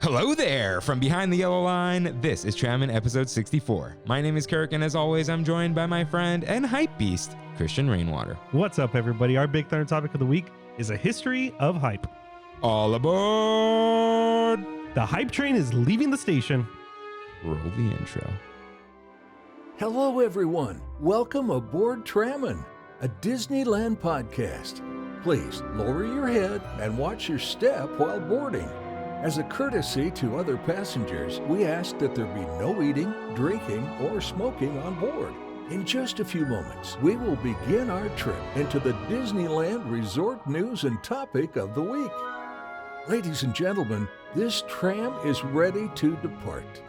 Hello there! From behind the yellow line, this is Trammin episode 64. My name is Kirk, and as always, I'm joined by my friend and hype beast, Christian Rainwater. What's up, everybody? Our Big Thunder topic of the week is a history of hype. All aboard! The hype train is leaving the station. Roll the intro. Hello, everyone. Welcome aboard Trammin, a Disneyland podcast. Please lower your head and watch your step while boarding. As a courtesy to other passengers, we ask that there be no eating, drinking, or smoking on board. In just a few moments, we will begin our trip into the Disneyland Resort news and topic of the week. Ladies and gentlemen, this tram is ready to depart.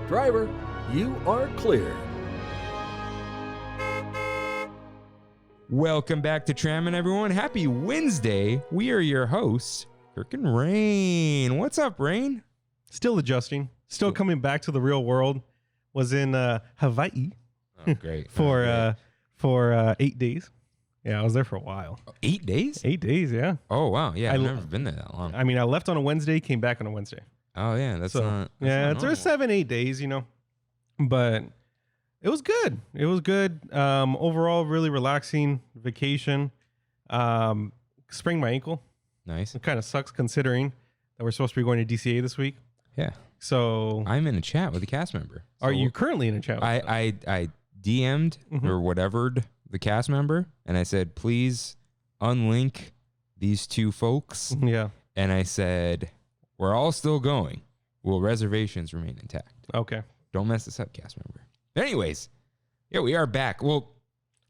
Driver, you are clear. Welcome back to Trammin, everyone. Happy Wednesday. We are your hosts, Kirk and Rain. What's up, Rain? Still adjusting. Still coming back to the real world. Was in Hawaii. Oh, great. for 8 days. Yeah, I was there for a while. 8 days? 8 days, yeah. Oh, wow. Yeah, I've never been there that long. I mean, I left on a Wednesday, came back on a Wednesday. Oh, yeah. That's not. It's 7-8 days, you know. But it was good. It was good. Overall, really relaxing vacation. Sprained my ankle. Nice. It kind of sucks considering that we're supposed to be going to DCA this week. Yeah. So I'm in a chat with a cast member. Are you currently in a chat with them? I DM'd or whatever'd the cast member, and I said, please unlink these two folks. Yeah. And I said, we're all still going. Will reservations remain intact? Okay. Don't mess this up, cast member. But anyways, yeah, we are back. Well,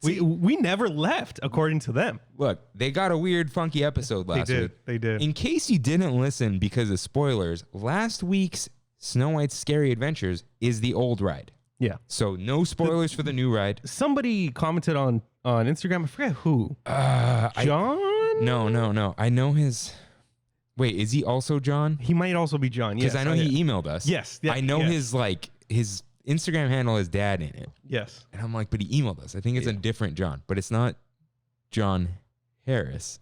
we never left, according to them. look, they got a weird, funky episode last week. They did. In case you didn't listen because of spoilers, last week's Snow White's Scary Adventures is the old ride. Yeah. So no spoilers for the new ride. Somebody commented on Instagram. I forget who. John? No. I know his. Wait, is he also John? He might also be John. Because Yes, I know he emailed us. Yes. Yeah, I know yes. his Instagram handle has dad in it. Yes. And I'm like, but he emailed us. I think it's a different John, but it's not John Harris.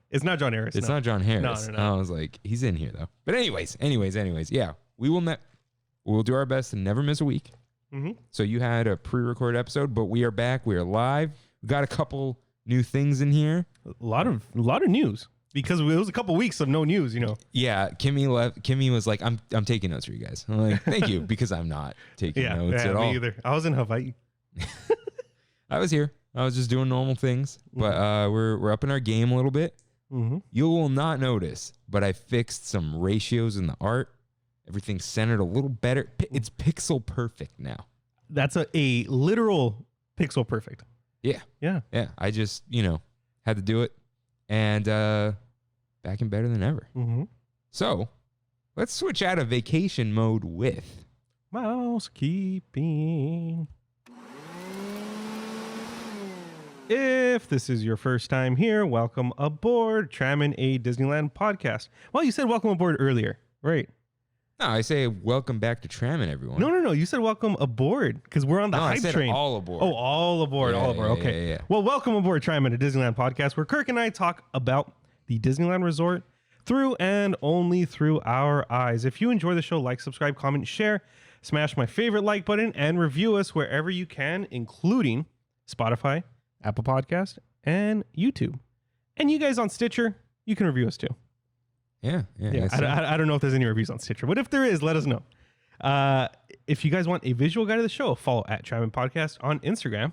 It's not John Harris. It's not John Harris. No. I was like, he's in here though. But anyways, yeah, we'll do our best to never miss a week. Mm-hmm. So you had a pre-recorded episode, but we are back. We are live. We got a couple new things in here. A lot of news because it was a couple weeks of no news. You know. Yeah, Kimmy was like, "I'm taking notes for you guys." I'm like, "Thank you," because I'm not taking notes at all. Me either. I was in Hawaii. I was here. I was just doing normal things, but we're up in our game a little bit. Mm-hmm. You will not notice, but I fixed some ratios in the art. Everything's centered a little better. It's pixel perfect now. That's a literal pixel perfect. Yeah. Yeah. I just had to do it, and back and better than ever. Mm-hmm. So let's switch out of vacation mode with mousekeeping. If this is your first time here, welcome aboard Trammin, a Disneyland podcast. Well, you said welcome aboard earlier, right? No, I say welcome back to Trammin, everyone. No. You said welcome aboard because we're on the hype I said train. all aboard. Oh, all aboard. Okay. Yeah. Well, welcome aboard Trammin, a Disneyland podcast where Kirk and I talk about the Disneyland Resort through and only through our eyes. If you enjoy the show, like, subscribe, comment, share, smash my favorite like button, and review us wherever you can, including Spotify, Apple Podcast, and YouTube. And you guys on Stitcher, you can review us too. Yeah. I don't know if there's any reviews on Stitcher, but if there is, let us know. If you guys want a visual guide of the show, follow at Trammin Podcast on Instagram.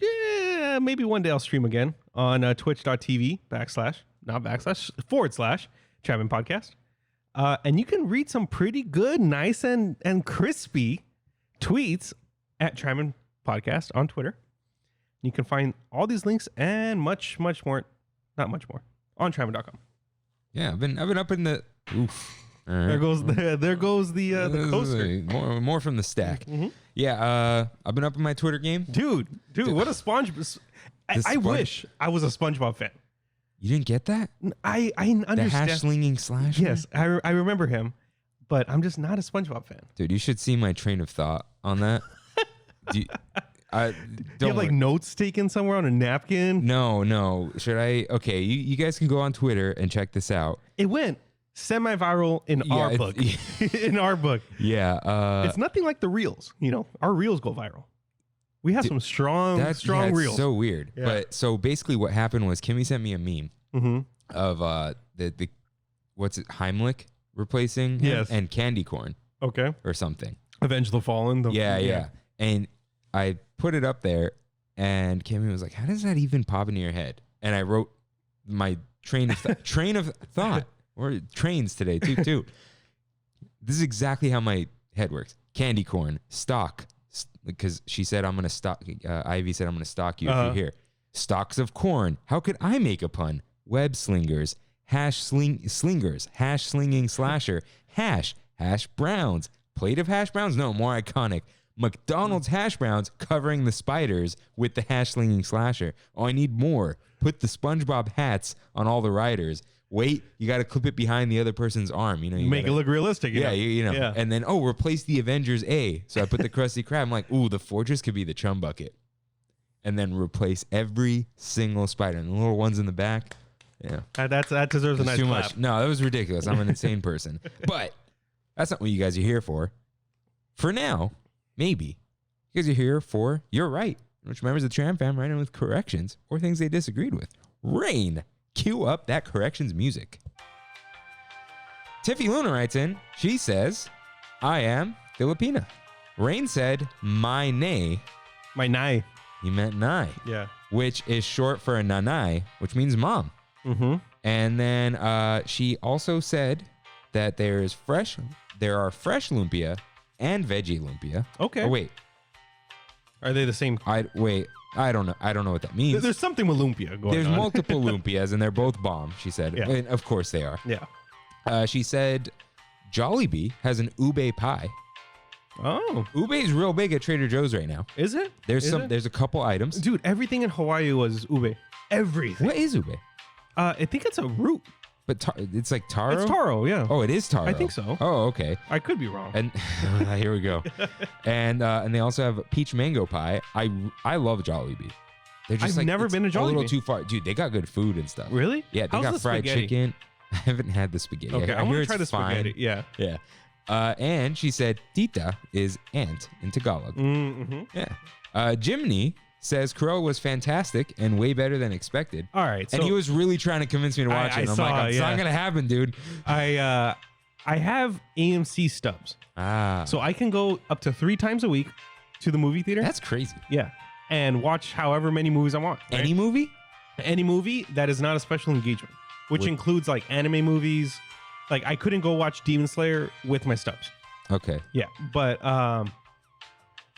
Yeah, maybe one day I'll stream again on twitch.tv / Trammin Podcast. And you can read some pretty good, nice, and crispy tweets at Trammin Podcast on Twitter. You can find all these links and much more, not much more, on Trammin.com. Yeah, I've been up in the oof. Right. There goes the coaster. More from the stack. Mm-hmm. Yeah, I've been up in my Twitter game. Dude, what a sponge! I wish I was a SpongeBob fan. You didn't get that? I understand. The hash slinging slash. Yes, I remember him, but I'm just not a SpongeBob fan. Dude, you should see my train of thought on that. Do you have like notes taken somewhere on a napkin? No. Should I? Okay, you guys can go on Twitter and check this out. It went semi-viral in our book. In our book. Yeah. It's nothing like the reels. You know, our reels go viral. We have some strong reels. So weird. Yeah. But so basically what happened was Kimmy sent me a meme Mm-hmm. of the what's it, Heimlich replacing him Yes. and candy corn Okay. or something. Avenge the Fallen. Yeah. And I put it up there and Kimmy was like, how does that even pop into your head? And I wrote my train of thought, or trains today too. This is exactly how my head works. Candy corn, stock, because she said I'm gonna stock. Ivy said I'm gonna stalk you if you're here. Stalks of corn. How could I make a pun? Web slingers, slingers, hash slinging slasher, hash browns, plate of hash browns. No, more iconic. McDonald's hash browns covering the spiders with the hash slinging slasher. Oh, I need more. Put the SpongeBob hats on all the riders. Wait, you got to clip it behind the other person's arm. You know, Make it look realistic. Yeah, you know. Yeah. And then, replace the Avengers A. So I put the Krusty Krab. I'm like, ooh, the fortress could be the chum bucket. And then replace every single spider. And the little ones in the back. Yeah. That deserves a nice too clap. much. No, that was ridiculous. I'm an insane person. But that's not what you guys are here for. For now, maybe. You guys are here for You're Right, which members of the Tram fam write in with corrections or things they disagreed with. Rain, cue up that corrections music. Tiffy Luna writes in. She says, I am Filipina. Rain said, my nay. My nai. He meant nai. Yeah. Which is short for a nanay, which means mom. Mm-hmm. And then she also said that there are fresh lumpia and veggie lumpia. Okay. Oh, wait. Are they the same? I don't know. I don't know what that means. There's something with lumpia going on. There's multiple lumpias, and they're both bomb, she said. Yeah. And of course they are. Yeah. She said Jollibee has an ube pie. Oh. Ube is real big at Trader Joe's right now. Is it? There's a couple items. Dude, everything in Hawaii was ube. Everything. What is ube? I think it's a root. But it's like taro? It's taro, yeah. Oh, it is taro. I think so. Oh, okay. I could be wrong. And here we go. And they also have peach mango pie. I love Jollibee. They're just I've never been to a little Jollibee. too far. Dude, they got good food and stuff. Really? Yeah, they How's got the fried spaghetti? chicken. I haven't had the spaghetti. Okay, I want hear to try it's the spaghetti. fine. Yeah. Yeah. And she said tita is aunt in Tagalog. Mm-hmm. Yeah. Jimny says Crow was fantastic and way better than expected. All right. And So he was really trying to convince me to watch it. And I'm like, it's not going to happen, dude. I have AMC stubs. So I can go up to 3 times a week to the movie theater. That's crazy. Yeah. And watch however many movies I want. Right? Any movie? Any movie that is not a special engagement, which includes like anime movies. Like I couldn't go watch Demon Slayer with my stubs. Okay. Yeah. But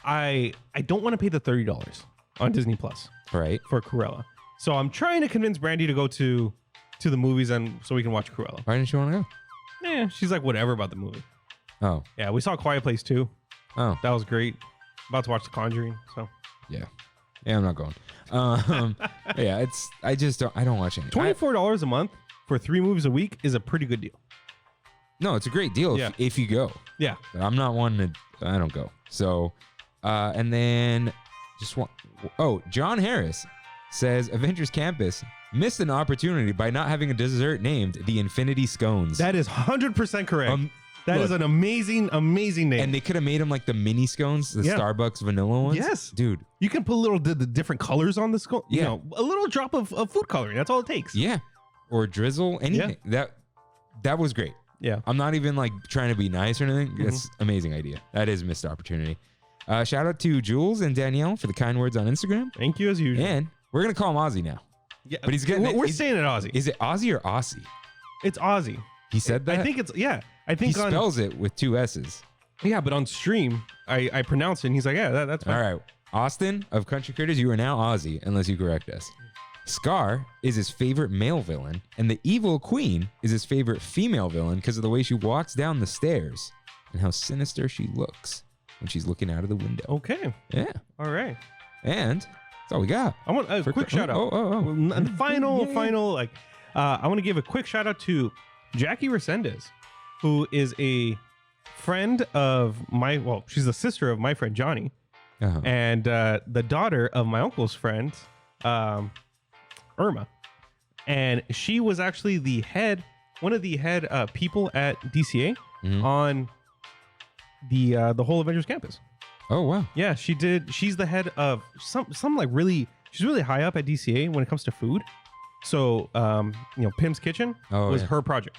I don't want to pay the $30 on Disney Plus Right. for Cruella. So I'm trying to convince Brandy to go to the movies and so we can watch Cruella. Why didn't you want to go? Yeah, she's like whatever about the movie. Oh. Yeah, we saw Quiet Place 2. Oh. That was great. About to watch The Conjuring. So Yeah. Yeah, I'm not going. Yeah, I don't watch any. $24 a month for 3 movies a week is a pretty good deal. No, it's a great deal if you go. Yeah. But I'm not one to, I don't go. So, and then John Harris says Avengers Campus missed an opportunity by not having a dessert named the Infinity Scones. That is 100% correct. That is an amazing name. And they could have made them like the mini scones, the Starbucks vanilla ones. Yes. Dude. You can put the different colors on the scone. Yeah. You know, a little drop of food coloring. That's all it takes. Yeah. Or drizzle, anything. That was great. Yeah. I'm not even like trying to be nice or anything. That's amazing idea. That is a missed opportunity. Shout out to Jules and Danielle for the kind words on Instagram. Thank you as usual. And we're going to call him Ozzy now. Yeah. But he's getting We're saying it Aussie. Is it Ozzy or Aussie? It's Aussie. He said that? I think it's, yeah. I think he spells it with 2 S's. Yeah, but on stream, I pronounce it and he's like, yeah, that's fine. All right. Austin of Country Critters, you are now Ozzy, unless you correct us. Scar is his favorite male villain, and the Evil Queen is his favorite female villain because of the way she walks down the stairs and how sinister she looks when she's looking out of the window. Okay. Yeah. All right. And that's all we got. I want a quick shout out. And the final, I want to give a quick shout out to Jackie Resendez, who is a friend of she's the sister of my friend Johnny, and the daughter of my uncle's friend, Irma. And she was actually the head one of the head people at DCA Mhm. on the whole Avengers Campus. Oh wow. Yeah, she did. She's the head of some like really. She's really high up at DCA when it comes to food. So, Pim's Kitchen was her project.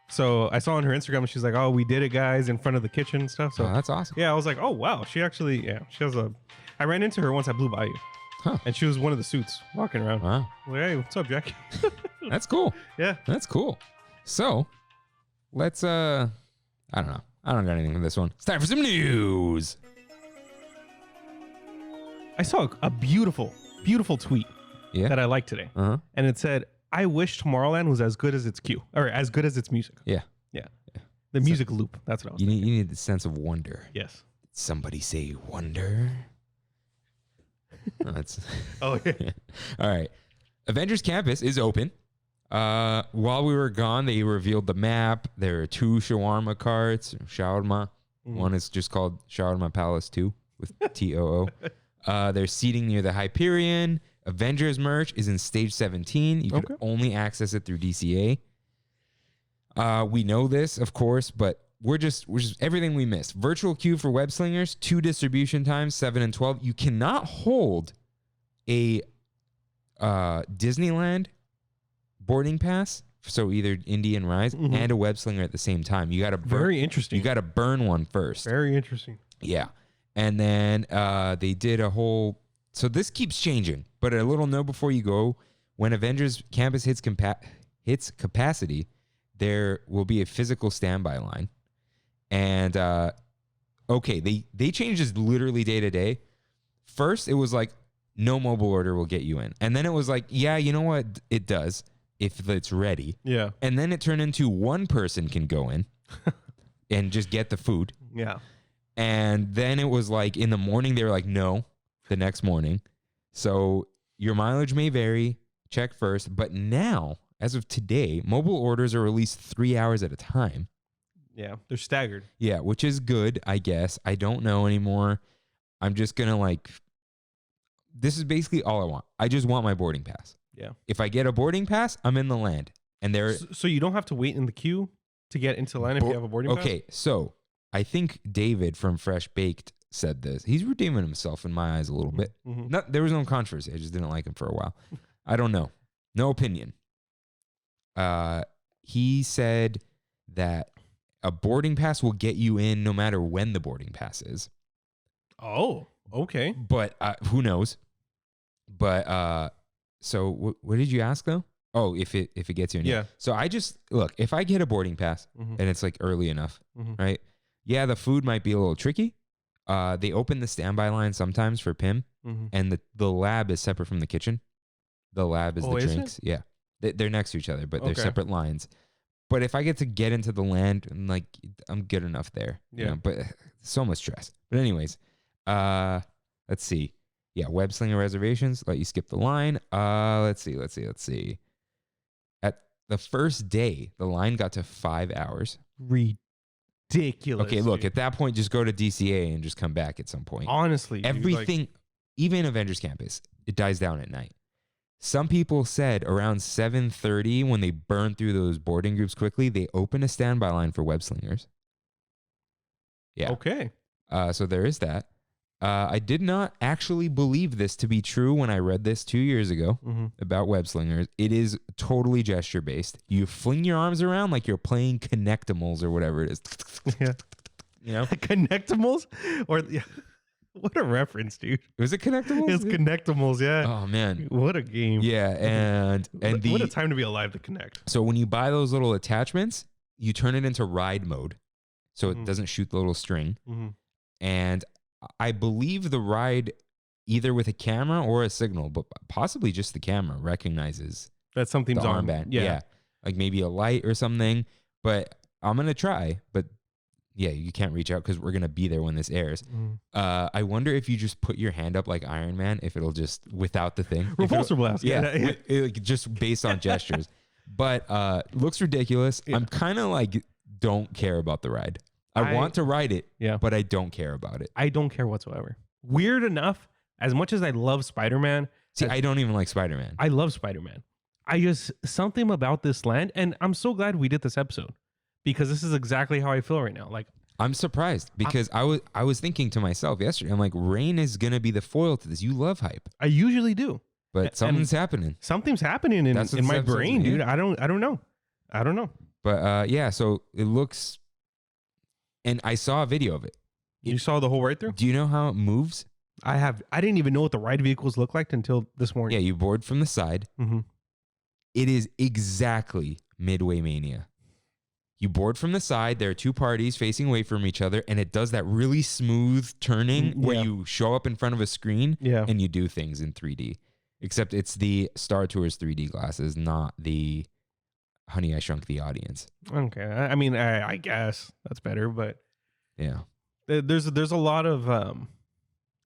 So I saw on her Instagram, and she's like, "Oh, we did it, guys, in front of the kitchen and stuff." So that's awesome. yeah, I was like, "Oh wow, she actually, she has a." I ran into her once I blew by you, and she was one of the suits walking around. Wow. Like, hey, what's up, Jackie? That's cool. Yeah, that's cool. So let's I don't know. I don't got anything for this one. It's time for some news. I saw a beautiful tweet that I liked today, and it said, "I wish Tomorrowland was as good as its queue, or as good as its music." Yeah. The music loop. That's what I was. You need the sense of wonder. Yes. Did somebody say wonder? Oh yeah. All right. Avengers Campus is open. While we were gone, they revealed the map. There are 2 shawarma carts. Shawarma. One is just called Shawarma Palace 2 with TOO. There's seating near the Hyperion. Avengers merch is in stage 17. You can only access it through DCA. We know this, of course, but we're just everything we missed. Virtual queue for web slingers, 2 distribution times, 7 and 12. You cannot hold a Disneyland boarding pass, so either Indy and Rise and a web slinger at the same time. You got to very interesting. You got to burn one first. Very interesting. Yeah. And then they did a whole... So this keeps changing, but a little note before you go. When Avengers Campus hits capacity, there will be a physical standby line. And, they changed this literally day to day. First, it was like, no mobile order will get you in. And then it was like, yeah, you know what? It does if it's ready. Yeah. And then it turned into one person can go in and just get the food. Yeah. And then it was like in the morning, they were like, no, the next morning. So your mileage may vary. Check first. But now, as of today, mobile orders are released 3 hours at a time. Yeah. They're staggered. Yeah, which is good, I guess. I don't know anymore. I'm just going to this is basically all I want. I just want my boarding pass. Yeah. If I get a boarding pass, I'm in the land. And So you don't have to wait in the queue to get into line if you have a boarding pass? Okay, so I think David from Fresh Baked said this. He's redeeming himself in my eyes a little bit. There was no controversy. I just didn't like him for a while. I don't know. No opinion. He said that a boarding pass will get you in no matter when the boarding pass is. Oh, okay. But who knows? But so what did you ask though? Oh, if it gets you in. Yeah. So I just look, if I get a boarding pass and it's like early enough, right? Yeah, the food might be a little tricky. They open the standby line sometimes for Pim, and the lab is separate from the kitchen. The lab is the drinks. Yeah. They're next to each other, but they're separate lines. But if I get to get into the land, I'm good enough there. Yeah. You know, but so much stress. But anyways, let's see. Yeah, web slinger reservations let you skip the line. Let's see. At the first day, the line got to 5 hours. Ridiculous. Okay, look, dude. at that point, just go to DCA and just come back at some point. Honestly, dude, everything, even Avengers Campus, it dies down at night. Some people said around 7:30 when they burn through those boarding groups quickly, they open a standby line for web slingers. Yeah. Okay. So there is that. I did not actually believe this to be true when I read this 2 years ago about web slingers. It is totally gesture based. You fling your arms around like you're playing Connectimals or whatever it is. Yeah. You know? Connectimals? Or what a reference, dude. Was it Connectimals? It's Connectimals, yeah. Oh man. What a game. Yeah, and what a time to be alive to connect. So when you buy those little attachments, you turn it into ride mode. So it doesn't shoot the little string. And I believe the ride, either with a camera or a signal, but possibly just the camera, recognizes that something's the on. armband. Yeah. Like maybe a light or something. But I'm going to try. But yeah, you can't reach out because we're going to be there when this airs. I wonder if you just put your hand up like Iron Man, if it'll just, without the thing. Repulsor blast. Yeah. Just based on gestures. But looks ridiculous. Yeah. I'm kind of like, don't care about the ride. I want to ride it, but I don't care about it. I don't care whatsoever. Weird enough, as much as I love Spider-Man. See, I don't even like Spider-Man. I love Spider-Man. something about this land, and I'm so glad we did this episode because this is exactly how I feel right now. Like, I'm surprised because I was thinking to myself yesterday, I'm like, Rain is gonna be the foil to this. You love hype, I usually do, but something's happening. something's happening in That's what my this episode's brain, about, dude. yeah. I don't know. But yeah, so it looks, and I saw a video of it. You saw the whole ride through? Do you know how it moves? I didn't even know what the ride vehicles look like until this morning. Yeah, you board from the side. Mm-hmm. It is exactly Midway Mania. You board from the side. There are two parties facing away from each other, and it does that really smooth turning where you show up in front of a screen and you do things in 3D. Except it's the Star Tours 3D glasses, not the Honey, I Shrunk the Audience. Okay. I mean, I guess that's better, but yeah, there's a lot of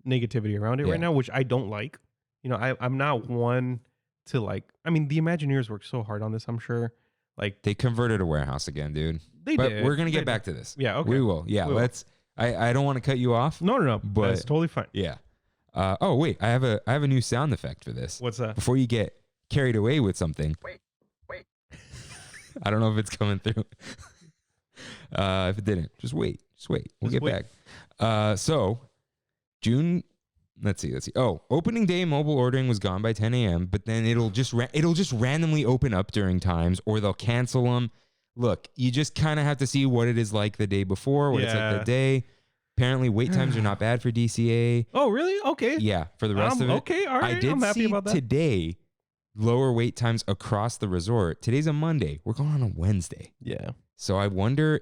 negativity around it right now, which I don't like. You know, I'm not one to like. I mean, the Imagineers worked so hard on this. I'm sure. Like they converted a warehouse again, dude. But we're gonna get back to this. Yeah. Okay. We will. Yeah. Let's. I don't want to cut you off. No. But that's totally fine. Yeah. Oh wait, I have a new sound effect for this. What's that? Before you get carried away with something. Wait. I don't know if it's coming through. If it didn't, just wait. We'll get back. So June. Let's see. Oh, opening day mobile ordering was gone by 10 a.m. But then it'll just randomly open up during times, or they'll cancel them. Look, you just kind of have to see what it is like the day before, what it's like the day. Apparently, wait times are not bad for DCA. Oh, really? Okay. Yeah, for the rest of it. Okay, all right. I did I'm happy see about that. today lower wait times across the resort. Today's a Monday. We're going on a Wednesday. Yeah. So I wonder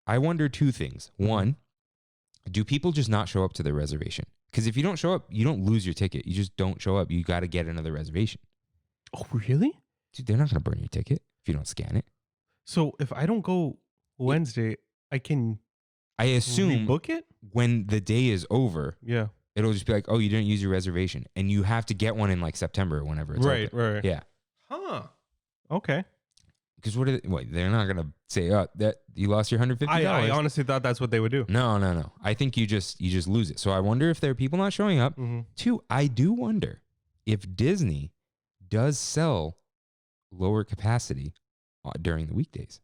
two things. One, do people just not show up to their reservation? Because if you don't show up, you don't lose your ticket. You just don't show up. You got to get another reservation. Oh, really? Dude, they're not going to burn your ticket if you don't scan it. So if I don't go Wednesday, I can assume book it when the day is over. Yeah. It'll just be like, oh, you didn't use your reservation. And you have to get one in like September or whenever it's open. Right. Yeah. Huh. Okay. Because they're not going to say, oh, that you lost your $150. I honestly thought that's what they would do. No. I think you just lose it. So I wonder if there are people not showing up. Mm-hmm. Two, I do wonder if Disney does sell lower capacity during the weekdays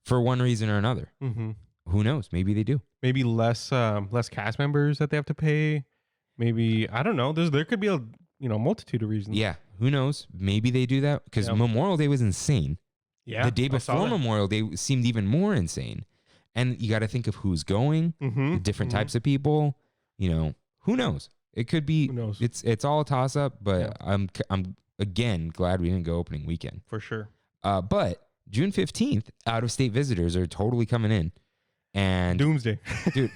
for one reason or another. Mm-hmm. Who knows? Maybe they do. Maybe less cast members that they have to pay. Maybe, I don't know. There could be a multitude of reasons. Yeah. Who knows? Maybe they do that because Memorial Day was insane. Yeah. The day before Memorial Day seemed even more insane. And you got to think of who's going, the different types of people. Who knows? It could be. Who knows? It's all a toss up. But I'm again glad we didn't go opening weekend for sure. But June 15th, out of state visitors are totally coming in, and doomsday, dude.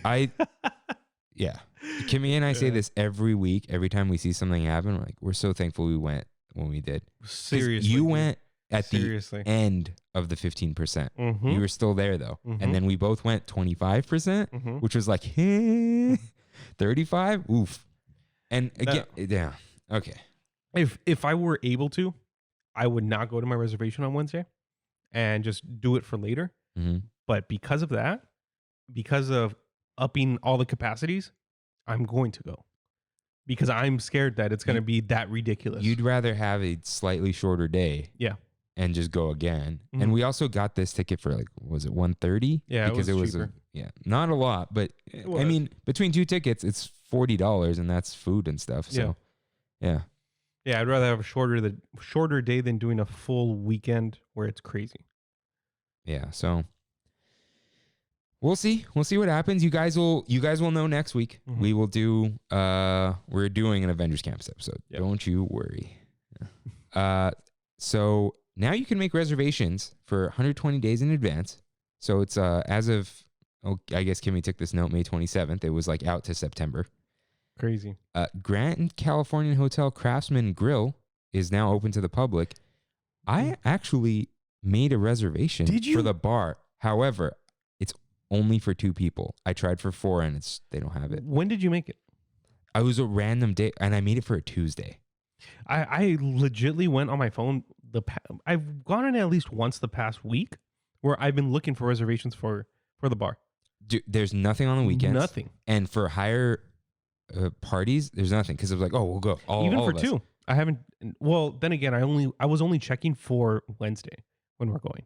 Kimmy and I say this every week. Every time we see something happen, we're so thankful we went when we did. Seriously, you went at the end of the 15%. Mm-hmm. You were still there though. Mm-hmm. And then we both went 25%, which was like 35. Oof. And again, okay. If I were able to, I would not go to my reservation on Wednesday and just do it for later. Mm-hmm. But because of that, because of upping all the capacities, I'm going to go. Because I'm scared that it's going to be that ridiculous. You'd rather have a slightly shorter day. Yeah. And just go again. Mm-hmm. And we also got this ticket for was it $130? Yeah, because it was cheaper. Not a lot, but I mean, between two tickets, it's $40 and that's food and stuff. So, yeah. Yeah, I'd rather have a shorter day than doing a full weekend where it's crazy. Yeah, so we'll see. We'll see what happens. You guys will know next week. Mm-hmm. We will do we're doing an Avengers Campus episode. Yep. Don't you worry. So now you can make reservations for 120 days in advance. So it's as of I guess Kimmy took this note May 27th. It was out to September. Crazy. Grand Californian Hotel Craftsman Grill is now open to the public. I actually made a reservation for the bar. However, it's only for 2 people. I tried for 4 and they don't have it. When did you make it? I was a random day and I made it for a Tuesday. I legitimately went on my phone. I've gone in at least once the past week where I've been looking for reservations for the bar. Dude, there's nothing on the weekends. Nothing. And for higher parties, there's nothing because it was we'll go. Even for 2. I haven't. Well, then again, I was only checking for Wednesday when we're going.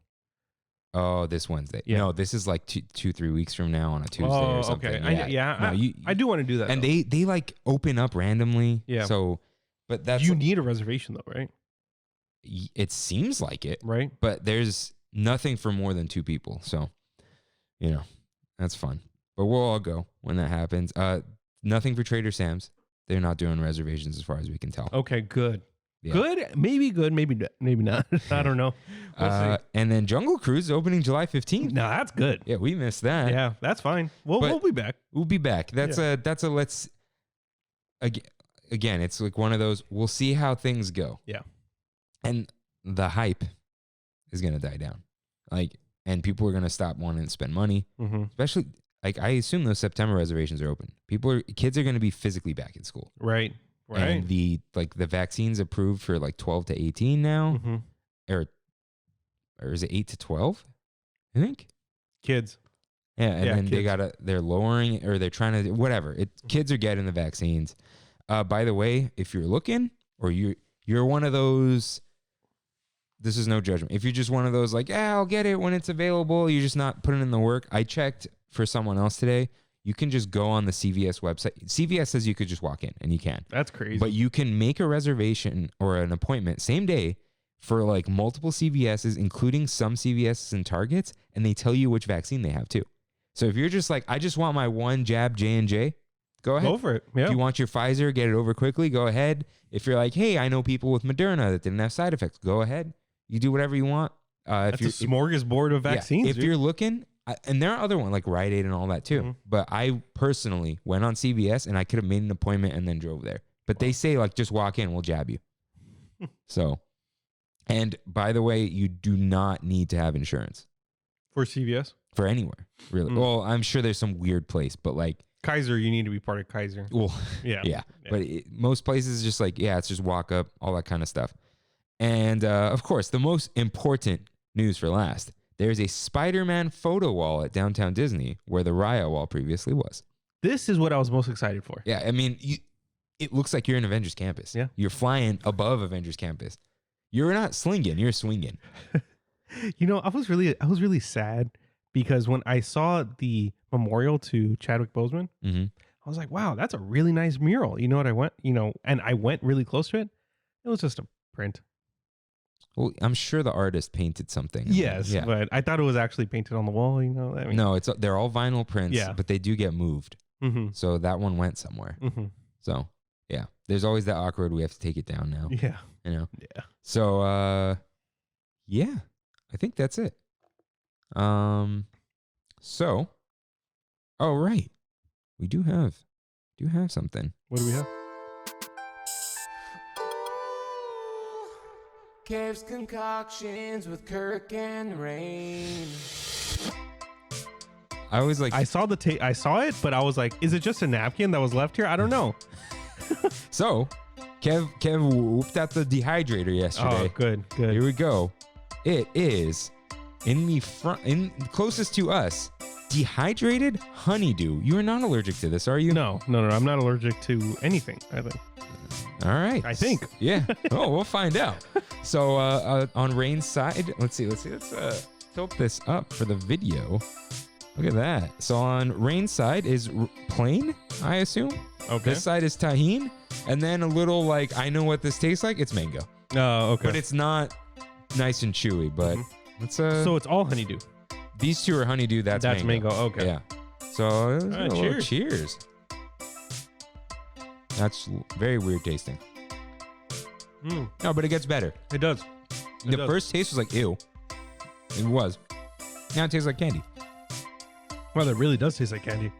Oh, this Wednesday. Yeah. No, this is like 2-3 weeks from now on a Tuesday or something. Okay. No, I do want to do that. and though. they like open up randomly. Yeah. So, but that's You need a reservation though, right? it seems like it, Right. but there's nothing for more than 2 people. So, that's fun. But we'll all go when that happens. Nothing for Trader Sam's. They're not doing reservations as far as we can tell. Okay. Good. Yeah. Good. Maybe good. Maybe not. I don't know. We'll see. And then Jungle Cruise is opening July 15th. No, that's good. Yeah, we missed that. Yeah, that's fine. We'll be back. We'll be back. That's a let's again, it's like one of those, we'll see how things go. Yeah. And the hype is going to die down. And people are going to stop wanting to spend money, especially I assume those September reservations are open. Kids are going to be physically back in school. Right. And the vaccines approved for 12 to 18 now, or is it 8 to 12? I think Kids. Yeah, and then kids. they're lowering, or they're trying to, whatever. Kids are getting the vaccines. By the way, if you're looking, or you're one of those, this is no judgment. If you're just one of those I'll get it when it's available, you're just not putting in the work. I checked for someone else today. You can just go on the CVS website. CVS says you could just walk in, and you can. That's crazy. But you can make a reservation or an appointment same day for multiple CVSs, including some CVSs and Targets, and they tell you which vaccine they have too. So if you're just I just want my one jab J&J, go ahead. Go for it. Yeah. If you want your Pfizer, get it over quickly, go ahead. If you're hey, I know people with Moderna that didn't have side effects, go ahead. You do whatever you want. That's a smorgasbord of vaccines. If you're looking, and there are other ones like Rite Aid and all that too. But I personally went on CVS and I could have made an appointment and then drove there. But they say just walk in, we'll jab you. So, and by the way, you do not need to have insurance For CVS? for anywhere, really. Well, I'm sure there's some weird place, but Kaiser, you need to be part of Kaiser. well, Yeah. yeah. But most places just it's just walk up, all that kind of stuff. And of course, the most important news for last. There's a Spider-Man photo wall at Downtown Disney where the Raya wall previously was. This is what I was most excited for. Yeah, I mean, it looks like you're in Avengers Campus. Yeah. You're flying above Avengers Campus. You're not slinging, you're swinging. I was really sad because when I saw the memorial to Chadwick Boseman, I was like, wow, that's a really nice mural. You know what I went, and I went really close to it. It was just a print. Well, I'm sure the artist painted something. Yes, Yeah. but I thought it was actually painted on the wall. No, they're all vinyl prints, but they do get moved. So that one went somewhere. So yeah, there's always that awkward. We have to take it down now. Yeah, Yeah. So yeah, I think that's it. So, oh right, we do have something. What do we have? Kev's concoctions with Kirk and Rain. I was I saw I saw it, but I was like, is it just a napkin that was left here? I don't know. So, Kev whooped out the dehydrator yesterday. Oh, good. Here we go. It is in the front, closest to us. Dehydrated honeydew. You are not allergic to this, are you? No. I'm not allergic to anything, I think. All right. I think. Yeah. Oh, we'll find out. So on Rain's side, let's see. Let's tilt this up for the video. Look at that. So on Rain's side is plain, I assume. Okay. This side is tahini, and then a little I know what this tastes like. It's mango. Oh, okay. But it's not nice and chewy. But it's so it's all honeydew. These two are honeydew. That's mango. Okay. Yeah. So cheers. Cheers. That's very weird tasting. No, but it gets better. It does. The first taste was like, ew. It was. Now it tastes like candy. Well, it really does taste like candy.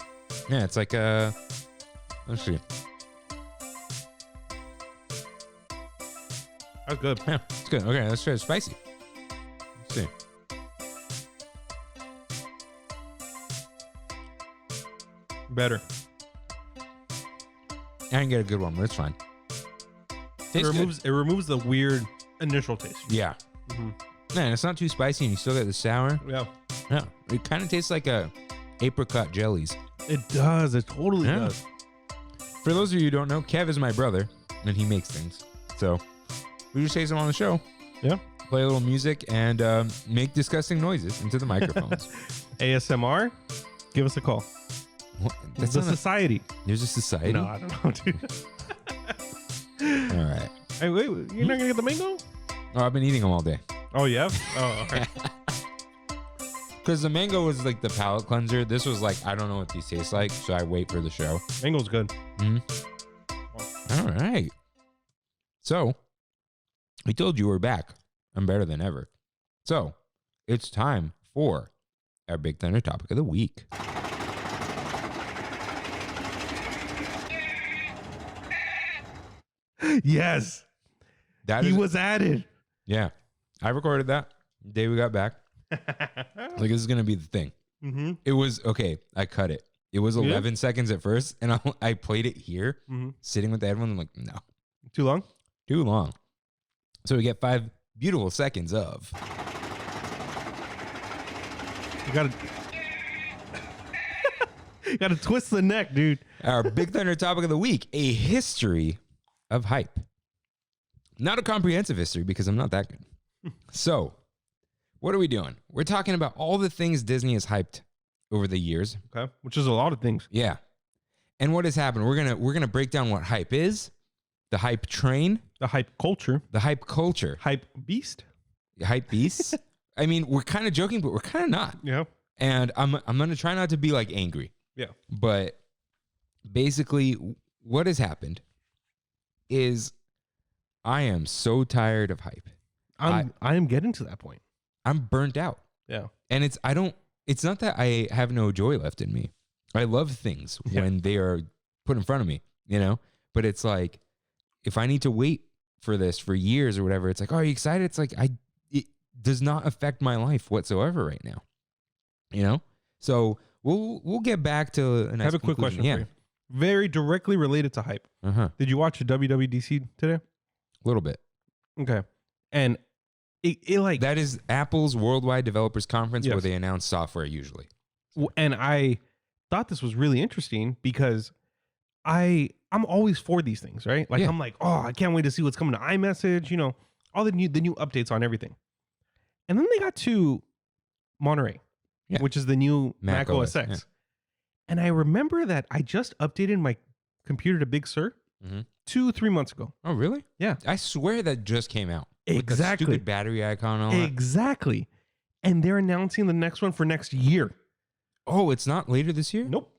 Yeah, it's like let's see. That's good. Yeah, it's good. Okay, let's try it spicy. Let's see. Better. I didn't get a good one, but it's fine. It removes the weird initial taste. Yeah. Man, it's not too spicy and you still get the sour. Yeah. Yeah. It kind of tastes like apricot jellies. It does. It totally does. For those of you who don't know, Kev is my brother and he makes things. So we just say them on the show. Yeah. Play a little music and make disgusting noises into the microphones. ASMR, give us a call. What? That's a society. There's a society? No, I don't know, dude. All right. Hey, wait, you're not going to get the mango? Oh, I've been eating them all day. Oh, yeah? Oh, all right. Because the mango was like the palate cleanser. This was like, I don't know what these taste like, so I wait for the show. Mango's good. All right. So, we told you we're back. I'm better than ever. So, it's time for our Big Thunder topic of the week. Yes. That He is, was added. yeah. I recorded that the day we got back. Like, this is going to be the thing. Mm-hmm. It was, okay, I cut it. It was 11 seconds at first, and I played it here, sitting with the headphones. I'm like, no. Too long? Too long. So we get 5 beautiful seconds of. You gotta twist the neck, dude. Our Big Thunder topic of the week, a history of hype. Not a comprehensive history because I'm not that good. So, what are we doing? We're talking about all the things Disney has hyped over the years. Okay. Which is a lot of things. Yeah. And what has happened? We're gonna break down what hype is, the hype train, The hype culture. the hype culture, Hype beast. hype beasts. I mean, we're kind of joking, but we're kind of not. Yeah. And I'm gonna try not to be like angry. Yeah. But basically, what has happened is I am so tired of hype. I am getting to that point. I'm burnt out. Yeah. And it's not that I have no joy left in me. I love things when they are put in front of me, you know? But it's like, if I need to wait for this for years or whatever, it's like, oh, are you excited? It's like, it does not affect my life whatsoever right now, you know? So we'll get back to a nice I have a quick conclusion. question for you. Very directly related to hype. Uh-huh. Did you watch the WWDC today? A little bit. Okay. And it like That is Apple's Worldwide Developers Conference where Yes. they announce software usually. and I thought this was really interesting because I'm always for these things, right? Like Yeah. I'm like, oh, I can't wait to see what's coming to iMessage, you know, all the new updates on everything. And then they got to Monterey, Yeah. which is the new Mac Mac Osx. yeah. And I remember that I just updated my computer to Big Sur Mhm. 2-3 months ago. Oh, really? Yeah. I swear that just came out. With the Exactly. stupid battery icon and all that. Exactly. And they're announcing the next one for next year. Oh, it's not later this year? Nope.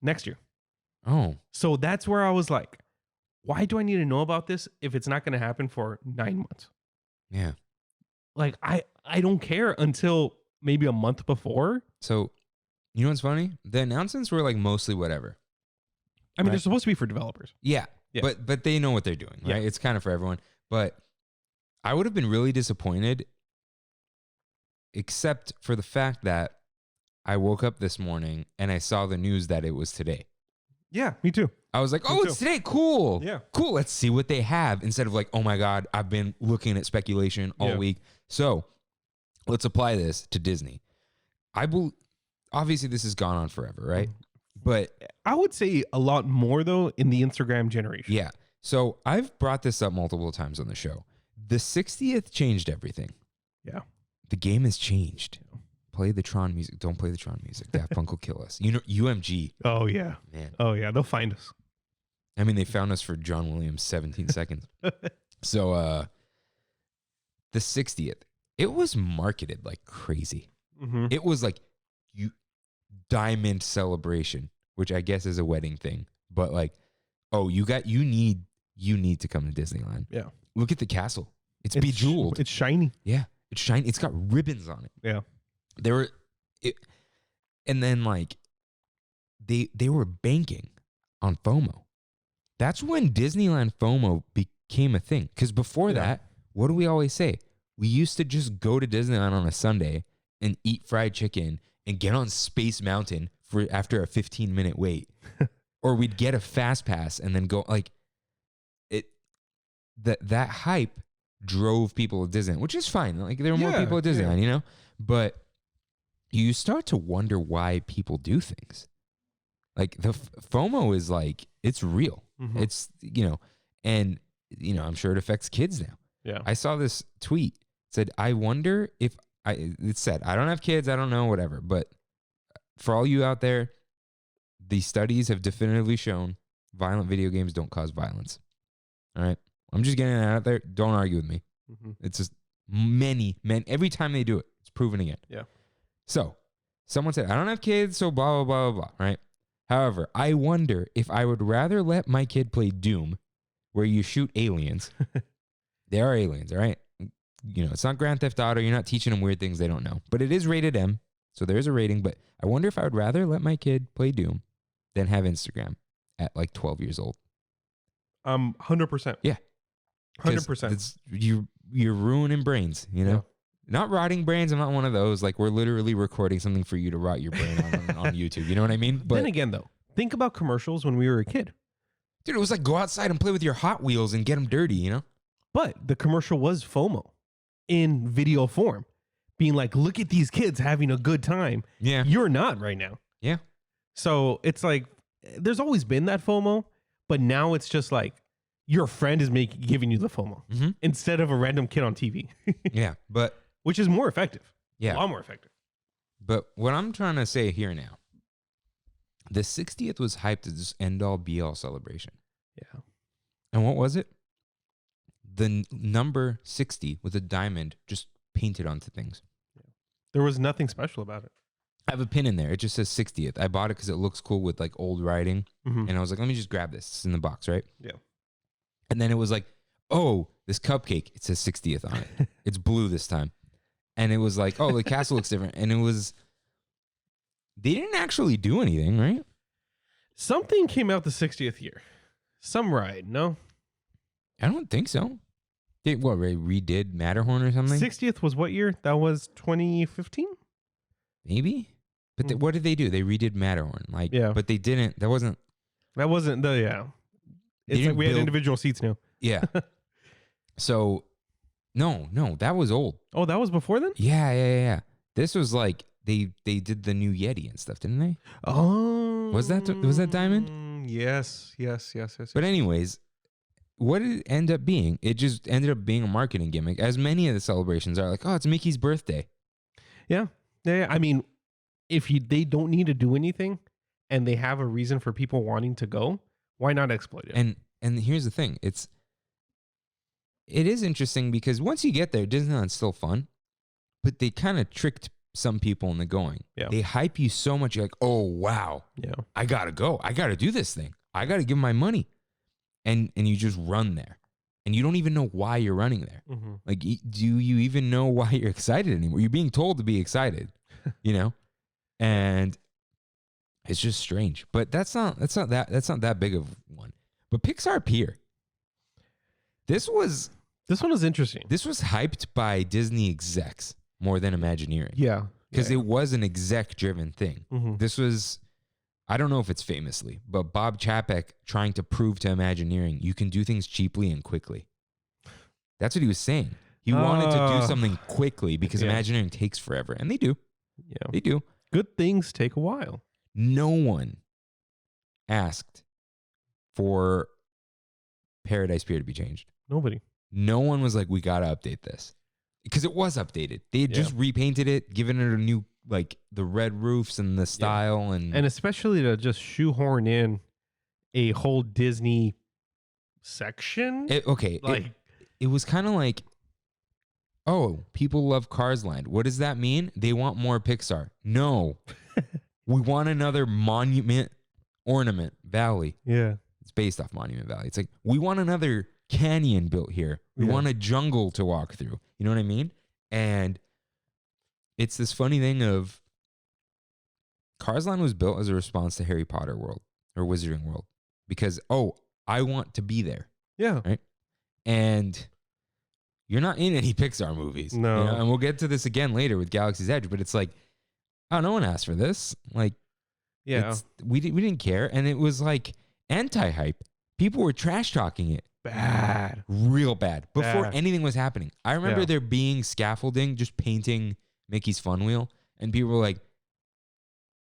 Next year. Oh, So that's where I was like, why do I need to know about this if it's not going to happen for 9 months? yeah. Like I don't care until maybe a month before. So, you know what's funny? The announcements were like mostly whatever. I mean, Right. they're supposed to be for developers. Yeah. Yeah. But they know what they're doing, right? Yeah. It's kind of for everyone. But I would have been really disappointed except for the fact that I woke up this morning and I saw the news that it was today. Yeah, me too. I was like, Me oh, too. it's today. Cool. Yeah. Cool. Let's see what they have instead of like, oh my God, I've been looking at speculation all Yeah. week. So let's apply this to Disney. Obviously, this has gone on forever, right? But I would say a lot more though in the Instagram generation. yeah. So I've brought this up multiple times on the show. The 60th changed everything. Yeah. The game has changed. Play the Tron music. Don't play the Tron music. Daft Punk will kill us. You know, UMG, Oh yeah. man. Oh yeah. They'll find us. I mean, they found us for John Williams 17 seconds. So the 60th, it was marketed like crazy. Mm-hmm. It was like diamond celebration, which I guess is a wedding thing. But like, oh, you need to come to Disneyland. Yeah. Look at the castle. It's bejeweled. It's shiny. Yeah. It's shiny. It's got ribbons on it. Yeah. And then like they were banking on FOMO. That's when Disneyland FOMO became a thing. Because before Yeah. that, what do we always say? We used to just go to Disneyland on a Sunday and eat fried chicken and get on Space Mountain for after a 15-minute wait. Or we'd get a fast pass and then go like it. That hype drove people to Disneyland, which is fine. Like there were more Yeah, people at Disneyland, you know. But you start to wonder why people do things. Like the FOMO is like it's real. Mhm. It's, you know, and I'm sure it affects kids now. Yeah. I saw this tweet. It said, I wonder if it said, I don't have kids. I don't know, whatever. But for all you out there, the studies have definitively shown violent video games don't cause violence. All right. I'm just getting it out there. Don't argue with me. Mm-hmm. It's just many, every time they do it, it's proven again. Yeah. So someone said, I don't have kids, so blah, blah, blah, blah, blah, right? However, I wonder if I would rather let my kid play Doom, where you shoot aliens. They are aliens, all right? It's not Grand Theft Auto. You're not teaching them weird things they don't know. But it is rated M, so there is a rating. But I wonder if I would rather let my kid play Doom than have Instagram at like 12 years old. 100%. Yeah. 100%. You're ruining brains, Yeah. Not rotting brains. I'm not one of those. Like, we're literally recording something for you to rot your brain on YouTube. You know what I mean? But then again, though, think about commercials when we were a kid. Dude, it was like go outside and play with your Hot Wheels and get them dirty, But the commercial was FOMO in video form, being like, look at these kids having a good time. Yeah. You're not right now. Yeah. So it's like, there's always been that FOMO, but now it's just like your friend is giving you the FOMO instead of a random kid on TV. Yeah. But which is more effective. Yeah. A lot more effective. But what I'm trying to say here now, the 60th was hyped as this end-all be-all celebration. Yeah. And what was it? The number 60 with a diamond just painted onto things. There was nothing special about it. I have a pin in there. It just says 60th. I bought it because it looks cool with like old writing. Mm-hmm. And I was like, let me just grab this. It's in the box, right? Yeah. And then it was like, oh, this cupcake. It says 60th on it. It's blue this time. And it was like, oh, the castle looks different. And it was, they didn't actually do anything, right? Something came out the 60th year. Some ride, no? I don't think so. They redid Matterhorn or something? 60th was what year? That was 2015? Maybe. But what did they do? They redid Matterhorn. Yeah. But they didn't. That wasn't the, yeah. It's like we had individual seats now. Yeah. So, no, that was old. Oh, that was before then? Yeah. This was like, they did the new Yeti and stuff, didn't they? Oh. Was that Diamond? Yes. But anyways, what did it end up being? It just ended up being a marketing gimmick, as many of the celebrations are. Like, oh, it's Mickey's birthday. Yeah. I mean, if they don't need to do anything and they have a reason for people wanting to go, why not exploit it? And here's the thing. It is interesting because once you get there, Disneyland's still fun, but they kind of tricked some people into going. Yeah. They hype you so much. You're like, oh, wow. Yeah. I got to go. I got to do this thing. I got to give my money. And you just run there. And you don't even know why you're running there. Mm-hmm. Like, do you even know why you're excited anymore? You're being told to be excited, And it's just strange. But that's not that big of one. But Pixar Pier. This one was interesting. This was hyped by Disney execs more than Imagineering. Yeah. Because it was an exec-driven thing. Mm-hmm. This was, I don't know if it's famously, but Bob Chapek trying to prove to Imagineering you can do things cheaply and quickly. That's what he was saying. He wanted to do something quickly because Imagineering takes forever. And they do. Yeah. They do. Good things take a while. No one asked for Paradise Pier to be changed. Nobody. No one was like, we got to update this. Because it was updated. They had just repainted it, given it a new, like, the red roofs and the style. And especially to just shoehorn in a whole Disney section. It was kind of like, oh, people love Cars Land. What does that mean? They want more Pixar. No. We want another Monument Valley. Yeah. It's based off Monument Valley. It's like, we want another canyon built here. We want a jungle to walk through. You know what I mean? And it's this funny thing of Cars Land was built as a response to Harry Potter World or Wizarding World because, I want to be there. Yeah. Right? And you're not in any Pixar movies. No. And we'll get to this again later with Galaxy's Edge, but it's like, oh, no one asked for this. Like, we didn't care. And it was like anti-hype. People were trash talking it. Bad. Real bad. Before anything was happening. I remember there being scaffolding, just painting Mickey's Fun Wheel. And people were like,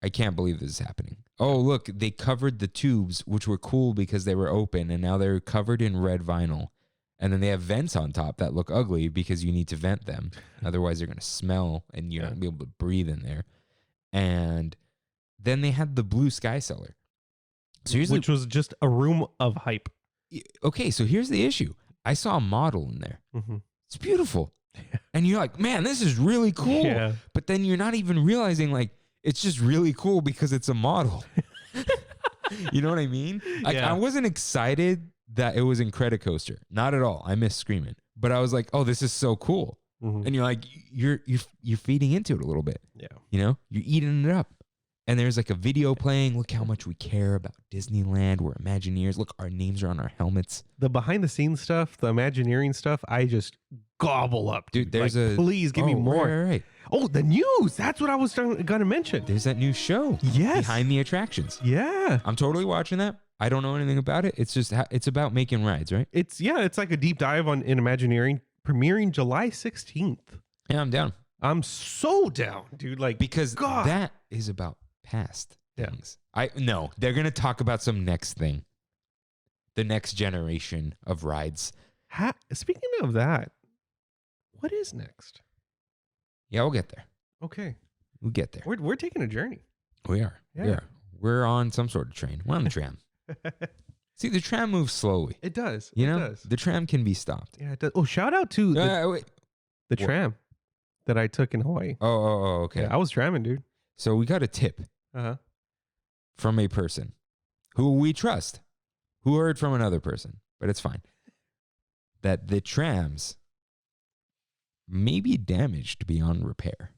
I can't believe this is happening. Oh, look, they covered the tubes, which were cool because they were open. And now they're covered in red vinyl. And then they have vents on top that look ugly because you need to vent them. Otherwise, they're going to smell and you're not going to be able to breathe in there. And then they had the blue sky cellar. So which was just a room of hype. Okay, so here's the issue. I saw a model in there. Mm-hmm. It's beautiful. And you're like, man, this is really cool. Yeah. But then you're not even realizing, like, it's just really cool because it's a model. You know what I mean? Like, I wasn't excited that it was Incredicoaster. Not at all. I miss Screaming. But I was like, oh, this is so cool. Mm-hmm. And you're like, you're feeding into it a little bit. Yeah. You know? You're eating it up. And there's like a video playing. Look how much we care about Disneyland. We're Imagineers. Look, our names are on our helmets. The behind the scenes stuff, the Imagineering stuff, I just gobble up. Dude, there's like, please give me more. Right. Oh, the news. That's what I was going to mention. There's that new show. Yes. Behind the Attractions. Yeah. I'm totally watching that. I don't know anything about it. It's just, it's about making rides, right? It's like a deep dive in Imagineering, premiering July 16th. Yeah, I'm down. I'm so down, dude. Like, Because God. that is about past Yeah. things. No, they're going to talk about some next thing. The next generation of rides. Speaking of that, what is next? Yeah, we'll get there. Okay. We'll get there. We're taking a journey. We are. We Yeah. are. We're on some sort of train. We're on the tram. See, the tram moves slowly. It does. You it know, does. the tram can be stopped. Yeah, it does. Oh, shout out to Wait. the tram that I took in Hawaii. Oh, okay. Yeah, I was tramming, dude. So we got a tip Uh-huh. from a person who we trust, who heard from another person, but it's fine. That the trams may be damaged beyond repair.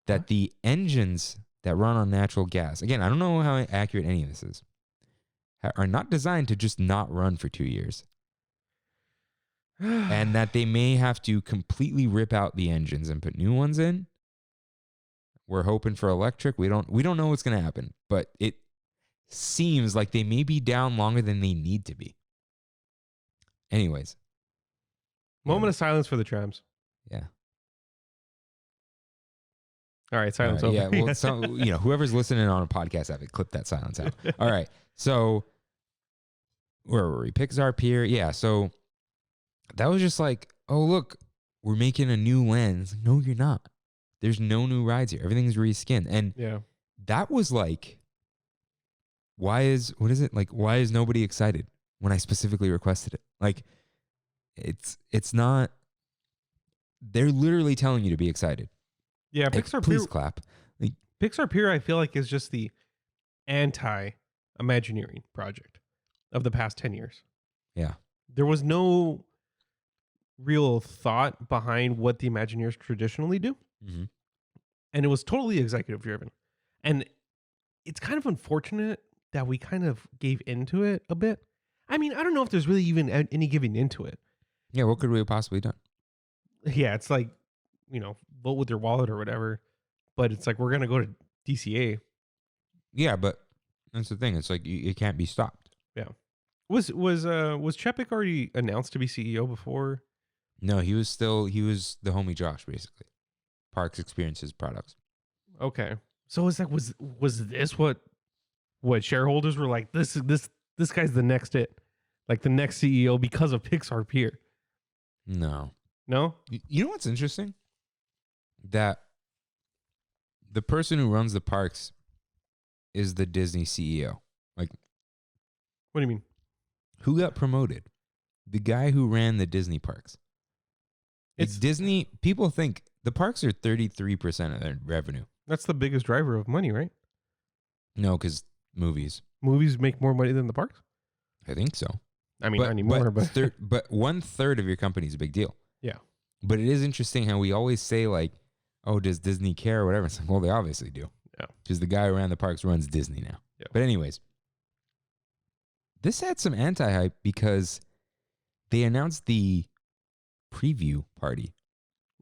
That the engines that run on natural gas, again, I don't know how accurate any of this is, are not designed to just not run for 2 years. And that they may have to completely rip out the engines and put new ones in. We're hoping for electric. We don't know what's going to happen, but it seems like they may be down longer than they need to be. Anyways. Moment of silence for the trams. Yeah. All right, silence All right, over. yeah, well, so, whoever's listening on a podcast app, clip that silence out. All right. So where were we? Pixar Pier. Yeah. So that was just like, oh, look, we're making a new lens. No, you're not. There's no new rides here. Everything's reskinned. And Yeah. that was like, why is nobody excited when I specifically requested it? Like, it's not, they're literally telling you to be excited. Yeah, Like, Pixar please Pier, clap. Like, Pixar Pier, I feel like is just the anti-Imagineering project of the past 10 years. yeah. There was no real thought behind what the Imagineers traditionally do. Mm-hmm. And it was totally executive driven. And it's kind of unfortunate that we kind of gave into it a bit. I mean, I don't know if there's really even any giving into it. Yeah, what could we have possibly done? Yeah, it's like, vote with your wallet or whatever. But it's like, we're going to go to DCA. Yeah, but that's the thing. It's like it can't be stopped. Yeah. Was Chepik already announced to be CEO before? No, he was the homie Josh, basically. Parks Experiences Products. Okay. So it's like, was this what shareholders were like, this guy's the next like the next CEO because of Pixar Pier? No. No? You know what's interesting? That the person who runs the parks is the Disney CEO. Like, What do you mean? who got promoted? The guy who ran the Disney parks. It's Disney. People think the parks are 33% of their revenue. That's the biggest driver of money, right? No, because movies. Movies make more money than the parks? I think so. I mean, not anymore, but but 1/3 of your company is a big deal. Yeah. But it is interesting how we always say, like, oh, does Disney care or whatever? It's like, well, they obviously do. Yeah. Because the guy who ran the parks runs Disney now. Yeah. But anyways, this had some anti-hype because they announced the preview party.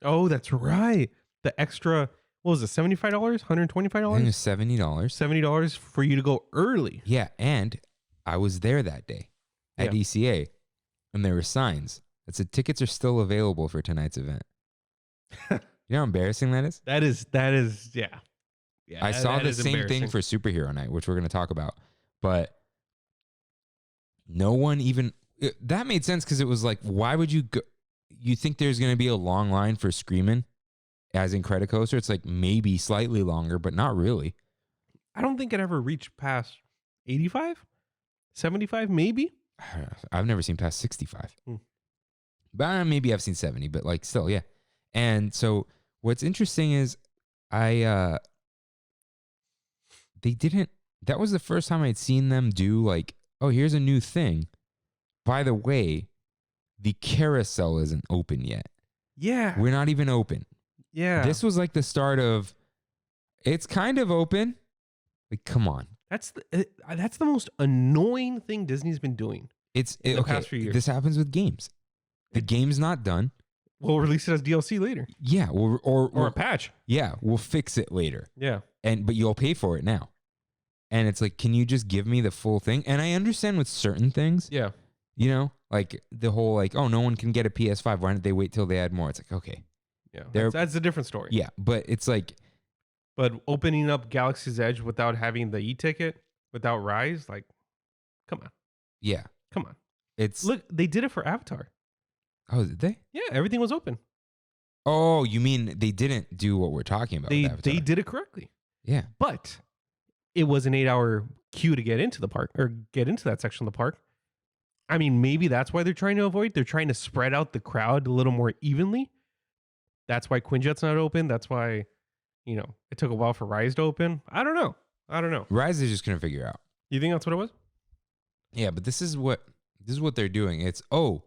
Oh, that's right. The extra, what was it, $75? $125? I think it was $70. $70 for you to go early. Yeah, and I was there that day at Yeah. DCA, and there were signs that said tickets are still available for tonight's event. You know how embarrassing that is? That is, yeah. Yeah, I saw that the is same thing embarrassing. for Superhero Night, which we're going to talk about, but no one even, that made sense because it was like, why would you go? You think there's going to be a long line for Screamin', as in Credicoaster? It's like maybe slightly longer, but not really. I don't think it ever reached past 85, 75, maybe. I've never seen past 65. Hmm. But maybe I've seen 70, but like still, yeah. And so what's interesting is they didn't, that was the first time I'd seen them do like, oh, here's a new thing. By the way, the carousel isn't open yet. Yeah. We're not even open. Yeah. This was like the start of, it's kind of open. Like, come on. That's the most annoying thing Disney's been doing. It's in the okay, past few years. This happens with games. The game's not done. We'll release it as DLC later. Yeah, or a patch. Yeah, we'll fix it later. Yeah. But you'll pay for it now. And it's like, can you just give me the full thing? And I understand with certain things. Yeah. You know, like the whole like, oh, no one can get a PS5. Why don't they wait till they add more? It's like, okay. Yeah. That's a different story. Yeah, but it's like, but opening up Galaxy's Edge without having the e-ticket, without Rise, like, come on. Yeah. Come on. It's Look, they did it for Avatar. Oh, did they? Yeah, everything was open. Oh, you mean they didn't do what we're talking about? with Avatar. They did it correctly. Yeah. But it was an 8-hour queue to get into the park or get into that section of the park. I mean, maybe that's why they're trying to avoid. They're trying to spread out the crowd a little more evenly. That's why Quinjet's not open. That's why, it took a while for Rise to open. I don't know. Rise is just gonna figure out. You think that's what it was? Yeah, but this is what they're doing. It's, oh,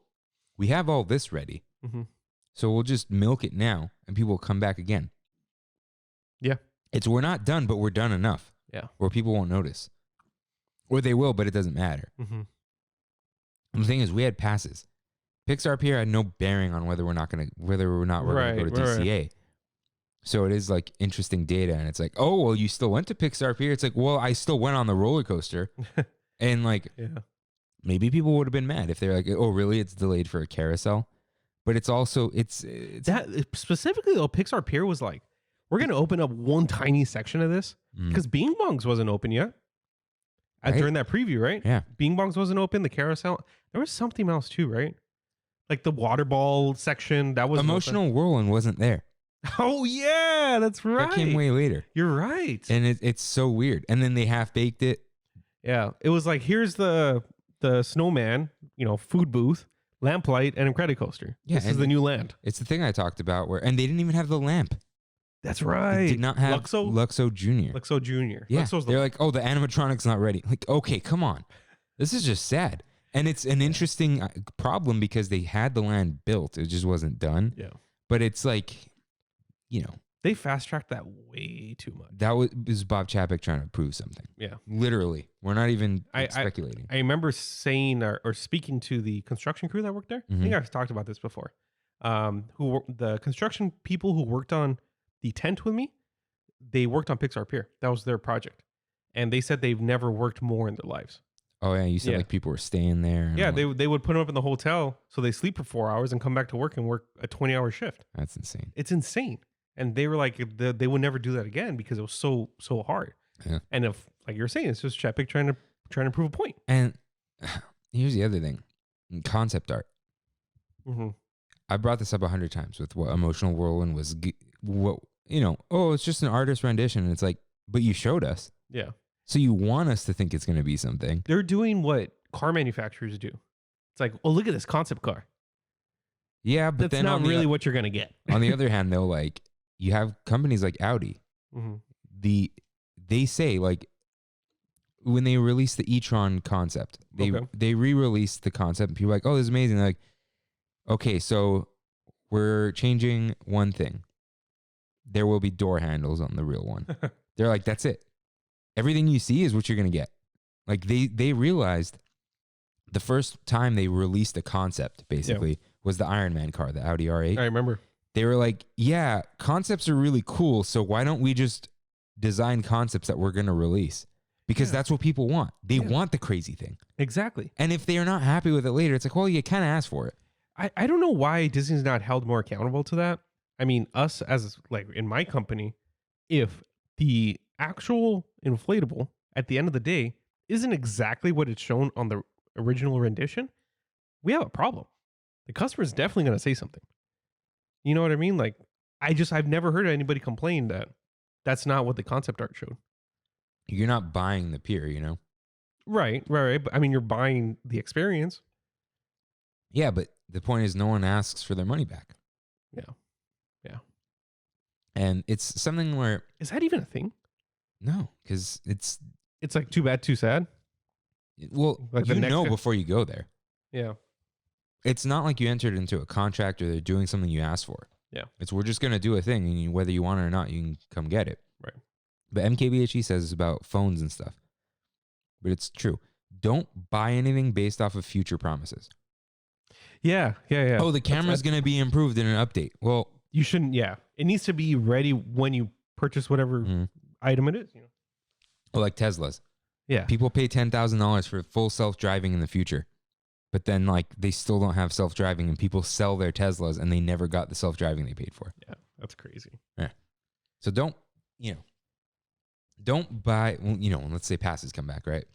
we have all this ready. Mm-hmm. So we'll just milk it now and people will come back again. Yeah. It's, we're not done, but we're done enough. Yeah. Where people won't notice. Or they will, but it doesn't matter. Mm-hmm. And the thing is, we had passes. Pixar Pier had no bearing on whether or not we're going to go to DCA. Right. So it is like interesting data. And it's like, oh, well, you still went to Pixar Pier. It's like, well, I still went on the roller coaster. And like, maybe people would have been mad if they're like, oh, really? It's delayed for a carousel. But it's also, it's that specifically though, Pixar Pier was like, we're going to open up one tiny section of this because Bing Bongs wasn't open yet. Right? During that preview, right? Yeah. Bing Bongs wasn't open. The carousel. There was something else too, right? Like the water ball section. That was Emotional Whirlwind wasn't there. Oh yeah, that's right. That came way later. You're right. And it's so weird. And then they half baked it. Yeah. It was like, here's the snowman, food booth, lamplight, and a credit coaster. Yeah, this is the new land. It's the thing I talked about and they didn't even have the lamp. That's right. They did not have Luxo Jr. Luxo Jr. Yeah. Luxo's They're like, oh, the animatronic's not ready. Like, okay, come on. This is just sad. And it's an interesting problem because they had the land built. It just wasn't done. Yeah. But it's like, they fast tracked that way too much. that was Bob Chapek trying to prove something. Yeah. Literally. We're not even speculating. I remember saying or speaking to the construction crew that worked there. I think I've talked about this before. The construction people who worked on the tent with me, they worked on Pixar Pier. That was their project. And they said they've never worked more in their lives. Oh, yeah. You said like people were staying there. Yeah. They would put them up in the hotel so they sleep for 4 hours and come back to work and work a 20-hour shift. That's insane. It's insane. And they were like, they would never do that again because it was so hard. Yeah. And if, like you're saying, it's just Chapek trying to prove a point. And here's the other thing. Concept art. Mm-hmm. I brought this up 100 times with what Emotional Whirlwind was. It's just an artist rendition. And it's like, but you showed us. Yeah. So you want us to think it's going to be something. They're doing what car manufacturers do. It's like, oh, look at this concept car. Yeah, but that's then not really what you're going to get. On the other hand, though, like you have companies like Audi. Mm-hmm. They say like when they released the e-tron concept, they re-released the concept and people are like, oh, this is amazing. They're like, okay, so we're changing one thing. There will be door handles on the real one. They're like, that's it. Everything you see is what you're going to get. Like they realized the first time they released a concept basically was the Iron Man car, the Audi R8. I remember. They were like, yeah, concepts are really cool. So why don't we just design concepts that we're going to release? Because that's what people want. They want the crazy thing. Exactly. And if they are not happy with it later, it's like, well, you kind of asked for it. I don't know why Disney's not held more accountable to that. I mean, us as like in my company, if the actual inflatable at the end of the day isn't exactly what it's shown on the original rendition, we have a problem. The customer's definitely going to say something. You know what I mean? Like, I've never heard anybody complain that that's not what the concept art showed. You're not buying the pier, you know? Right. But I mean, you're buying the experience. Yeah, but the point is no one asks for their money back. Yeah. And it's something where... Is that even a thing? No, because it's like too bad, too sad. Well, Like you the next know guy- before you go there. Yeah. It's not like you entered into a contract or they're doing something you asked for. Yeah. It's we're just going to do a thing, and whether you want it or not, you can come get it. Right. But MKBHE says it's about phones and stuff. But it's true. Don't buy anything based off of future promises. Yeah. Oh, the camera's going to be improved in an update. Well, You shouldn't. Yeah. It needs to be ready when you purchase whatever item it is. You know? like Teslas. Yeah. People pay $10,000 for full self-driving in the future. But then, like, they still don't have self-driving, and people sell their Teslas, and they never got the self-driving they paid for. Yeah. That's crazy. So don't buy, let's say passes come back, right?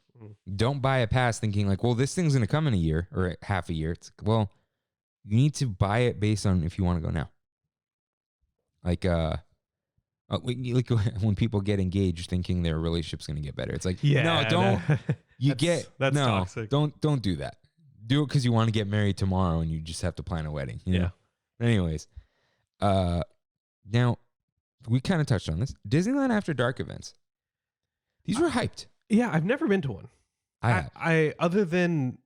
Don't buy a pass thinking like, well, this thing's going to come in a year or half a year. It's well, you need to buy it based on if you want to go now. Like when people get engaged thinking their relationship's going to get better. It's like, no, don't. That's toxic. Don't do that. Do it because you want to get married tomorrow and you just have to plan a wedding. You know? Anyways, now we kind of touched on this. Disneyland After Dark events. These were hyped. Yeah, I've never been to one. I other than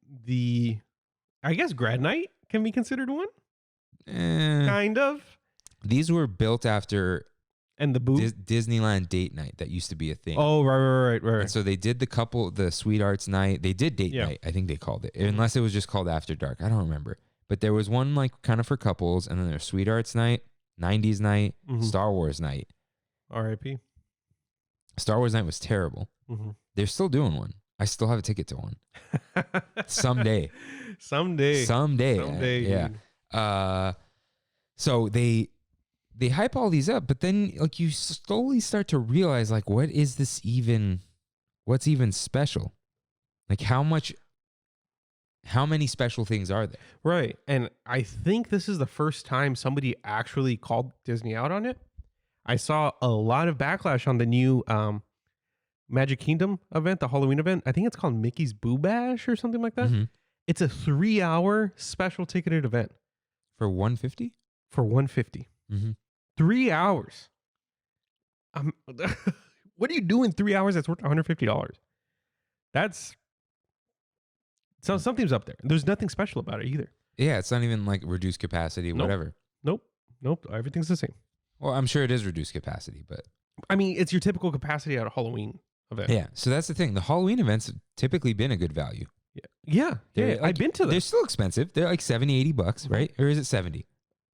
I guess grad night can be considered one. Kind of. These were built after and the booth Disneyland date night that used to be a thing. Oh, right. And so they did the Sweet Arts night. They did date night. I think they called it, unless it was just called After Dark. I don't remember. But there was one like kind of for couples, and then there's Sweet Arts night, 90s night, Star Wars night. R.I.P. Star Wars night was terrible. They're still doing one. I still have a ticket to one. Someday. Yeah. So they hype all these up, but then like you slowly start to realize like what's even special? Like how many special things are there? Right. And I think this is the first time somebody actually called Disney out on it. I saw a lot of backlash on the new Magic Kingdom event, the Halloween event. I think it's called Mickey's Boo Bash or something like that. It's a 3-hour special ticketed event. For $150? For $150. 3 hours. What are you doing 3 hours that's worth $150? That's so something's up there. There's nothing special about it either. Yeah, it's not even like reduced capacity, whatever. Nope. Everything's the same. Well, I'm sure it is reduced capacity, but I mean, it's your typical capacity at a Halloween event. Yeah, so that's the thing. The Halloween events have typically been a good value. Yeah. I've been to them. They're still expensive. They're like $70, $80, right? Or is it 70?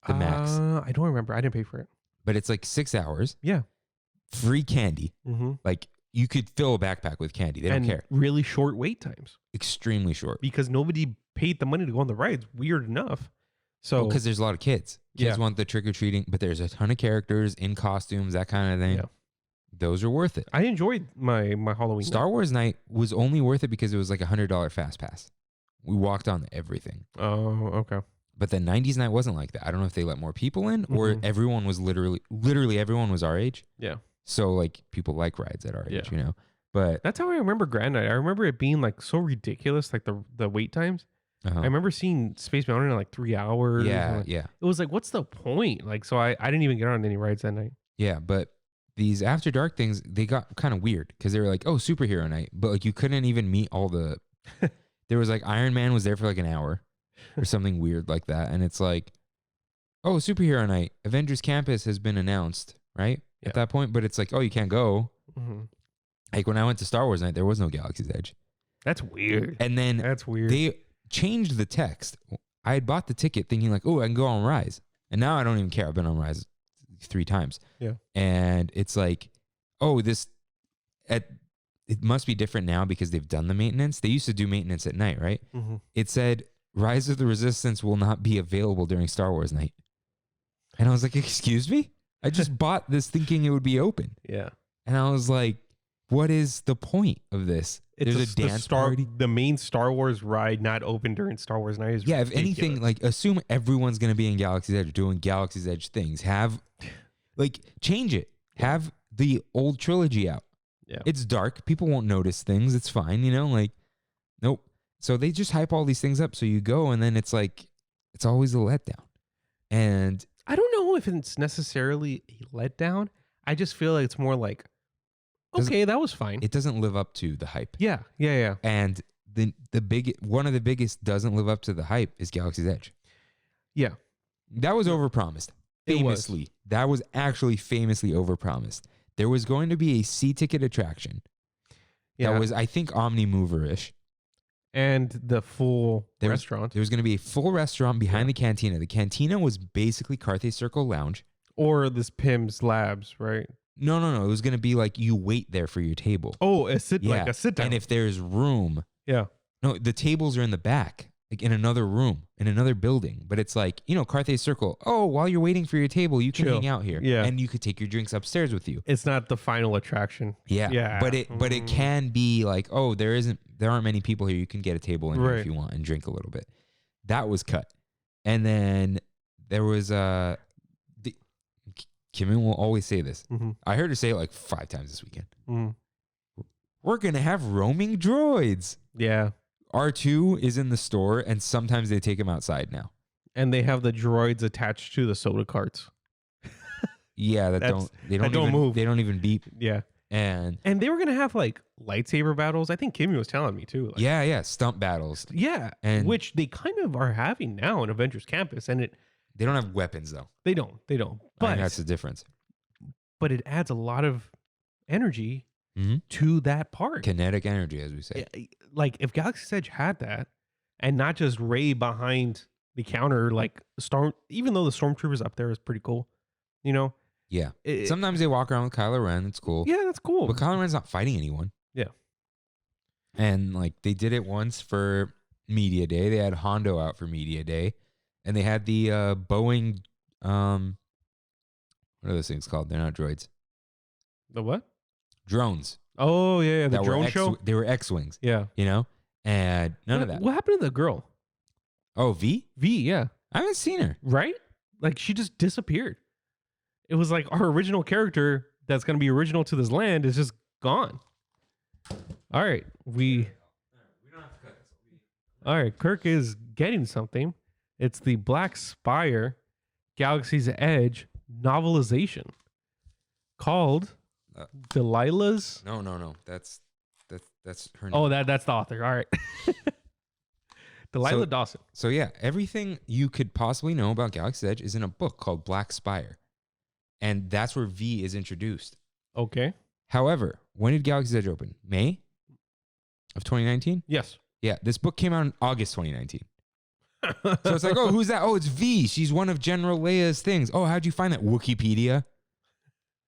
The max. I don't remember. I didn't pay for it. But it's like 6 hours. Yeah. Free candy. Like you could fill a backpack with candy. They don't care. Really short wait times. Extremely short. Because nobody paid the money to go on the rides. Weird enough. So because there's a lot of kids. Kids want the trick-or-treating, but there's a ton of characters in costumes, that kind of thing. Yeah. Those are worth it. I enjoyed my Halloween Star Wars night was only worth it because it was like $100 fast pass. We walked on everything. Oh, okay. But the 90s night wasn't like that. I don't know if they let more people in or everyone was literally everyone was our age. Yeah. So like people like rides at our age, you know. But that's how I remember Grand Night. I remember it being like so ridiculous, like the wait times. I remember seeing Space Mountain in like 3 hours. Yeah, It was like, what's the point? Like, so I didn't even get on any rides that night. Yeah, but these After Dark things, they got kind of weird because they were like, oh, superhero night. But like you couldn't even meet all the... There was like Iron Man was there for like an hour or something weird like that. And it's like, oh, superhero night. Avengers Campus has been announced, right? At that point. But it's like, oh, you can't go. Like when I went to Star Wars night, there was no Galaxy's Edge. That's weird. And then that's weird. They changed the text. I had bought the ticket thinking like, oh, I can go on Rise. And now I don't even care. I've been on Rise 3 times. Yeah. And it's like, oh, it must be different now because they've done the maintenance. They used to do maintenance at night, right? It said Rise of the Resistance will not be available during Star Wars night. And I was like, excuse me? I just bought this thinking it would be open. Yeah. And I was like, what is the point of this? There's a dance party. The main Star Wars ride not open during Star Wars Night is Yeah, ridiculous. if anything, like assume everyone's gonna be in Galaxy's Edge doing Galaxy's Edge things. Change it. Have the old trilogy out. Yeah. It's dark. People won't notice things. It's fine, nope. So they just hype all these things up. So you go and then it's like, it's always a letdown. And I don't know if it's necessarily a letdown. I just feel like it's more like, okay, that was fine. it doesn't live up to the hype. Yeah. And one of the biggest doesn't live up to the hype is Galaxy's Edge. Yeah. That was overpromised. It Famously. That was actually famously overpromised. There was going to be a C-ticket attraction. Yeah. That was, I think, Omni-Mover-ish. And the full restaurant. There was going to be a full restaurant behind the cantina. The cantina was basically Carthay Circle Lounge. Or this Pim's Labs, right? No. It was going to be like you wait there for your table. Oh, like a sit down. And if there's room. Yeah. No, the tables are in the back, like in another room, in another building. But it's like, Carthay Circle. Oh, while you're waiting for your table, you can Chill. hang out here. Yeah. And you could take your drinks upstairs with you. It's not the final attraction. Yeah. Yeah. But it can be like, oh, there aren't many people here. You can get a table in here Right. if you want and drink a little bit. That was cut. And then there was Kimmy will always say this. Mm-hmm. I heard her say it like 5 times this weekend. Mm-hmm. We're going to have roaming droids. Yeah. R2 is in the store and sometimes they take him outside now. And they have the droids attached to the soda carts. Yeah, they don't don't move. They don't even beep. Yeah. And they were going to have like lightsaber battles. I think Kimmy was telling me too. Like, yeah, stump battles. Yeah. And which they kind of are having now in Avengers Campus. And they don't have weapons though. They don't. I think that's the difference. But it adds a lot of energy Mm-hmm. to that part. Kinetic energy, as we say. Like if Galaxy's Edge had that and not just Rey behind the counter, like even though the Stormtroopers up there is pretty cool, Yeah. Sometimes they walk around with Kylo Ren. It's cool. Yeah, that's cool. But Kylo Ren's not fighting anyone. Yeah. And like they did it once for Media Day. They had Hondo out for Media Day. And they had the Boeing, what are those things called? They're not droids. The what? Drones. Oh, yeah. The that drone were show? They were X-Wings, Yeah. And none of that. What happened to the girl? Oh, V? V, yeah. I haven't seen her. Right? Like she just disappeared. It was like our original character that's going to be original to this land is just gone. All right. All right. Kirk is getting something. It's the Black Spire Galaxy's Edge novelization called Delilah's. No. That's her name. Oh, that's the author. All right. Delilah Dawson. So yeah, everything you could possibly know about Galaxy's Edge is in a book called Black Spire. And that's where V is introduced. Okay. However, when did Galaxy's Edge open? May of 2019? Yes. Yeah, this book came out in August 2019. So it's like, oh, who's that? Oh, it's V. She's one of General Leia's things. Oh, how'd you find that? Wikipedia.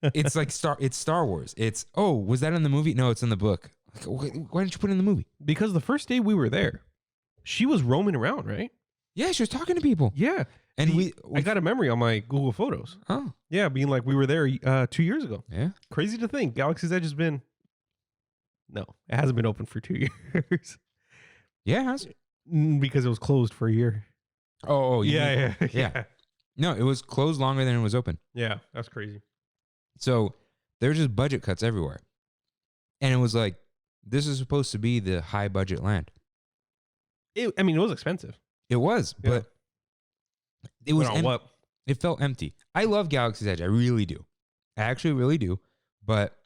It's like Star Wars. It's, oh, was that in the movie? No, it's in the book. Like, why didn't you put it in the movie? Because the first day we were there, she was roaming around, right? Yeah, she was talking to people. Yeah. And I got a memory on my Google Photos. Oh. Yeah, being like we were there 2 years ago. Yeah. Crazy to think. Galaxy's Edge has been... No, it hasn't been open for 2 years. Yeah, it has. Because it was closed for a year. Oh, yeah. No, it was closed longer than it was open. Yeah, that's crazy. So there were just budget cuts everywhere. And it was like, this is supposed to be the high budget land. It was expensive. It was, but it was what? It felt empty. I love Galaxy's Edge. I really do. I actually really do. But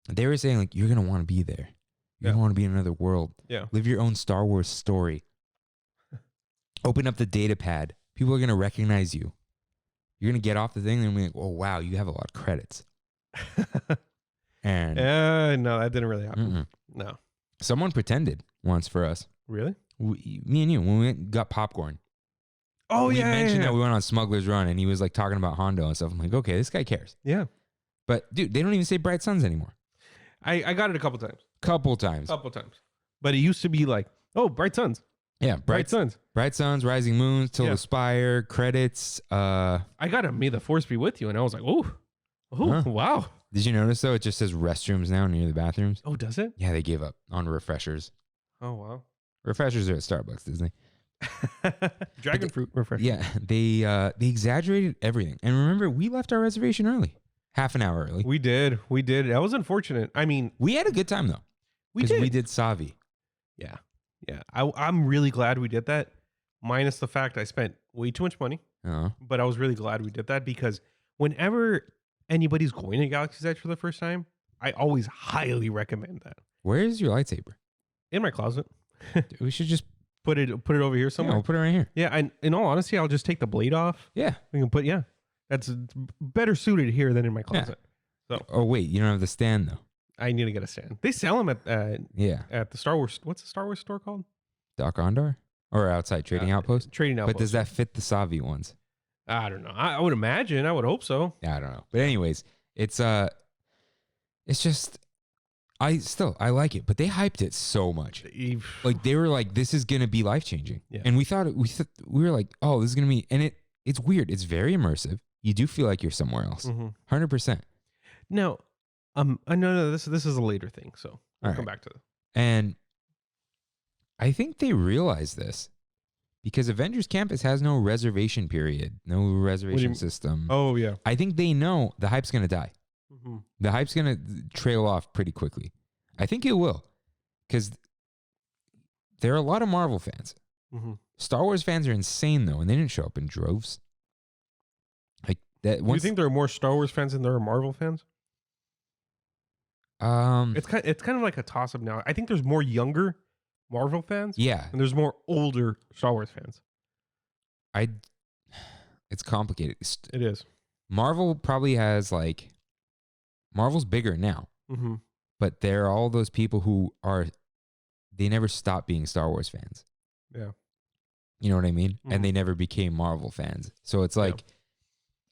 they were saying, like, you're going to want to be there. You're going to want to be in another world. Yeah. Live your own Star Wars story. Open up the data pad. People are going to recognize you. You're going to get off the thing and be like, oh, wow, you have a lot of credits. And no, that didn't really happen. Mm-mm. No. Someone pretended once for us. Really? Me and you, when we got popcorn. Oh, we yeah. mentioned that we went on Smuggler's Run and he was like talking about Hondo and stuff. I'm like, okay, this guy cares. Yeah. But dude, they don't even say Bright Suns anymore. I got it a couple times. Couple times. But it used to be like, oh, Bright Suns. Yeah, Bright Suns. Bright Suns, Rising Moons, Tilda Spire, credits. I got a May the Force Be With You, and I was like, oh, Huh. wow. Did you notice though? It just says restrooms now near the bathrooms. Oh, does it? Yeah, they gave up on refreshers. Oh, wow. Refreshers are at Starbucks, Disney. Dragon fruit refresher. Yeah, they exaggerated everything. And remember, we left our reservation early, half an hour early. We did. That was unfortunate. I mean, We had a good time though. we did. We did Savi. Yeah. Yeah. I'm really glad we did that, minus the fact I spent way too much money. But I was really glad we did that because whenever anybody's going to Galaxy's Edge for the first time, I always highly recommend that. Where is your lightsaber? In my closet. We should just Put it over here yeah, somewhere. we'll put it right here. Yeah, and in all honesty, I'll just take the blade off. Yeah. We can put that's better suited here than in my closet. So Oh wait, you don't have the stand though. I need to get a stand. They sell them Yeah. at the Star Wars. What's the Star Wars store called? Doc Ondar or outside trading outpost. Trading outpost. But does that fit the Savi ones? I don't know. I would imagine. I would hope so. Yeah, I don't know. But anyways, it's just I like it, but they hyped it so much. Like they were like, this is gonna be life changing, Yeah. and we were like, oh, this is gonna be, and it's weird. It's very immersive. You do feel like you're somewhere else, 100%. Now, no, this is a later thing, so we'll come back to it. And I think they realize this because Avengers Campus has no reservation period, no reservation system. Oh yeah, I think they know the hype's gonna die. The hype's going to trail off pretty quickly. I think it will because there are a lot of Marvel fans. Star Wars fans are insane, though, and they didn't show up in droves. Like that. Do you think there are more Star Wars fans than there are Marvel fans? It's kind of like a toss-up now. I think there's more younger Marvel fans. Yeah. And there's more older Star Wars fans. It's complicated. It is. Marvel probably has Marvel's bigger now, but there are all those people who they never stopped being Star Wars fans. Yeah. You know what I mean? And they never became Marvel fans. So it's like,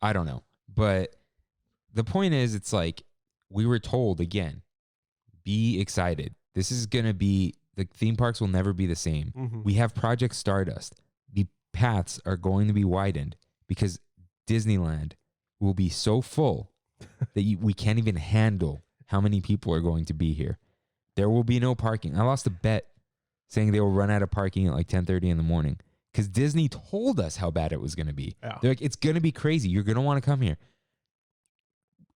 I don't know. But the point is, it's like, we were told again, be excited. This is going to be, the theme parks will never be the same. We have Project Stardust. The paths are going to be widened because Disneyland will be so full that we can't even handle how many people are going to be here. There will be no parking. I lost a bet saying they will run out of parking at like 10:30 in the morning because Disney told us how bad it was going to be. Yeah. They're like, it's going to be crazy. You're going to want to come here.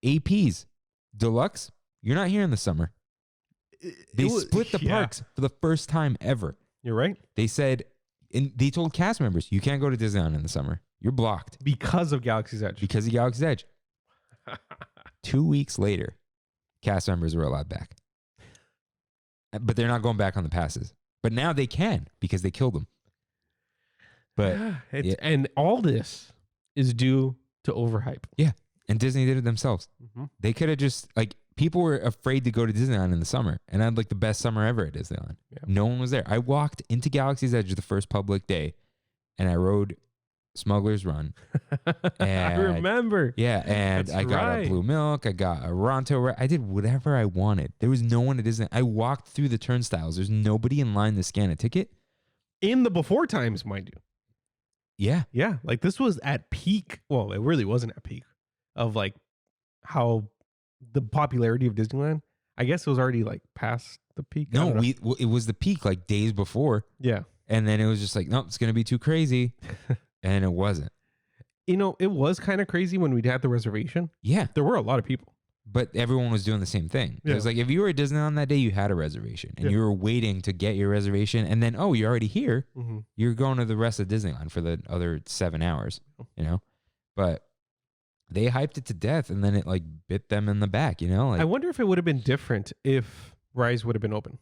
APs, Deluxe, you're not here in the summer. They split the parks for the first time ever. You're right. They said, and they told cast members, you can't go to Disneyland in the summer. You're blocked. Because of Galaxy's Edge. Because of Galaxy's Edge. 2 weeks later, cast members were allowed back. But they're not going back on the passes. But now they can because they killed them. But and all this is due to overhype. Yeah. And Disney did it themselves. They could have just, people were afraid to go to Disneyland in the summer. And I had the best summer ever at Disneyland. Yeah. No one was there. I walked into Galaxy's Edge the first public day and I rode Smuggler's Run. And I remember. Yeah, and I got a blue milk. I got a Ronto. I did whatever I wanted. There was no one at Disney. I walked through the turnstiles. There's nobody in line to scan a ticket. In the before times, mind you. Yeah. Yeah, this was at peak. Well, it really wasn't at peak of how the popularity of Disneyland. I guess it was already past the peak. No, it was the peak days before. Yeah. And then it was just nope, it's going to be too crazy. And it wasn't. It was kind of crazy when we had the reservation. Yeah. There were a lot of people. But everyone was doing the same thing. It was if you were at Disneyland that day, you had a reservation. And you were waiting to get your reservation. And then, you're already here. You're going to the rest of Disneyland for the other 7 hours, But they hyped it to death. And then it bit them in the back, I wonder if it would have been different if Rise would have been open.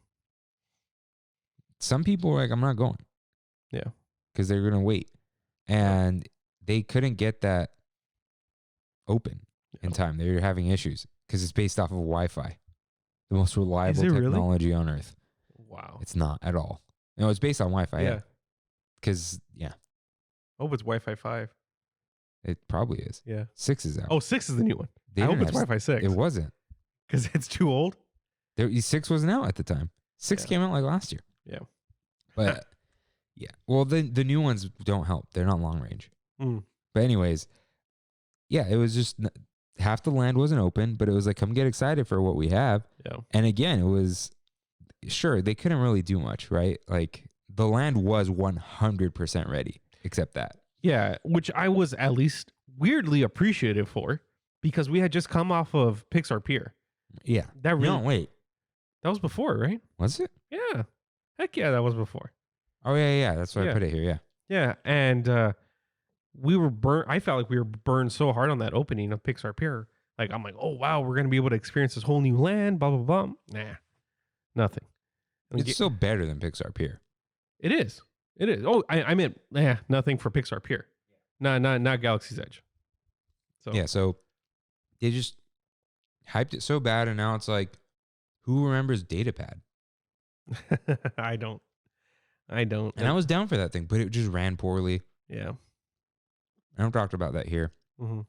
Some people were I'm not going. Yeah. Because they're going to wait. And they couldn't get that open in time. They were having issues because it's based off of Wi-Fi, the most reliable technology on Earth. Wow. It's not at all. No, it's based on Wi-Fi. Yeah. Because, I hope it's Wi-Fi 5. It probably is. Yeah. 6 is out. Oh, 6 is the new one. I hope it's Wi-Fi 6. It wasn't. Because it's too old? 6 wasn't out at the time. 6 came out last year. Yeah. But... yeah. Well, the new ones don't help. They're not long range. But anyways, yeah, it was just half the land wasn't open, but it was like, come get excited for what we have. Yeah. And again, it was, sure, they couldn't really do much, right? Like the land was 100% ready, except that. Yeah, which I was at least weirdly appreciative for, because we had just come off of Pixar Pier. Yeah. That really, No, wait. that was before, right? Was it? Yeah. Heck yeah, that was before. Oh, yeah. That's why Yeah. I put it here. Yeah. Yeah, and we were burned. I felt like we were burned so hard on that opening of Pixar Pier. Like, I'm like, oh, wow, we're going to be able to experience this whole new land, blah, blah, blah. Nah, nothing. It's still better than Pixar Pier. It is. It is. Oh, I meant, nothing for Pixar Pier. Not Galaxy's Edge. So Yeah. So they just hyped it so bad. And now it's like, who remembers Datapad? I don't. And I was down for that thing, but it just ran poorly. Yeah. I don't talk about that here. Mm-hmm.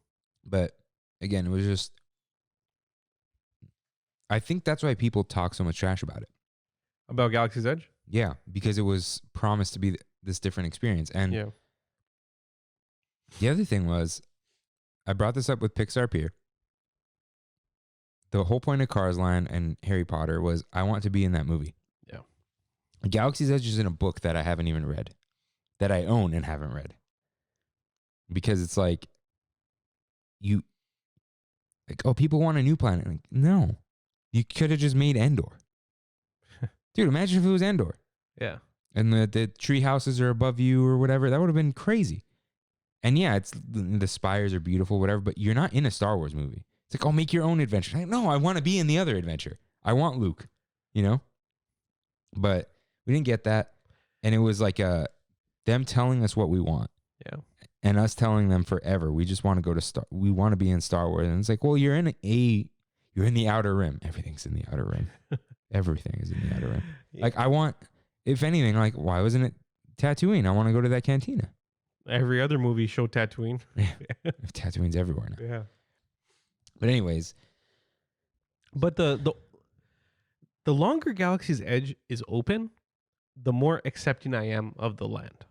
But again, it was just, I think that's why people talk so much trash about it. About Galaxy's Edge? Yeah, because it was promised to be this different experience. And Yeah. the other thing was, I brought this up with Pixar Pier. The whole point of Cars Land and Harry Potter was, I want to be in that movie. Yeah. Galaxy's Edge is in a book that I haven't even read, that I own and haven't read. Because it's like, people want a new planet. Like, no, you could have just made Endor. Dude, imagine if it was Endor. Yeah. And the tree houses are above you or whatever. That would have been crazy. And yeah, it's the spires are beautiful, whatever, but you're not in a Star Wars movie. It's like, make your own adventure. Like, no, I want to be in the other adventure. I want Luke, But we didn't get that. And it was like them telling us what we want. Yeah. And us telling them forever, we just want to go to we want to be in Star Wars. And it's like, well, you're in the Outer Rim. Everything's in the Outer Rim. Everything is in the Outer Rim. Yeah. Like, I want, if anything, like, why wasn't it Tatooine? I want to go to that cantina. Every other movie showed Tatooine. Yeah. Tatooine's everywhere now. Yeah. But anyways. But the longer Galaxy's Edge is open, the more accepting I am of the land.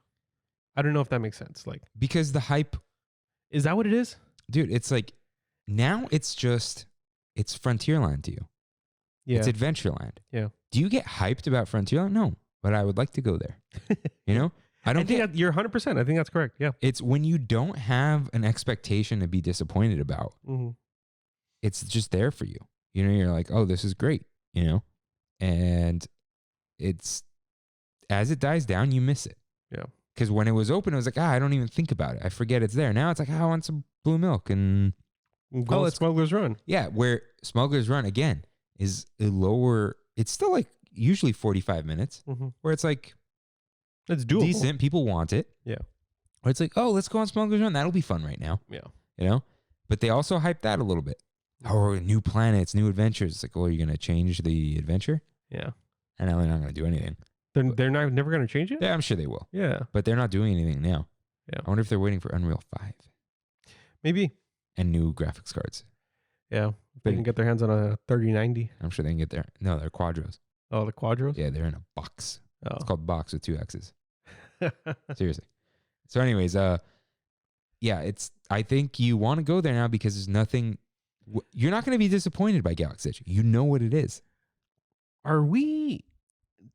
I don't know if that makes sense. Like, Because the hype. is that what it is? Dude, it's like, now it's Frontierland to you. Yeah. It's Adventureland. Yeah. Do you get hyped about Frontierland? No, but I would like to go there. I don't think that you're 100%. I think that's correct. Yeah. It's when you don't have an expectation to be disappointed about. Mm-hmm. It's just there for you. You're like, oh, this is great. And it's, as it dies down, you miss it. Yeah. Because when it was open, it was like, I don't even think about it. I forget it's there. Now it's like, I want some blue milk. And Go let Smuggler's Run. yeah, where Smuggler's Run, again, is a lower, it's still like usually 45 minutes, Mm-hmm. where it's like, It's doable. decent. People want it. Yeah. Or it's like, oh, let's go on Smuggler's Run. That'll be fun right now. Yeah. But they also hype that a little bit. Oh, new planets, new adventures. It's like, well, are you going to change the adventure? Yeah. And now they're not going to do anything. They're never going to change it? Yeah, I'm sure they will. Yeah. But they're not doing anything now. Yeah. I wonder if they're waiting for Unreal 5 Maybe. and new graphics cards. Yeah. They But- can get their hands on a 3090. I'm sure they can get there. No, they're Quadros. Oh, the Quadros? Yeah, they're in a box. Oh. It's called box with 2 X's. Seriously. So anyways, yeah, I think you want to go there now because there's nothing, you're not going to be disappointed by Galaxy Edge. You know what it is. Are we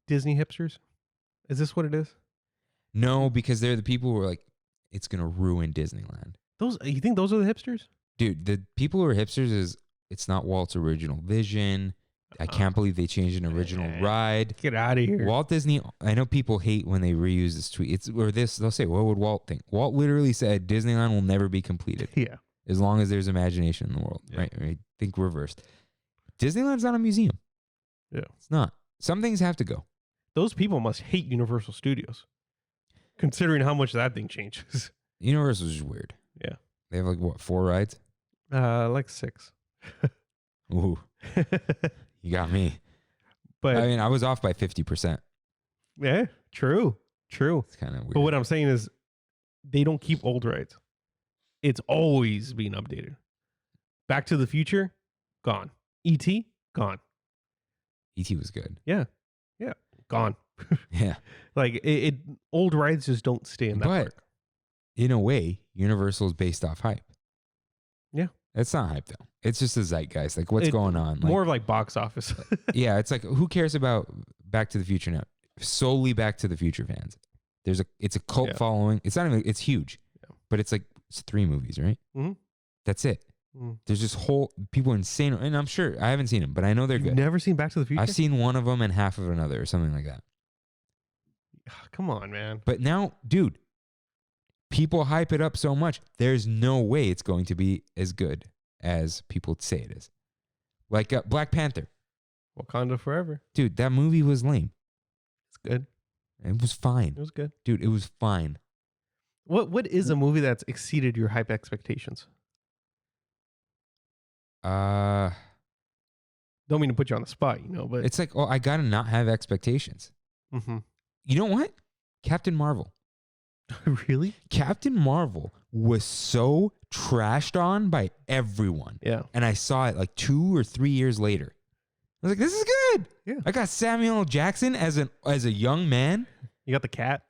Disney hipsters? Is this what it is? No, because they're the people who are like, it's going to ruin Disneyland. You think those are the hipsters? Dude, the people who are hipsters it's not Walt's original vision. I can't believe they changed an original ride. Get out of here. Walt Disney, I know people hate when they reuse this tweet. They'll say, what would Walt think? Walt literally said Disneyland will never be completed. Yeah. As long as there's imagination in the world, Yeah. right? Think reversed. Disneyland's not a museum. Yeah. It's not. Some things have to go. Those people must hate Universal Studios, considering how much that thing changes. Universal's just weird. Yeah. They have like, what, 4 rides? Like 6. Ooh, you got me. But I mean, I was off by 50%. yeah, true. It's kind of weird. But what I'm saying is they don't keep old rides. It's always being updated. Back to the Future, gone. E.T., gone. E.T. was good. Yeah. Gone. Yeah. Like old rides just don't stay in that But park. in a way, Universal is based off hype. Yeah. It's not hype though. It's just a zeitgeist. Like what's going on? Like, More of like box office. yeah, it's like who cares about Back to the Future now? Solely Back to the Future fans. It's a cult following. It's not even. It's huge, but it's 3 movies, right? Mm-hmm. That's it. There's this whole people insane, and I'm sure I haven't seen them, but I know they're You've good. never seen Back to the Future? I've seen one of them and half of another, or something like that. Come on, man. But now, dude, people hype it up so much. There's no way it's going to be as good as people say it is. Like Black Panther. Wakanda Forever. Dude, that movie was lame. It's good. It was fine. It was good. Dude, it was fine. What is a movie that's exceeded your hype expectations? Don't mean to put you on the spot, but it's like, I gotta not have expectations. Mm-hmm. You know what? Captain Marvel. Really? Captain Marvel was so trashed on by everyone. Yeah. And I saw it 2 or 3 years later. I was like, this is good. Yeah. I got Samuel L. Jackson as a young man. You got the cat.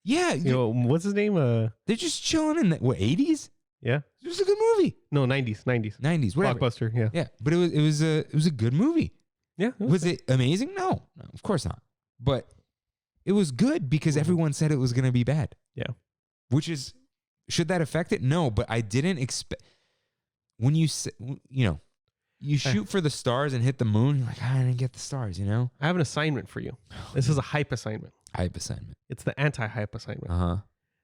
Yeah. What's his name? They're just chilling in the 80s? Yeah. It was a good movie. No, 90s. 90s, whatever. Blockbuster, yeah. Yeah, but it was a good movie. Yeah. Was it amazing? No, of course not. But it was good because everyone said it was going to be bad. Yeah. Which is, should that affect it? No, but I didn't expect, when you shoot for the stars and hit the moon, you're like, I didn't get the stars, I have an assignment for you. This is a hype assignment. Hype assignment. It's the anti-hype assignment. Uh-huh.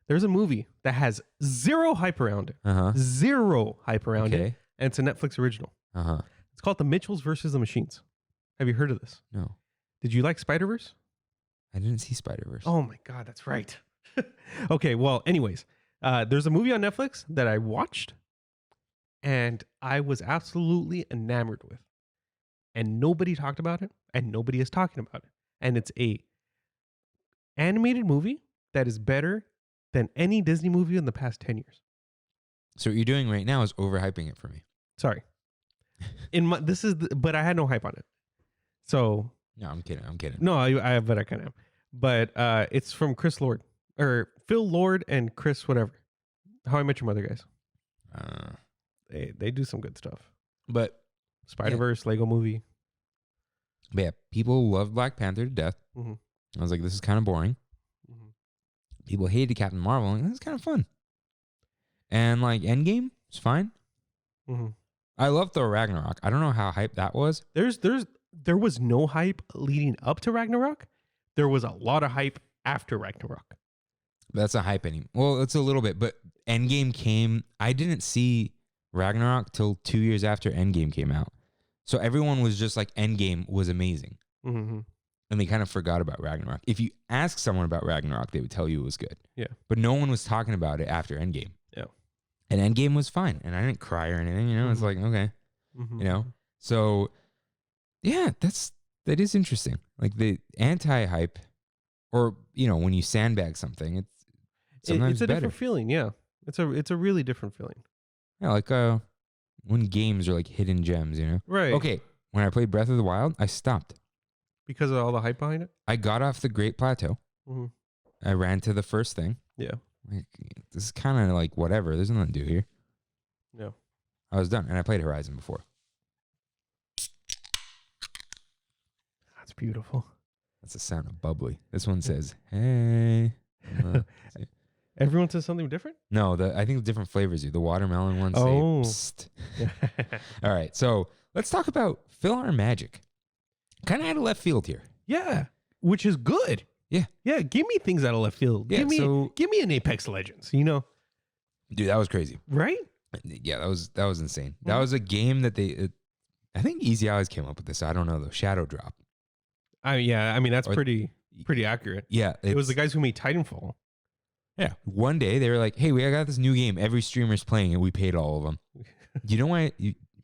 There's a movie that has zero hype around it. Uh-huh. Zero hype around Okay. it. And it's a Netflix original. Uh-huh. It's called The Mitchells versus the Machines. Have you heard of this? No. Did you like Spider-Verse? I didn't see Spider-Verse. Oh my God, that's right. Okay, well, anyways, there's a movie on Netflix that I watched and I was absolutely enamored with. And nobody talked about it and nobody is talking about it. And it's a animated movie that is better than any Disney movie in the past 10 years. So what you're doing right now is overhyping it for me. Sorry. But I had no hype on it. So. No, I'm kidding. No, but I kind of am. But it's from Chris Lord. Or Phil Lord and Chris whatever. How I Met Your Mother guys. They do some good stuff. But Spider-Verse, Lego movie. But yeah, people love Black Panther to death. Mm-hmm. I was like, this is kind of boring. Mm-hmm. People hated Captain Marvel. This is kind of fun. And Endgame is fine. Mm-hmm. I love Thor Ragnarok. I don't know how hype that was. There was no hype leading up to Ragnarok. There was a lot of hype after Ragnarok. But that's not hype anymore. Well, it's a little bit, but Endgame came. I didn't see Ragnarok till 2 years after Endgame came out. So everyone was just like, Endgame was amazing. Mm-hmm. And they kind of forgot about Ragnarok. If you ask someone about Ragnarok, they would tell you it was good. Yeah. But no one was talking about it after Endgame. Yeah. And Endgame was fine. And I didn't cry or anything. It's like, okay. Mm-hmm. So, yeah, that is interesting. Like the anti-hype, or, when you sandbag something, it's sometimes it's a better. different feeling, yeah. It's a really different feeling. Yeah, like when games are like hidden gems, Right. Okay, when I played Breath of the Wild, I stopped. Because of all the hype behind it? I got off the Great Plateau. Mm-hmm. I ran to the first thing. Yeah. Like, this is kind of like whatever. There's nothing to do here. Yeah. I was done, and I played Horizon before. That's beautiful. That's the sound of bubbly. This one says, hey. Everyone says something different? No, I think the different flavors do. The watermelon ones say, psst. All right, so let's talk about Fill Our Magic. Kind of out of left field here. Yeah, which is good. Yeah. Yeah, give me things out of left field. Yeah, give me an Apex Legends, Dude, that was crazy. Right? Yeah, that was insane. That was a game that I think Easy Eyes came up with this. I don't know, though. Shadow Drop. That's pretty accurate. Yeah. It was the guys who made Titanfall. Yeah. One day they were like, hey, I got this new game. Every streamer's playing it. We paid all of them. Do you know why?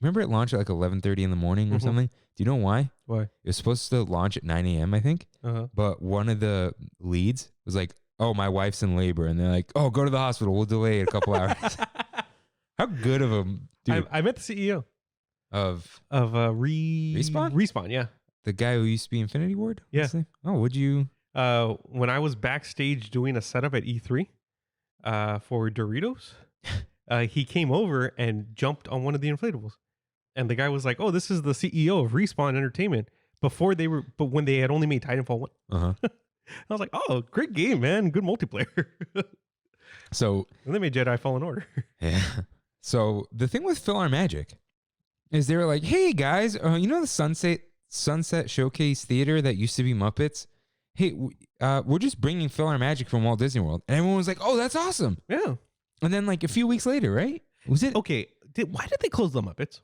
Remember it launched at like 11:30 in the morning or something? Do you know why? Why? It was supposed to launch at 9 a.m., I think. Uh-huh. But one of the leads was like, oh, my wife's in labor. And they're like, oh, go to the hospital. We'll delay it a couple hours. How good of a dude. I met the CEO of Respawn? Respawn, yeah. The guy who used to be Infinity Ward? Yeah. Oh, would you? When I was backstage doing a setup at E3 for Doritos, he came over and jumped on one of the inflatables. And the guy was like, "Oh, this is the CEO of Respawn Entertainment." But when they had only made Titanfall 1. Uh-huh. I was like, "Oh, great game, man. Good multiplayer." So and they made Jedi Fallen Order. yeah. So the thing with Fill Our Magic is they were like, "Hey guys, you know the Sunset Showcase Theater that used to be Muppets? Hey, we're just bringing Fill Our Magic from Walt Disney World." And everyone was like, "Oh, that's awesome." Yeah. And then like a few weeks later, right? Was it? Okay. Why did they close the Muppets?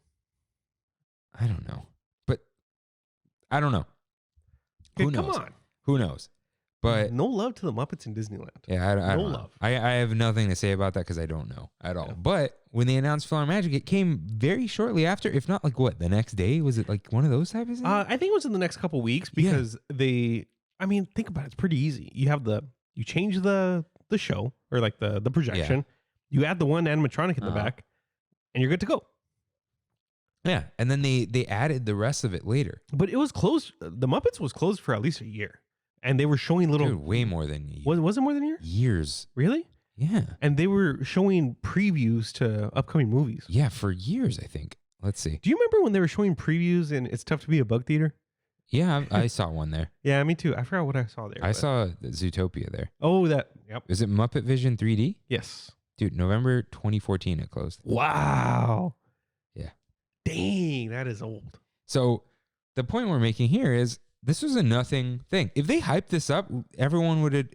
I don't know. But I don't know. Okay, Who knows? come on. Who knows? But no love to the Muppets in Disneyland. yeah, I No don't know. love. I have nothing to say about that because I don't know at all. Yeah. But when they announced Fill Our Magic, it came very shortly after, if not like what, the next day? Was it like one of those types of things? I think it was in the next couple weeks because think about it. It's pretty easy. You change the show or like the projection. You add the one animatronic in the back and you're good to go. Yeah. And then they added the rest of it later. But it was closed. The Muppets was closed for at least a year. And they were showing little. Dude, way more than Was it more than a year? years. Really? Yeah. And they were showing previews to upcoming movies. Yeah, for years, I think. Let's see. Do you remember when they were showing previews in It's Tough to Be a Bug Theater? Yeah, I saw one there. Yeah, me too. I forgot what I saw there. I but- saw Zootopia there. Oh, that. Yep. Is it Muppet Vision 3D? Yes. Dude, November 2014 it closed. Wow. Yeah. Dang, that is old. So the point we're making here is this was a nothing thing. If they hyped this up, everyone would have.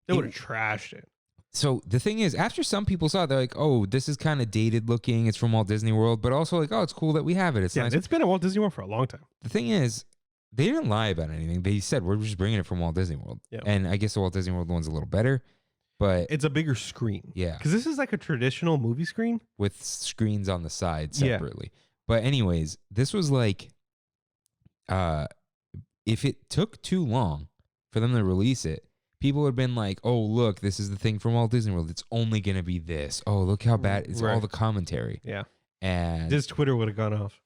They would have trashed it. So the thing is, after some people saw it, they're like, "Oh, this is kind of dated looking. It's from Walt Disney World," but also like, "Oh, it's cool that we have it. It's nice." It's been at Walt Disney World for a long time. The thing is, they didn't lie about anything. They said we're just bringing it from Walt Disney World, and I guess the Walt Disney World one's a little better, but It's a bigger screen. yeah, Because this is like a traditional movie screen. with screens on the side Yeah. separately. But anyways, this was like, if it took too long for them to release it, people would have been like, "Oh, look, this is the thing from Walt Disney World. It's only gonna be this. Oh, look how bad it's all Right. the commentary." Yeah. And This Twitter would have gone off.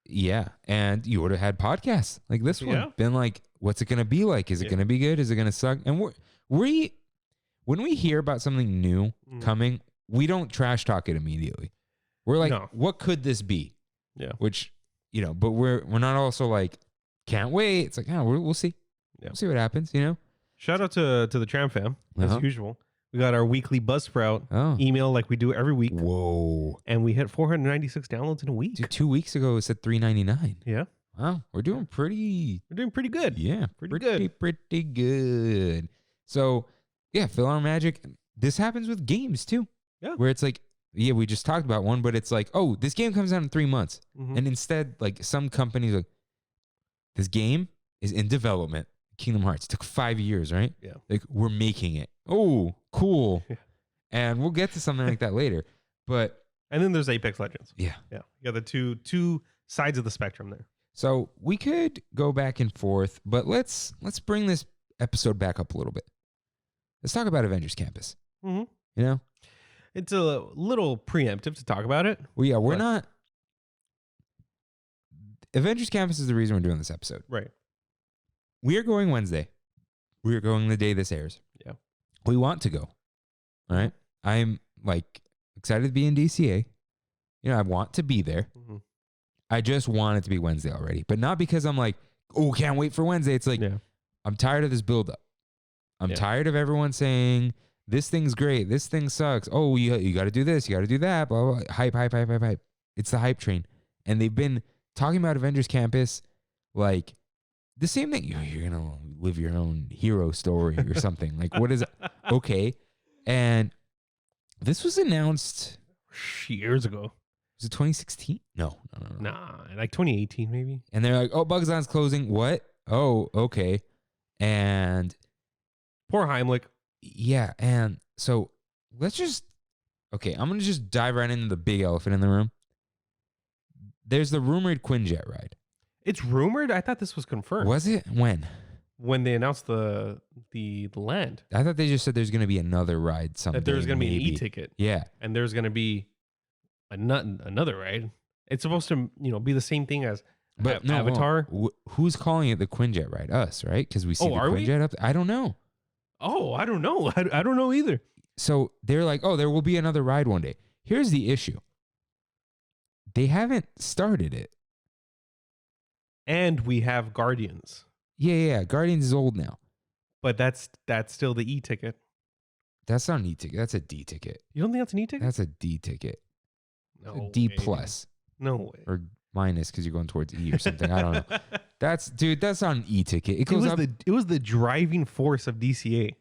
yeah, and you would have had podcasts like this one, Yeah. been like, "What's it gonna be like? Is it gonna be good? Is it gonna suck?" And when we hear about something new coming, we don't trash talk it immediately. We're like, No. "What could this be?" Yeah. Which, but we're not also like, "Can't wait." It's like, "Oh, we'll see. Yeah. We'll see what happens." Shout out to the Tram fam, Uh-huh. as usual. We got our weekly Buzzsprout Oh, email like we do every week. whoa! And we hit 496 downloads in a week. Dude, 2 weeks ago it said 399. Yeah. Wow, we're doing pretty. We're doing pretty good. Yeah, Pretty good. pretty good. So, yeah, Fill Our Magic. This happens with games too. Yeah. Where it's like, yeah, we just talked about one, but it's like, oh, this game comes out in 3 months. Mhm. And instead, like some companies, like, this game is in development. Kingdom Hearts. It took 5 years, right? Yeah. Like, we're making it. Oh, cool. Yeah. And we'll get to something like that later. But And then there's Apex Legends. yeah. Yeah. You got the two sides of the spectrum there. So we could go back and forth, but let's bring this episode back up a little bit. Let's talk about Avengers Campus. Mm-hmm. You know? It's a little preemptive to talk about it. Well, yeah, we're But- not. Avengers Campus is the reason we're doing this episode. Right. We are going Wednesday. We are going the day this airs. Yeah. We want to go. All right. I'm like excited to be in DCA. I want to be there. Mm-hmm. I just want it to be Wednesday already, but not because I'm like, oh, can't wait for Wednesday. It's like, Yeah. I'm tired of this buildup. I'm Yeah. tired of everyone saying this thing's great. This thing sucks. Oh, you got to do this. You got to do that. Blah, blah, blah. Hype, hype, hype, hype, hype. It's the hype train. And they've been talking about Avengers Campus like the same thing. You're going to live your own hero story or something. Like, what is it? Okay. And this was announced. Years ago. Was it 2016? No. Nah, like 2018 maybe. And they're like, oh, Bugs On's closing. What? Oh, okay. And Poor Heimlich. yeah. And so let's just, okay, I'm going to just dive right into the big elephant in the room. There's the rumored Quinjet ride. It's rumored. I thought this was confirmed. Was it? When? When they announced the land. I thought they just said there's going to be another ride someday. That there's going to be an maybe. e-ticket. Yeah. And there's going to be another ride. It's supposed to, be the same thing as But no, Avatar. Who's calling it the Quinjet ride? Us, right? Because we see the are we? Quinjet up there. I don't know. Oh, I don't know. I don't know either. So they're like, oh, there will be another ride one day. Here's the issue. They haven't started it. And we have Guardians. Yeah. Guardians is old now. But that's still the e-ticket. That's not an E-ticket. That's a D ticket. You don't think that's an e-ticket? That's a D ticket. No A D way. plus. No way. Or minus because you're going towards E or something. I don't know. That's not an E-ticket. It goes up. It was the driving force of DCA.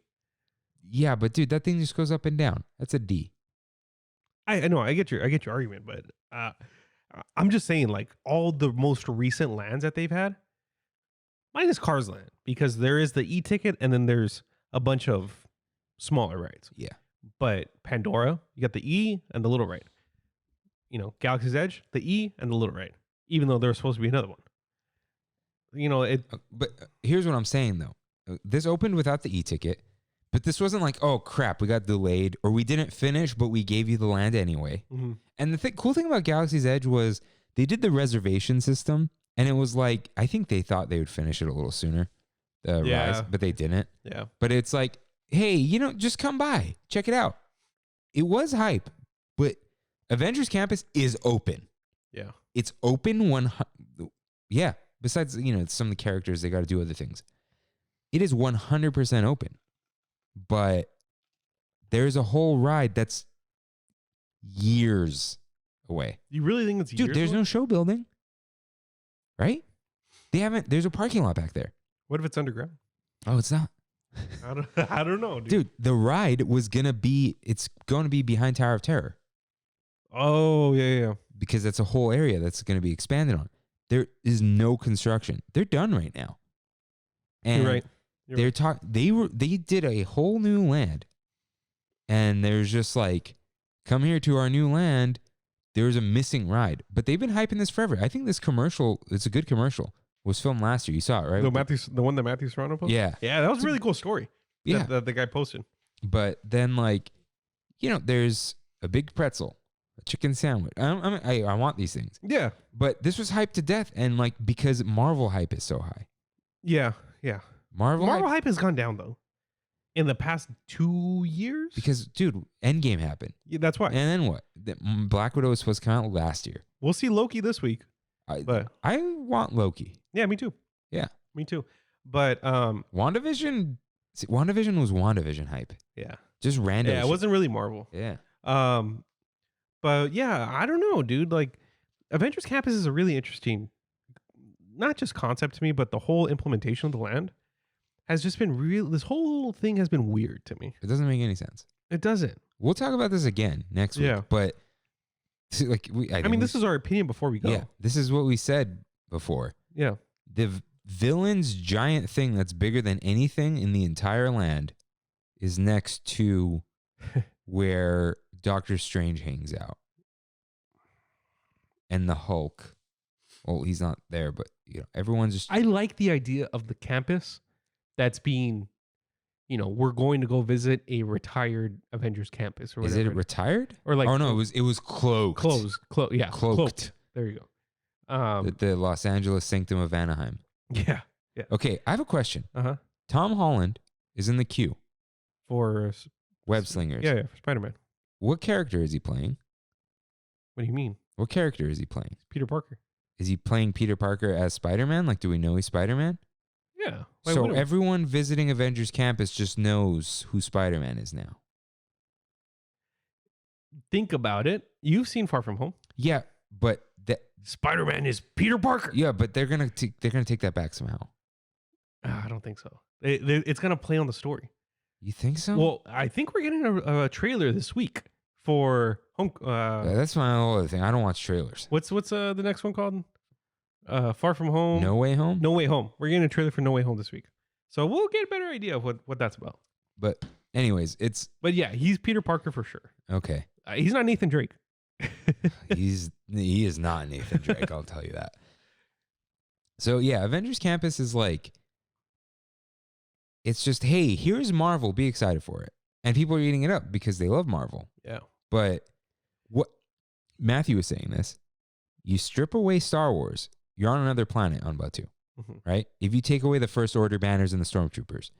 Yeah, but dude, that thing just goes up and down. That's a D. I know. I get your argument, but I'm just saying, like, all the most recent lands that they've had, minus Cars Land, because there is the e-ticket and then there's a bunch of smaller rides. Yeah. But Pandora, you got the E and the little ride. You know, Galaxy's Edge, the E and the little ride, even though there's supposed to be another one. You know, But here's what I'm saying, though. This opened without the e-ticket, but this wasn't like, oh, crap, we got delayed, or we didn't finish, but we gave you the land anyway. Mm-hmm. And the cool thing about Galaxy's Edge was they did the reservation system, and it was like, I think they thought they would finish it a little sooner, the rise, but they didn't. Yeah. But it's like, hey, just come by. Check it out. It was hype, but Avengers Campus is open. Yeah. It's open yeah. Besides, some of the characters, they got to do other things. It is 100% open. But there's a whole ride that's years away. You really think it's years Dude, there's away? no show building. Right? There's a parking lot back there. What if it's underground? Oh, it's not. I don't know, dude. Dude, the ride it's going to be behind Tower of Terror. Oh, yeah. Because that's a whole area that's going to be expanded on. There is no construction. They're done right now. And You're right. They did a whole new land, and there's just like, come here to our new land. There's a missing ride, but they've been hyping this forever. I think this commercial, it's a good commercial, was filmed last year. You saw it, right? The one that Matthew Serrano posted? Yeah. Yeah, that was a really cool story. Yeah. That the guy posted. But then, like, there's a big pretzel, a chicken sandwich. I want these things. Yeah. But this was hyped to death, and like, because Marvel hype is so high. Yeah. Marvel hype has gone down, though, in the past 2 years. Because, dude, Endgame happened. Yeah, that's why. And then what? Black Widow was supposed to come out last year. We'll see Loki this week. I want Loki. Yeah, me too. Yeah. Me too. But WandaVision was WandaVision hype. Yeah. Just random. Yeah, it wasn't really Marvel. Yeah. But yeah, I don't know, dude. Like, Avengers Campus is a really interesting, not just concept to me, but the whole implementation of the land has just been real. This whole thing has been weird to me. It doesn't make any sense. It doesn't. We'll talk about this again next week. Yeah. But like, this is our opinion before we go. Yeah. This is what we said before. Yeah. The villain's giant thing that's bigger than anything in the entire land is next to where Doctor Strange hangs out. And the Hulk. Well, he's not there, but everyone's just. I like the idea of the campus that's being, we're going to go visit a retired Avengers campus or whatever. Is it retired? Or like, oh no, it was cloaked. Cloaked. There you go. The Los Angeles Sanctum of Anaheim. Yeah. Okay, I have a question. Uh-huh. Tom Holland is in the queue for Web Slingers. Yeah, for Spider-Man. What character is he playing? What do you mean? What character is he playing? Peter Parker. Is he playing Peter Parker as Spider-Man? Like, do we know he's Spider-Man? Yeah. So everyone visiting Avengers Campus just knows who Spider-Man is now. Think about it. You've seen Far From Home. Yeah, but Spider-Man is Peter Parker. Yeah, but they're gonna take that back somehow. I don't think so. It's gonna play on the story. You think so? Well, I think we're getting a trailer this week for Home. That's my whole other thing. I don't watch trailers. What's the next one called? Far From Home. No Way Home. No Way Home. We're getting a trailer for No Way Home this week, so we'll get a better idea of what that's about. But anyways, But yeah, he's Peter Parker for sure. Okay. He's not Nathan Drake. He is not Nathan Drake. I'll tell you that. So yeah, Avengers Campus is like, it's just, hey, here's Marvel. Be excited for it, and people are eating it up because they love Marvel. Yeah. But what Matthew was saying this, you strip away Star Wars, you're on another planet on Batu, right? If you take away the First Order banners and the Stormtroopers,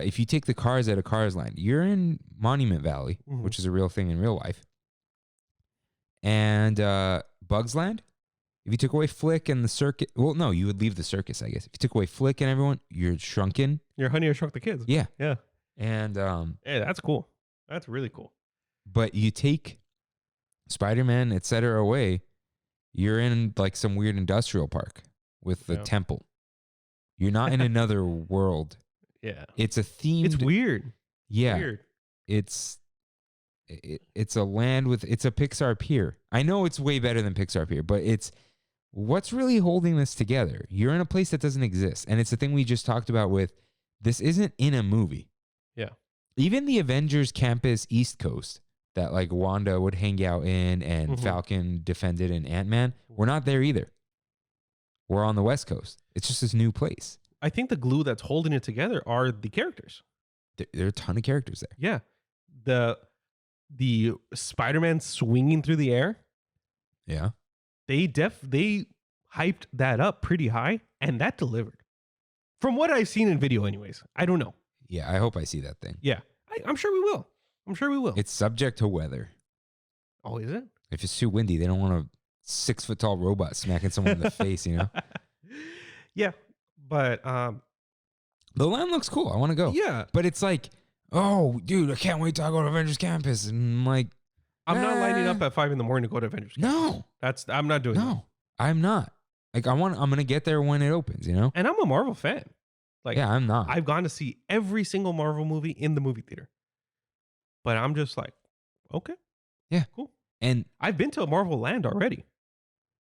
if you take the cars out of Cars Land, you're in Monument Valley, which is a real thing in real life. and Bugs Land. If you took away Flick and the circus, well, no, you would leave the circus, I guess. If you took away Flick and everyone, you're shrunken. Your Honey, I Shrunk the Kids. Yeah. Yeah. And Hey, that's cool. That's really cool. but you take Spider-Man, etc. away, you're in like some weird industrial park with the temple. You're not in another world. Yeah. It's a themed. It's weird. Yeah. Weird. It's a land with, it's a Pixar Pier. I know it's way better than Pixar Pier, but it's what's really holding this together. You're in a place that doesn't exist. And it's the thing we just talked about with, this isn't in a movie. Yeah. Even the Avengers Campus East Coast that like Wanda would hang out in and Falcon defended in Ant-Man, we're not there either. We're on the West Coast. It's just this new place. I think the glue that's holding it together are the characters. There are a ton of characters there. Yeah. The Spider-Man swinging through the air, Yeah. they hyped that up pretty high, and that delivered. From what I've seen in video anyways. I don't know. Yeah, I hope I see that thing. Yeah. I'm sure we will. I'm sure we will. It's subject to weather. Oh, is it? If it's too windy, they don't want a 6 foot tall robot smacking someone in the face, you know? Yeah. But The land looks cool. I want to go. yeah. But it's like, oh, dude, I can't wait to go to Avengers Campus. And I'm like, I'm not lining up at 5 a.m. to go to Avengers Campus. no, I'm not doing that. no, I'm not. Like, I'm going to get there when it opens, you know? And I'm a Marvel fan. Like, Yeah, I'm not. I've gone to see every single Marvel movie in the movie theater. But I'm just like, okay. Yeah. Cool. And I've been to a Marvel land already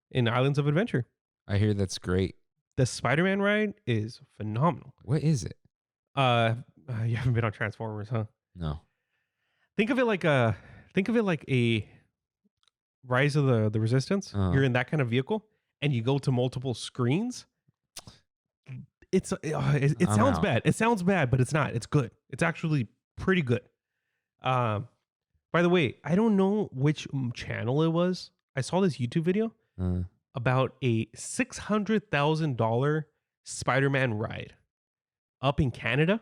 in Islands of Adventure. I hear that's great. The Spider-Man ride is phenomenal. What is it? You haven't been on Transformers, huh? No. Think of it like a Rise of the Resistance. You're in that kind of vehicle and you go to multiple screens. It sounds out. bad. It sounds bad, but it's not. It's good. It's actually pretty good. By the way, I don't know which channel it was. I saw this YouTube video about a $600,000 Spider-Man ride up in Canada.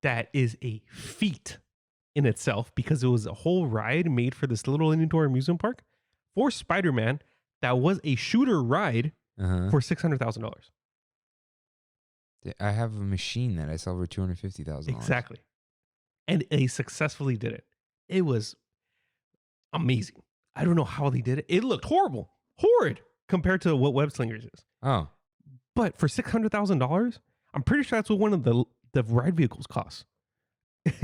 That is a feat in itself because it was a whole ride made for this little indoor amusement park for Spider-Man that was a shooter ride for $600,000. I have a machine that I sell for $250,000. Exactly. And they successfully did it. It was amazing. I don't know how they did it. It looked horrible, horrid compared to what Web Slingers is. Oh. But for $600,000, I'm pretty sure that's what one of the ride vehicles costs.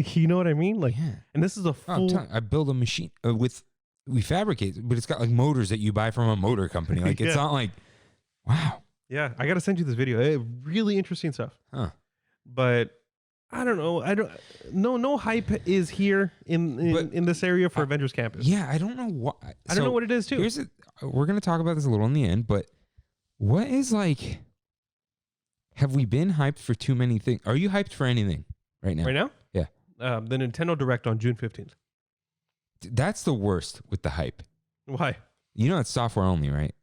You know what I mean? Like, Yeah. and this is a full. I build a machine we fabricate, but it's got like motors that you buy from a motor company. Like, it's not like, wow. Yeah, I got to send you this video. Really interesting stuff. Huh. But I don't know. No hype is here in this area for Avengers Campus. Yeah, I don't know what. I don't know what it is too. We're going to talk about this a little in the end, but what is like, have we been hyped for too many things? Are you hyped for anything right now? Right now? Yeah. The Nintendo Direct on June 15th. That's the worst with the hype. Why? You know, it's software only, right?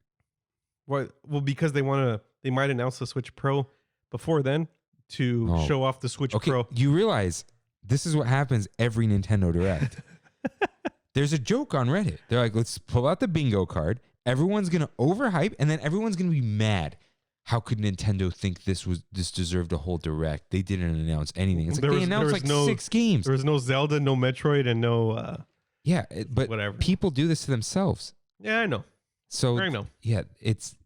Why? Well, because they might announce the Switch Pro before then to show off the Switch Pro. You realize this is what happens every Nintendo Direct. There's a joke on Reddit. They're like, let's pull out the bingo card. Everyone's going to overhype, and then everyone's going to be mad. How could Nintendo think this deserved a whole Direct? They didn't announce anything. It's like they announced like 6 games. There was no Zelda, no Metroid, and no... but whatever. People do this to themselves. Yeah, I know. So I know. Yeah,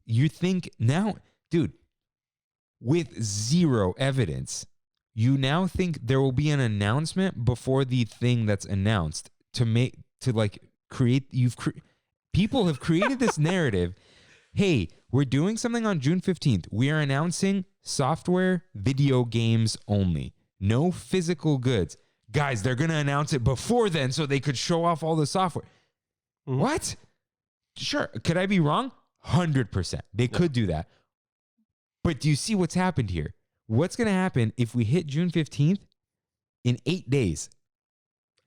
you think now, dude, with zero evidence, you now think there will be an announcement before the thing that's announced people have created this narrative. Hey, we're doing something on June 15th. We are announcing software, video games only. No physical goods. Guys, they're going to announce it before then so they could show off all the software. Mm-hmm. What? Sure. Could I be wrong? 100%. They could do that. But do you see what's happened here? What's going to happen if we hit June 15th in 8 days?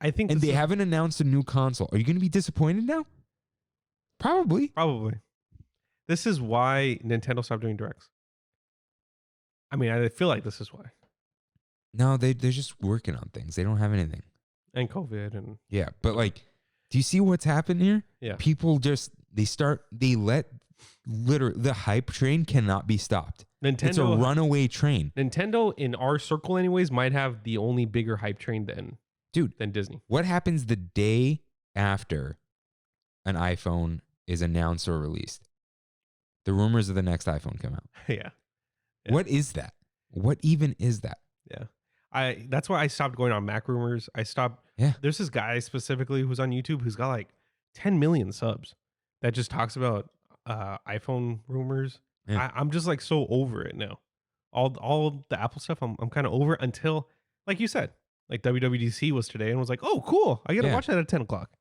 I think. And they haven't announced a new console. Are you going to be disappointed now? Probably. This is why Nintendo stopped doing Directs. I mean, I feel like this is why. No, they're just working on things. They don't have anything. And COVID and... Yeah, but like, Do you see what's happened here? Yeah. People just, literally, the hype train cannot be stopped. It's a runaway train. Nintendo, in our circle anyways, might have the only bigger hype train than Disney. What happens the day after an iPhone is announced or released? The rumors of the next iPhone come out. Yeah. What is that? What even is that? Yeah. That's why I stopped going on Mac rumors. Yeah. There's this guy specifically who's on YouTube who's got like 10 million subs that just talks about iPhone rumors. Yeah. I'm just like so over it now. All the Apple stuff, I'm kind of over until, like you said, like WWDC was today and was like, oh, cool. I get to watch that at 10 o'clock.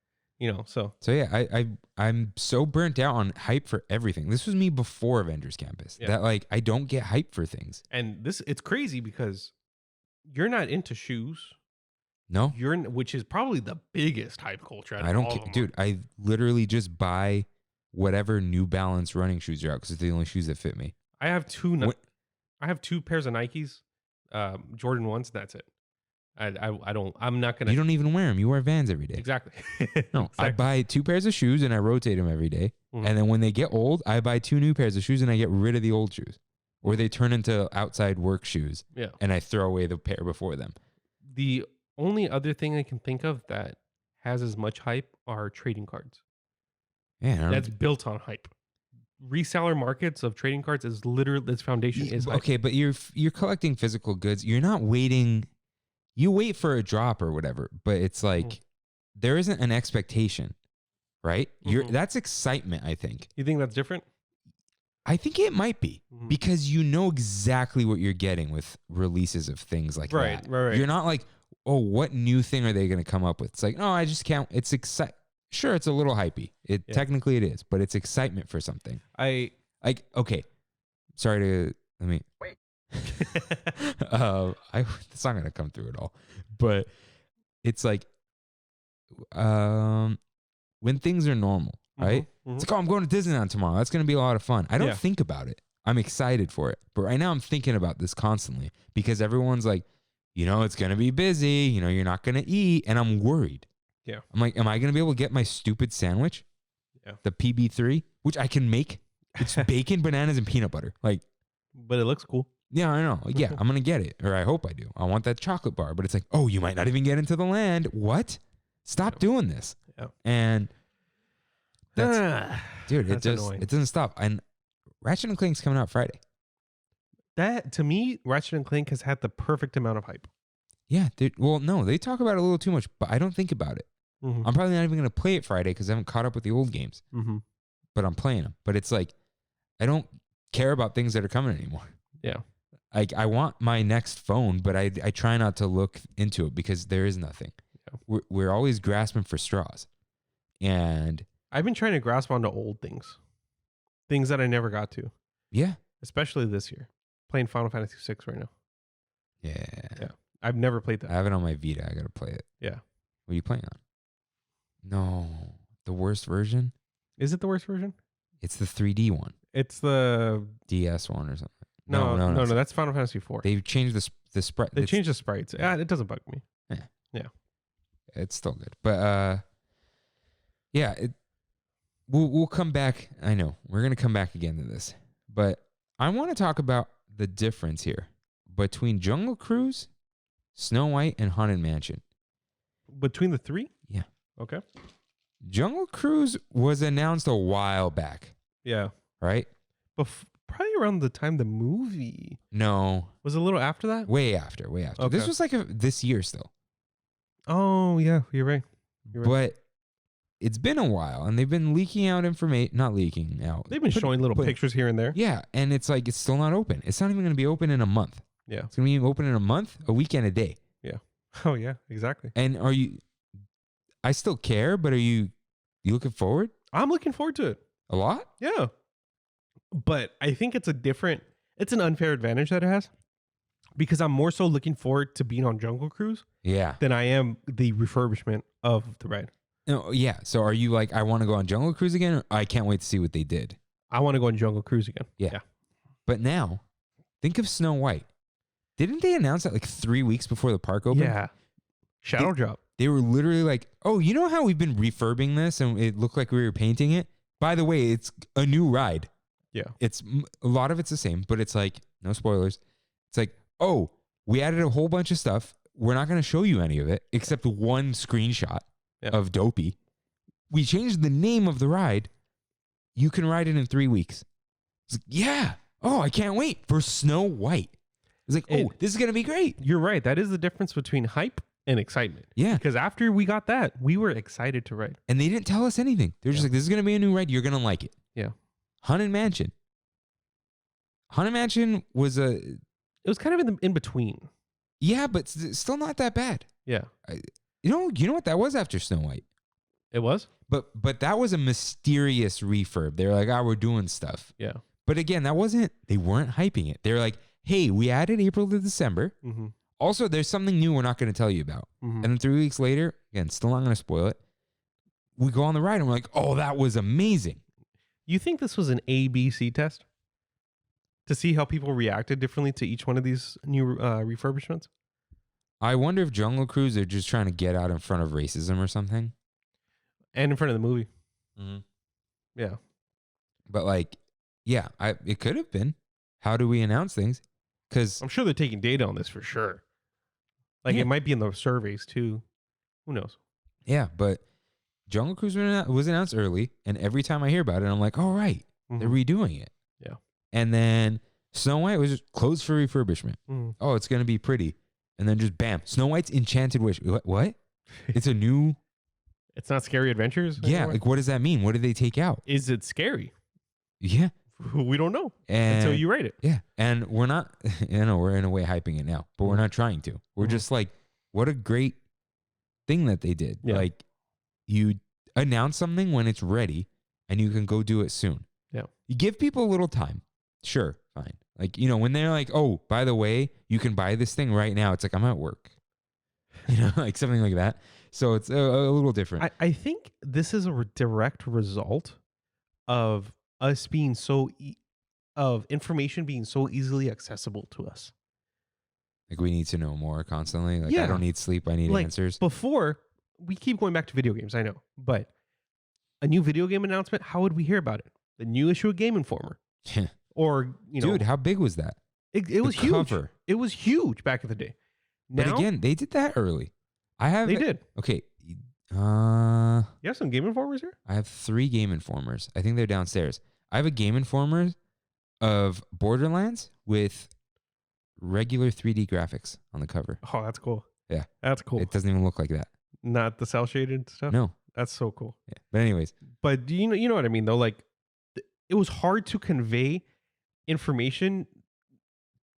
So yeah, I'm so burnt out on hype for everything. This was me before Avengers Campus. That like I don't get hype for things. And it's crazy because you're not into shoes. No, which is probably the biggest hype culture. I don't care, dude. I literally just buy whatever New Balance running shoes are out because it's the only shoes that fit me. I have two pairs of Nikes, Jordan 1s. That's it. I'm not gonna. You don't even wear them. You wear Vans every day. Exactly. No, exactly. I buy 2 pairs of shoes and I rotate them every day. Mm-hmm. And then when they get old, I buy 2 new pairs of shoes and I get rid of the old shoes, or they turn into outside work shoes. Yeah. And I throw away the pair before them. The only other thing I can think of that has as much hype are trading cards. Yeah, that's built on hype. Reseller markets of trading cards is literally its foundation is hype. Okay, but you're collecting physical goods. You're not waiting. You wait for a drop or whatever, but it's like there isn't an expectation, right? That's excitement, I think. You think that's different? I think it might be because you know exactly what you're getting with releases of things like that. Right. You're not like, oh, what new thing are they going to come up with? It's like, no, I just can't. It's Sure, it's a little hypey. Technically it is, but it's excitement for something. Okay. Sorry to let me. It's not gonna come through at all, but it's like, when things are normal, right? It's like, oh, I'm going to Disneyland tomorrow. That's gonna be a lot of fun. I don't think about it. I'm excited for it, but right now I'm thinking about this constantly because everyone's like, it's gonna be busy. You're not gonna eat, and I'm worried. Yeah. I'm like, am I going to be able to get my stupid sandwich? Yeah. The PB3, which I can make. It's bacon, bananas, and peanut butter. But it looks cool. Yeah, I know. Yeah, I'm going to get it. Or I hope I do. I want that chocolate bar. But it's like, oh, you might not even get into the land. What? Stop doing this. Yeah. And dude, it doesn't stop. And Ratchet and Clank's coming out Friday. That, to me, Ratchet and Clank has had the perfect amount of hype. Yeah. Well, no, they talk about it a little too much, but I don't think about it. I'm probably not even going to play it Friday because I haven't caught up with the old games. But I'm playing them. But it's like, I don't care about things that are coming anymore. Yeah. I want my next phone, but I try not to look into it because there is nothing. Yeah. We're always grasping for straws. And I've been trying to grasp onto old things that I never got to. Yeah. Especially this year. Playing Final Fantasy VI right now. Yeah. I've never played that. I have it on my Vita. I got to play it. Yeah. What are you playing on? No. The worst version? Is it the worst version? It's the 3D one. It's the DS one or something. No. That's Final Fantasy IV. They've changed the sprite. They changed the sprites. Yeah, it doesn't bug me. Yeah. It's still good. But we'll come back. I know. We're going to come back again to this. But I want to talk about the difference here between Jungle Cruise, Snow White, and Haunted Mansion. Between the 3? Yeah. Okay. Jungle Cruise was announced a while back. Yeah. Right? Probably around the time the movie. No. Was it a little after that? Way after. Okay. This was like this year still. Oh, yeah. You're right. But it's been a while, and they've been leaking out information. Not leaking out. They've been showing little pictures here and there. Yeah, and it's like it's still not open. It's not even going to be open in a month. Yeah. It's going to be open in a month, a week, and a day. Yeah. Oh, yeah. Exactly. And I still care, but are you looking forward? I'm looking forward to it. A lot? Yeah. But I think it's an unfair advantage that it has because I'm more so looking forward to being on Jungle Cruise than I am the refurbishment of the ride. No, yeah. So are you like, I want to go on Jungle Cruise again, or I can't wait to see what they did? I want to go on Jungle Cruise again. Yeah. But now, think of Snow White. Didn't they announce that like 3 weeks before the park opened? Yeah. Shadow drop. They were literally like, oh, you know how we've been refurbing this and it looked like we were painting it? By the way, it's a new ride. Yeah. It's a lot of it's the same, but it's like, no spoilers. It's like, oh, we added a whole bunch of stuff. We're not going to show you any of it except one screenshot of Dopey. We changed the name of the ride. You can ride it in 3 weeks. It's like, yeah. Oh, I can't wait for Snow White. It's like, oh, this is going to be great. You're right. That is the difference between hype and excitement. Yeah. Because after we got that, we were excited to ride. And they didn't tell us anything. They're just like, this is going to be a new ride. You're going to like it. Yeah. Haunted Mansion. Haunted Mansion was It was kind of in between. Yeah, but still not that bad. Yeah. You know what that was after Snow White? It was? But that was a mysterious refurb. They were like, we're doing stuff. Yeah. But again, they weren't hyping it. They were like, hey, we added April to December. Mm-hmm. Also, there's something new we're not going to tell you about. Mm-hmm. And then 3 weeks later, again, still not going to spoil it. We go on the ride and we're like, oh, that was amazing. You think this was an ABC test? To see how people reacted differently to each one of these new refurbishments? I wonder if Jungle Cruise are just trying to get out in front of racism or something. And in front of the movie. Mm-hmm. Yeah. But like, yeah, it could have been. How do we announce things? Because I'm sure they're taking data on this for sure. Like it might be in the surveys too. Who knows? Yeah, but Jungle Cruise was announced early, and every time I hear about it, I'm like, oh, right, they're redoing it. Yeah. And then Snow White was just closed for refurbishment. Mm. Oh, it's going to be pretty. And then just bam, Snow White's Enchanted Wish. What? It's a new... It's not Scary Adventures? Yeah, anymore? like what does that mean? What did they take out? Is it scary? Yeah. We don't know And until you rate it. Yeah. And we're not, we're in a way hyping it now, but we're not trying to. We're just like, what a great thing that they did. Yeah. Like, you announce something when it's ready and you can go do it soon. Yeah. You give people a little time. Sure, fine. Like, when they're like, oh, by the way, you can buy this thing right now. It's like, I'm at work. Like something like that. So it's a little different. I think this is a direct result of us being of information being so easily accessible to us. Like we need to know more constantly. Like Yeah. I don't need sleep. I need answers. Before, we keep going back to video games, I know. But a new video game announcement, how would we hear about it? The new issue of Game Informer. Or, Dude, how big was that? It was huge. Cover. It was huge back in the day. But Now, again, they did that early. they did. Okay. You have some Game Informers here? I have 3 Game Informers. I think they're downstairs. I have a Game Informer of Borderlands with regular 3D graphics on the cover. Oh, that's cool. Yeah. That's cool. It doesn't even look like that. Not the cell shaded stuff? No. That's so cool. Yeah. But anyways. But you know what I mean, though? Like, it was hard to convey information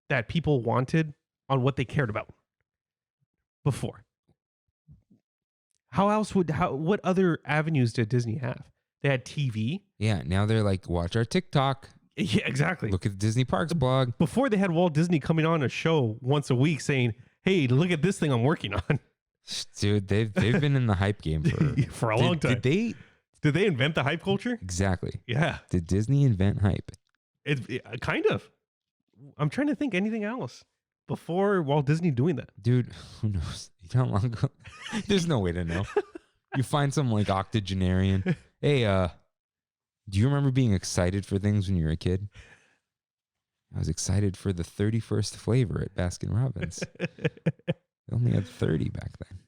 that people wanted on what they cared about before. What other avenues did Disney have? They had TV. Yeah. Now they're like, watch our TikTok. Yeah, exactly. Look at the Disney Parks blog. Before they had Walt Disney coming on a show once a week saying, hey, look at this thing I'm working on. Dude, they've been in the hype game for a long time. Did they invent the hype culture? Exactly. Yeah. Did Disney invent hype? It kind of. I'm trying to think anything else before Walt Disney doing that. Dude, who knows? You know how long ago? There's no way to know. You find some like octogenarian. Hey, do you remember being excited for things when you were a kid? I was excited for the 31st flavor at Baskin Robbins. They only had 30 back then.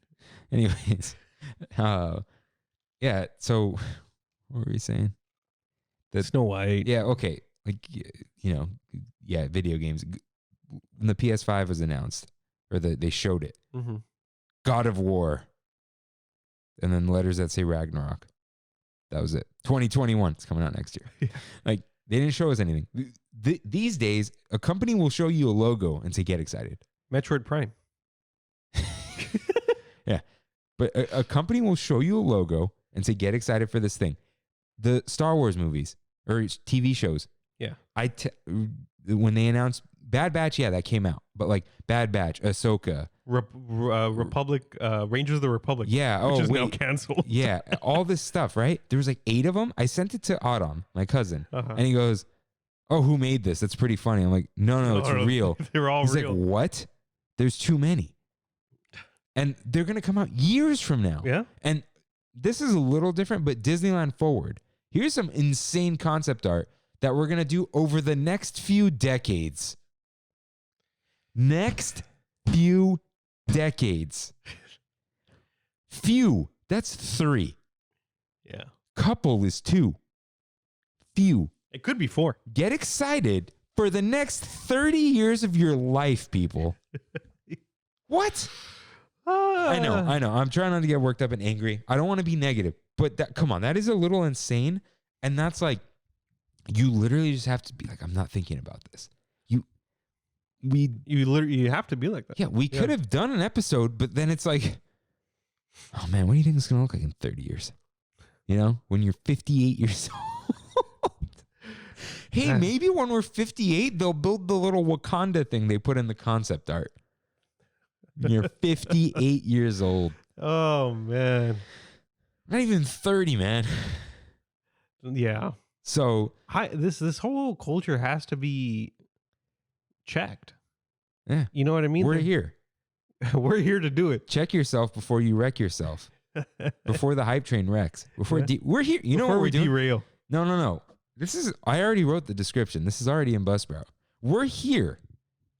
Anyways, yeah. So, what were we saying? Snow White. Yeah. Okay. Like, yeah. Video games. When the PS5 was announced, or they showed it, God of War, and then letters that say Ragnarok. That was it. 2021. It's coming out next year. Yeah. Like, they didn't show us anything. These days, a company will show you a logo and say, get excited. Metroid Prime. Yeah. But a company will show you a logo and say, get excited for this thing. The Star Wars movies or TV shows. Yeah. When they announced Bad Batch, yeah, that came out. But like Bad Batch, Ahsoka. Republic, Rangers of the Republic. Yeah. Which is wait. now canceled. Yeah. All this stuff, right? There was like 8 of them. I sent it to Adam, my cousin. And he goes, oh, who made this? That's pretty funny. I'm like, no, it's real. They're all He's real. like, what? There's too many. And they're going to come out years from now. Yeah. And this is a little different, but Disneyland Forward. Here's some insane concept art that we're going to do over the next few decades. Next few decades. Few, that's 3. Yeah. Couple is 2. Few. It could be 4. Get excited for the next 30 years of your life, people. What? I know. I'm trying not to get worked up and angry. I don't want to be negative, but come on, that is a little insane. And that's like, you literally just have to be like, I'm not thinking about this. You have to be like that. Yeah, we could have done an episode, but then it's like, oh man, what do you think it's going to look like in 30 years? You know, when you're 58 years old. Hey, maybe when we're 58, they'll build the little Wakanda thing they put in the concept art. You're 58 years old. Oh, man. Not even 30, man. Yeah. So this whole culture has to be checked. Yeah. You know what I mean? We're here. We're here to do it. Check yourself before you wreck yourself. Before the hype train wrecks. We're here. You know what we're doing? Derail. No. I already wrote the description. This is already in Buzzsprout. We're here.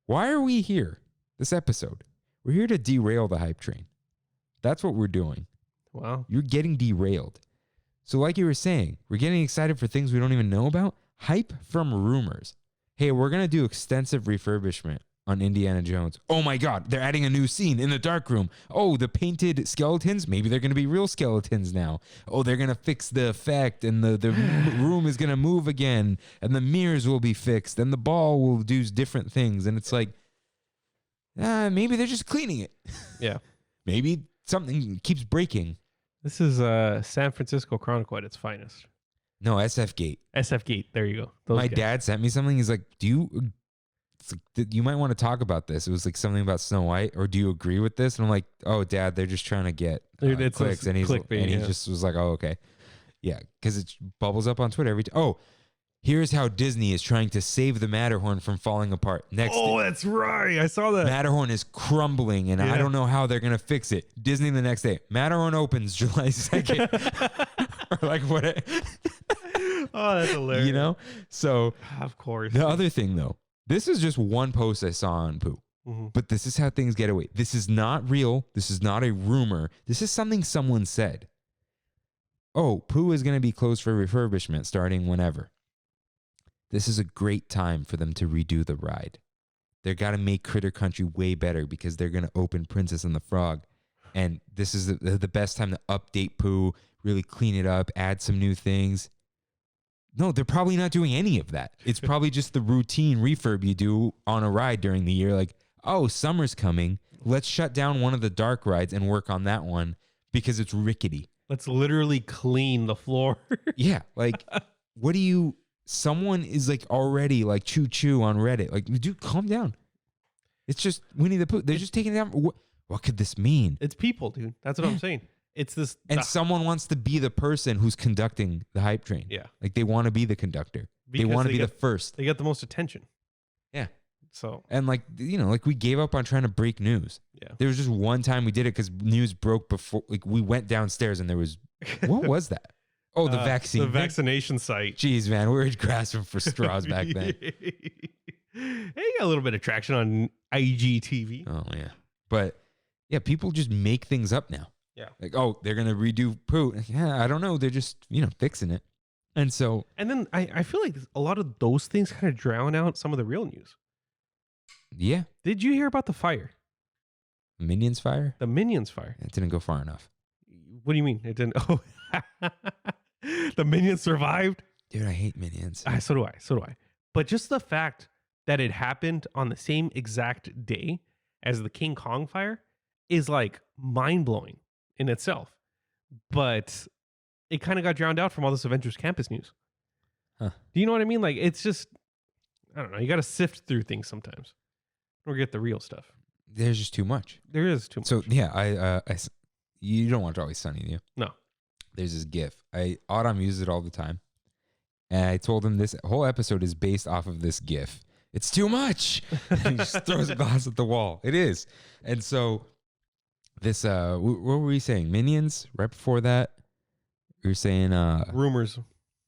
Why are we here? This episode. We're here to derail the hype train. That's what we're doing. Wow. You're getting derailed. So like you were saying, we're getting excited for things we don't even know about. Hype from rumors. Hey, we're going to do extensive refurbishment on Indiana Jones. Oh my God, they're adding a new scene in the dark room. Oh, the painted skeletons, maybe they're going to be real skeletons now. Oh, they're going to fix the effect and the room is going to move again and the mirrors will be fixed and the ball will do different things. And it's like, maybe they're just cleaning it. Yeah. Maybe something keeps breaking. This is San Francisco Chronicle at its finest. No, SF Gate. SF Gate. There you go. Those My guys. dad sent me something. He's like, it's like, you might want to talk about this. It was like something about Snow White, or do you agree with this? And I'm like, oh, Dad, they're just trying to get It's clicks. And he just was like, oh, okay. Yeah, because it bubbles up on Twitter every time. Oh, here's how Disney is trying to save the Matterhorn from falling apart. That's right. I saw that. Matterhorn is crumbling, and I don't know how they're going to fix it. Disney the next day. Matterhorn opens July 2nd. Or like what? Oh, that's hilarious. You know? So, of course. the other thing, though, this is just one post I saw on Pooh. Mm-hmm. But this is how things get away. This is not real. This is not a rumor. This is something someone said. Oh, Pooh is going to be closed for refurbishment starting whenever. This is a great time for them to redo the ride. They're got to make Critter Country way better because they're going to open Princess and the Frog. And this is the best time to update Pooh, really clean it up, add some new things. No, they're probably not doing any of that. It's probably just the routine refurb you do on a ride during the year. Like, oh, summer's coming. Let's shut down one of the dark rides and work on that one because it's rickety. Let's literally clean the floor. Yeah. Like, someone is like already like choo on Reddit. Like, dude, calm down. It's just Winnie the Pooh. They're just taking it down. What could this mean? It's people, dude. That's what I'm saying. It's this. And someone wants to be the person who's conducting the hype train. Yeah. Like they want to be the conductor. Because they want to be the first. They get the most attention. Yeah. So. And like, like we gave up on trying to break news. Yeah. There was just one time we did it because news broke before, like we went downstairs and there was, what was that? Oh, the vaccine. The vaccination site. Jeez, man. We were grasping for straws back then. Hey, you got a little bit of traction on IGTV. Oh, yeah. But yeah, people just make things up now. Yeah. Like, oh, they're going to redo Pooh. Yeah, I don't know. They're just, fixing it. And so. And then I feel like a lot of those things kind of drown out some of the real news. Yeah. Did you hear about the fire? Minions fire? The Minions fire. It didn't go far enough. What do you mean? It didn't. Oh, the Minions survived? Dude, I hate Minions. So do I. But just the fact that it happened on the same exact day as the King Kong fire is like mind-blowing in itself. But it kind of got drowned out from all this Avengers Campus news. Huh. Do you know what I mean? Like, it's just, I don't know. You got to sift through things sometimes or get the real stuff. There's just too much. There is too much. So, yeah, you don't watch Always Sunny, do you? No. There's this GIF. Autumn uses it all the time. And I told him this whole episode is based off of this GIF. It's too much. And he just throws a glass at the wall. It is. And so This what were we saying? Minions? Right before that, we were saying Rumors.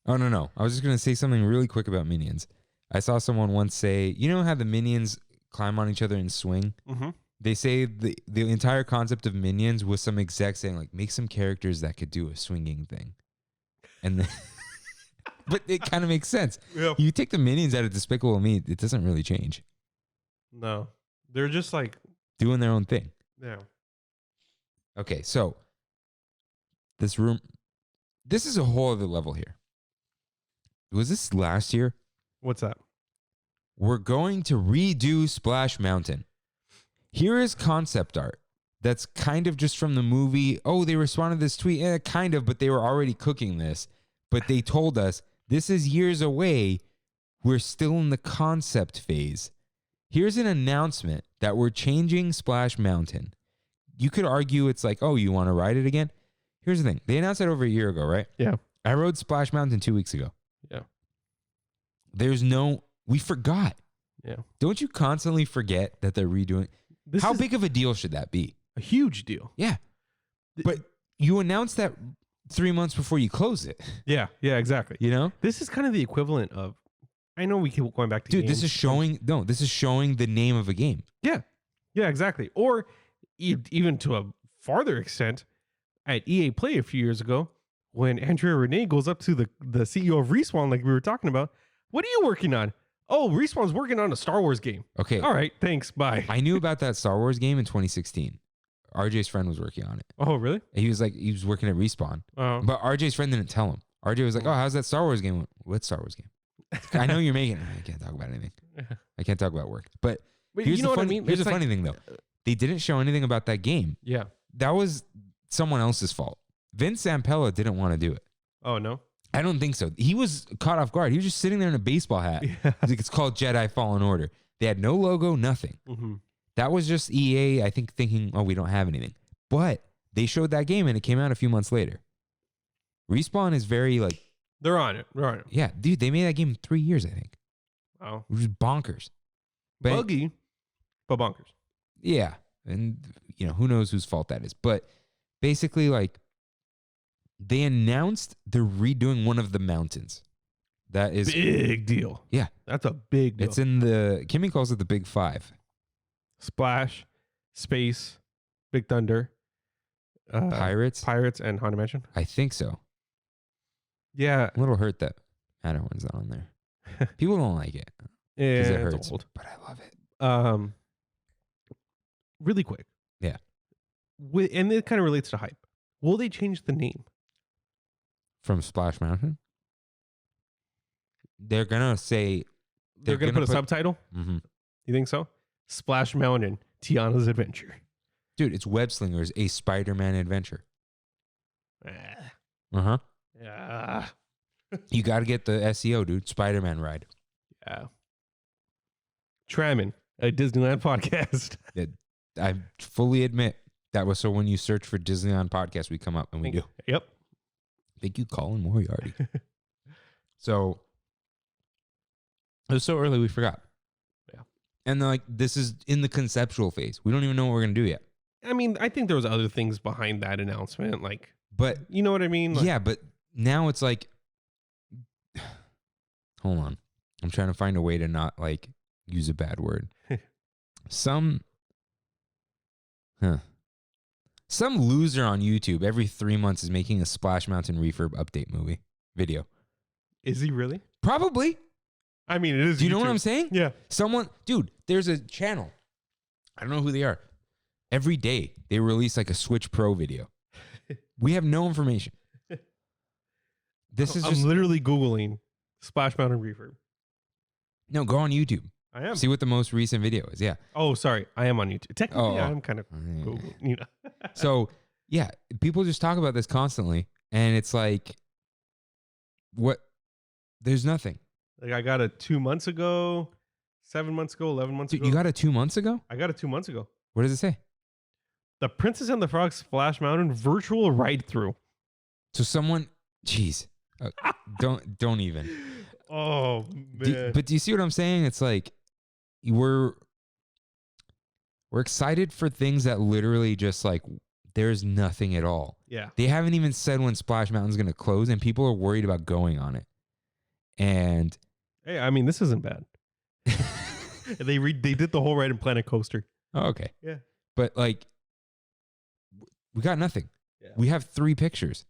Oh no. I was just gonna say something really quick about Minions. I saw someone once say, you know how the Minions climb on each other and swing? Mm-hmm. They say the entire concept of Minions was some exec saying like, make some characters that could do a swinging thing. And then, but it kind of makes sense. Yeah. You take the Minions out of Despicable Me, it doesn't really change. No. They're just like Doing their own thing. yeah. Okay, so this is a whole other level here. Was this last year? What's that? We're going to redo Splash Mountain. Here is concept art that's kind of just from the movie. Oh, they responded to this tweet. Kind of, but they were already cooking this. But they told us this is years away. We're still in the concept phase. Here's an announcement that we're changing Splash Mountain. You could argue it's like, oh, you want to ride it again? Here's the thing. They announced that over a year ago, right? Yeah. I rode Splash Mountain 2 weeks ago. Yeah. We forgot. Yeah. Don't you constantly forget that they're redoing? How big of a deal should that be? A huge deal. Yeah. But you announced that 3 months before you close it. Yeah. Yeah, exactly. You know? This is kind of the equivalent of, I know we keep going back to Dude, games. this is showing the name of a game. Yeah. Yeah, exactly. Or even to a farther extent, at EA Play a few years ago, when Andrea Renee goes up to the CEO of Respawn, like we were talking about, what are you working on? Oh, Respawn's working on a Star Wars game. Okay. All right, thanks. Bye. I knew about that Star Wars game in 2016. RJ's friend was working on it. Oh, really? He was working at Respawn. Oh. But RJ's friend didn't tell him. RJ was like, oh, how's that Star Wars game? What Star Wars game? I know you're making it. I can't talk about anything. I can't talk about work. But here's you know the what I funny, mean? here's It's the funny thing, though. They didn't show anything about that game. Yeah. That was someone else's fault. Vince Zampella didn't want to do it. Oh, no? I don't think so. He was caught off guard. He was just sitting there in a baseball hat. Yeah. He's like, it's called Jedi Fallen Order. They had no logo, nothing. Mm-hmm. That was just EA, I think, thinking, oh, we don't have anything. But they showed that game and it came out a few months later. Respawn is very like... They're on it. Yeah, dude, they made that game in 3 years, I think. Wow. Which is bonkers. But, Buggy, but bonkers. yeah. And, who knows whose fault that is. But basically, like, they announced they're redoing one of the mountains. That is... Big deal. Yeah. That's a big deal. It's in the... Kimmy calls it the Big Five. Splash, Space, Big Thunder, Pirates, and Haunted Mansion. I think so. Yeah. I'm a little hurt that Matterhorn's not on there. People don't like it because it hurts, old. but I love it. Really quick. Yeah. And it kind of relates to hype. Will they change the name? From Splash Mountain, they're gonna say They're gonna put a subtitle. Mm-hmm. You think so? Splash Mountain, Tiana's Adventure. Dude, it's Web Slingers, a Spider-Man adventure. Yeah. You got to get the SEO, dude. Spider-Man ride. Yeah. Trammin, a Disneyland podcast. I fully admit that was so when you search for Disneyland podcast, we come up and we do. Yep. Thank you, Colin Moriarty. So it was so early we forgot. Yeah. And like this is in the conceptual phase. We don't even know what we're gonna do yet. I mean, I think there was other things behind that announcement, like, But you know what I mean? Like, yeah, but now it's like, hold on. I'm trying to find a way to not like use a bad word. Some loser on YouTube every 3 months is making a Splash Mountain refurb update video. Is he really? Probably. I mean, it is. Do you know what YouTube. I'm saying? Yeah. Dude, there's a channel. I don't know who they are. Every day they release like a Switch Pro video. We have no information. This is just I'm literally Googling Splash Mountain refurb. no. Go on YouTube. I am. See what the most recent video is. Yeah. Oh, sorry. I am on YouTube. Technically, Oh. I'm kind of Googling. You know. So yeah, people just talk about this constantly, and it's like, what? There's nothing. Like I got it 2 months ago, 7 months ago, 11 months Dude, ago. you got it 2 months ago? I got it 2 months ago. What does it say? The Princess and the Frog Splash Mountain virtual ride through. So someone, jeez, don't even. Oh man! But do you see what I'm saying? It's like we're excited for things that literally just like there's nothing at all. Yeah. They haven't even said when Splash Mountain's going to close, and people are worried about going on it. And Hey, I mean, this isn't bad. They did the whole Ride and Planet coaster. oh, okay. Yeah. But like, we got nothing. Yeah. We have 3 pictures,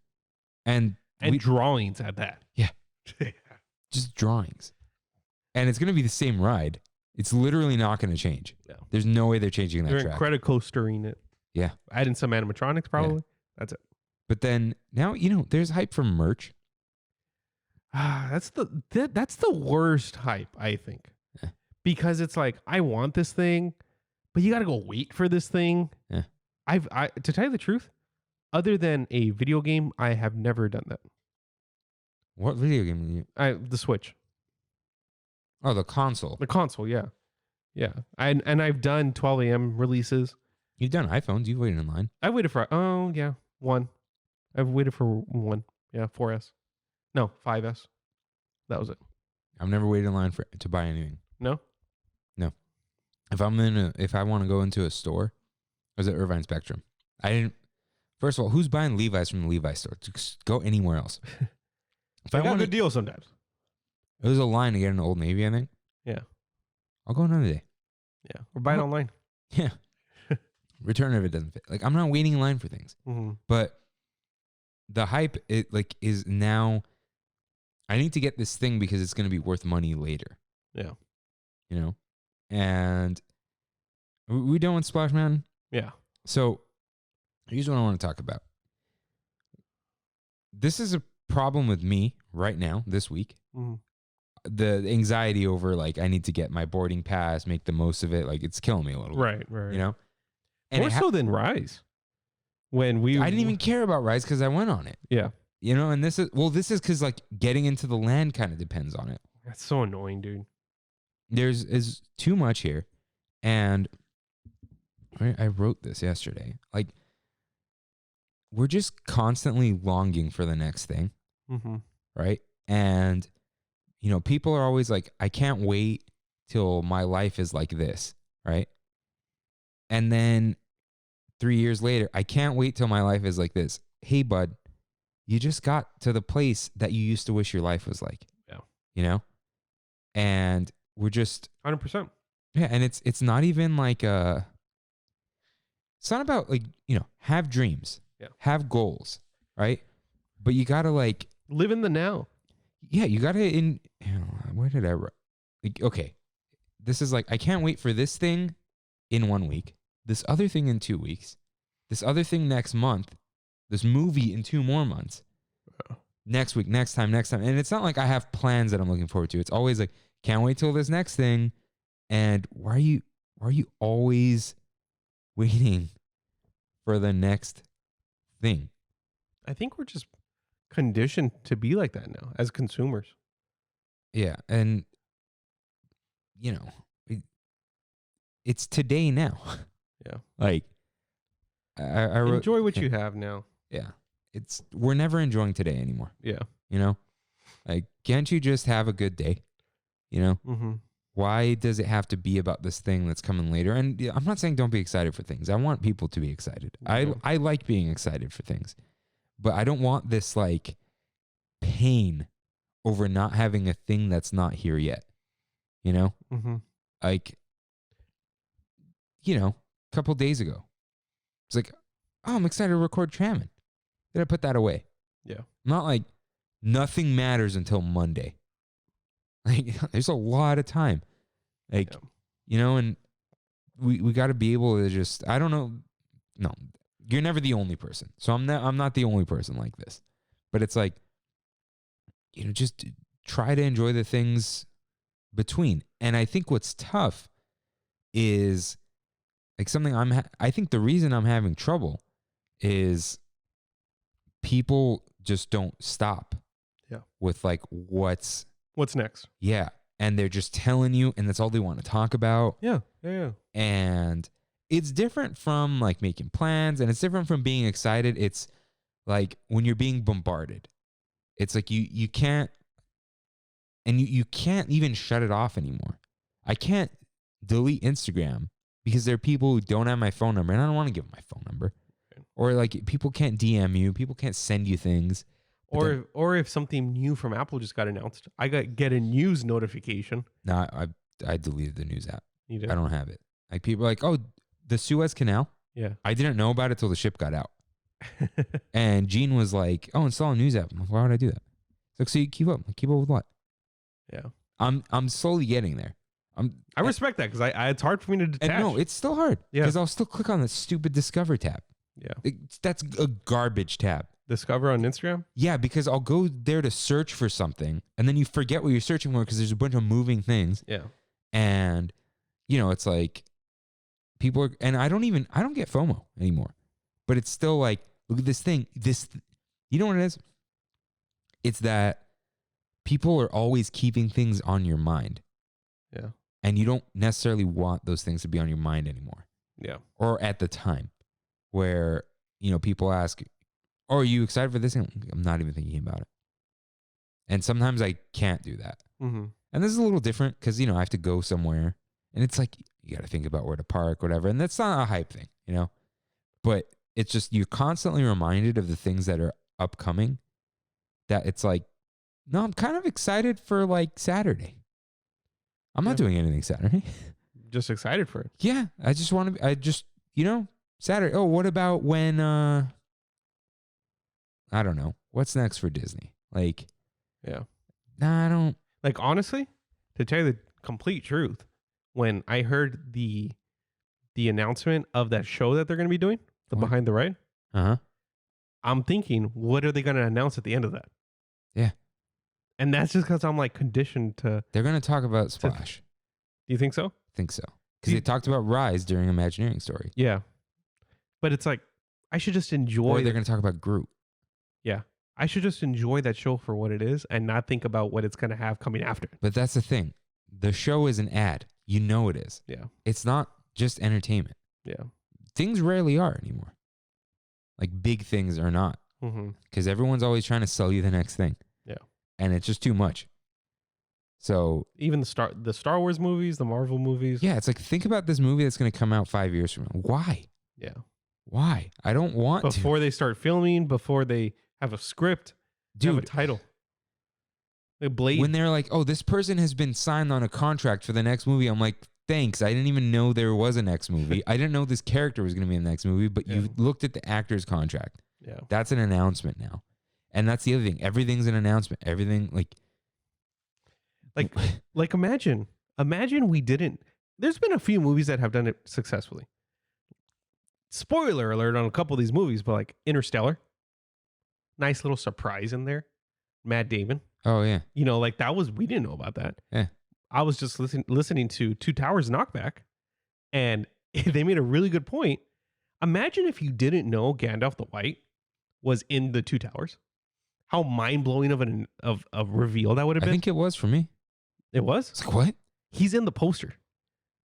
and drawings at that. Yeah. just drawings. And it's going to be the same ride. It's literally not going to change. No. There's no way they're changing that They're track. Incredicoastering it. Yeah. Adding some animatronics, probably. That's it. But then now, there's hype for merch. That's the worst hype, I think. Yeah. Because it's like, I want this thing, but you got to go wait for this thing. Yeah. To tell you the truth, other than a video game, I have never done that. What video game are you? The Switch. Oh, the console. The console, yeah. Yeah. And I've done 12 a.m. releases. You've done iPhones. You've waited in line. I waited for, one. I've waited for one. Yeah, 4S. No, 5S. That was it. I've never waited in line to buy anything. No? If I want to go into a store, I was at Irvine Spectrum. First of all, who's buying Levi's from the Levi's store? Just go anywhere else. If I I got want good deals sometimes. It was a line to get an Old Navy, I think. Yeah. I'll go another day. Yeah. Or buy it online. Yeah. Return if it doesn't fit. Like, I'm not waiting in line for things. Mm-hmm. But the hype, is now, I need to get this thing because it's going to be worth money later. Yeah. And we done with Splash Mountain? Yeah. So here's what I want to talk about. This is a problem with me right now, this week. Mm-hmm. The anxiety over, like, I need to get my boarding pass, make the most of it. Like, it's killing me a little bit. Right. And more so than Rise. When I didn't even care about Rise because I went on it. Yeah. And this is because, like, getting into the land kind of depends on it. That's so annoying, dude. Is too much here. And I wrote this yesterday. Like, we're just constantly longing for the next thing. Mm-hmm. Right? And, people are always like, I can't wait till my life is like this. Right? And then 3 years later, I can't wait till my life is like this. Hey, bud, you just got to the place that you used to wish your life was like. Yeah. And we're just 100%. Yeah, and it's not even like it's not about, like, have dreams. Yeah. Have goals, right? But you got to, like, live in the now. Yeah, you got to where did I write? Like, okay. This is like, I can't wait for this thing in 1 week, this other thing in 2 weeks, this other thing next month, this movie in 2 more months. Yeah. Next week, next time. And it's not like I have plans that I'm looking forward to. It's always like, can't wait till this next thing. And why are you always waiting for the next thing? I think we're just conditioned to be like that now as consumers. Yeah. And, it's today now. Yeah. Like, I wrote, enjoy what you have now. Yeah. We're never enjoying today anymore. Yeah. Like, can't you just have a good day? Mm-hmm. Why does it have to be about this thing that's coming later? And I'm not saying don't be excited for things. I want people to be excited. Yeah. I like being excited for things. But I don't want this, like, pain over not having a thing that's not here yet. Mm-hmm. Like, a couple days ago, it's like, oh, I'm excited to record Trammin. Then I put that away. Yeah. Not like nothing matters until Monday. Like, there's a lot of time. Like, and we got to be able to just, I don't know. No, you're never the only person. So I'm not the only person like this. But it's like, just try to enjoy the things between. And I think what's tough is, like, something I think the reason I'm having trouble is people just don't stop. Yeah. With, like, what's next. Yeah. And they're just telling you, and that's all they want to talk about. Yeah. And it's different from, like, making plans, and it's different from being excited. It's like when you're being bombarded. It's like you can't, and you can't even shut it off anymore. I can't delete Instagram because there are people who don't have my phone number, and I don't want to give them my phone number. Or like people can't DM you, people can't send you things. Or if something new from Apple just got announced, I get a news notification. No, I deleted the news app. You did? I don't have it. Like people are like, oh, the Suez Canal. Yeah. I didn't know about it till the ship got out. And Gene was like, oh, install a news app. I'm like, why would I do that? It's like, so you keep up. Like, keep up with what? Yeah. I'm slowly getting there. I respect that because it's hard for me to detach. And no, it's still hard. Yeah. Because I'll still click on the stupid Discover tab. Yeah. That's a garbage tab. Discover on Instagram? Yeah, because I'll go there to search for something and then you forget what you're searching for because there's a bunch of moving things. Yeah. And, it's like people are, and I don't get FOMO anymore. But it's still like, look at this thing. You know what it is? It's that people are always keeping things on your mind. Yeah. And you don't necessarily want those things to be on your mind anymore. Yeah. Or at the time where, people ask, oh, are you excited for this? I'm not even thinking about it. And sometimes I can't do that. Mm-hmm. And this is a little different because, I have to go somewhere. And it's like, you got to think about where to park, whatever. And that's not a hype thing, But it's just you're constantly reminded of the things that are upcoming that it's like, no, I'm kind of excited for like Saturday. I'm not doing anything Saturday. Just excited for it. Yeah. I just want to, Saturday. Oh, what about when, I don't know. What's next for Disney? Like, yeah. Nah, I don't. Like, honestly, to tell you the complete truth, when I heard the announcement of that show that they're going to be doing, the What? Behind the Ride, I'm thinking, what are they going to announce at the end of that? Yeah. And that's just because I'm like conditioned to. They're going to talk about Splash. Do you think so? I think so. Because they talked about Rise during Imagineering Story. Yeah. But it's like, I should just enjoy. Or they're going to talk about Groot. Yeah. I should just enjoy that show for what it is and not think about what it's going to have coming after it. But that's the thing. The show is an ad. You know it is. Yeah. It's not just entertainment. Yeah. Things rarely are anymore. Like big things are not. Mm-hmm. Because everyone's always trying to sell you the next thing. Yeah. And it's just too much. So even the Star Wars movies, the Marvel movies. yeah, it's like, think about this movie that's going to come out 5 years from now. Why? Yeah. Why? I don't want before they start filming, before they have a script, have a title. When they're like, oh, this person has been signed on a contract for the next movie, I'm like, thanks. I didn't even know there was a next movie. I didn't know this character was going to be in the next movie, but you looked at the actor's contract. Yeah. That's an announcement now. And that's the other thing. Everything's an announcement. Everything like imagine we didn't. There's been a few movies that have done it successfully. Spoiler alert on a couple of these movies, but like Interstellar, nice little surprise in there. Matt Damon. Oh yeah. Like that was, we didn't know about that. Yeah. I was just listening to Two Towers Knockback, and they made a really good point. Imagine if you didn't know Gandalf the White was in the Two Towers. How mind blowing of a reveal that would have been. I think it was for me. It was? It's like, what? He's in the poster.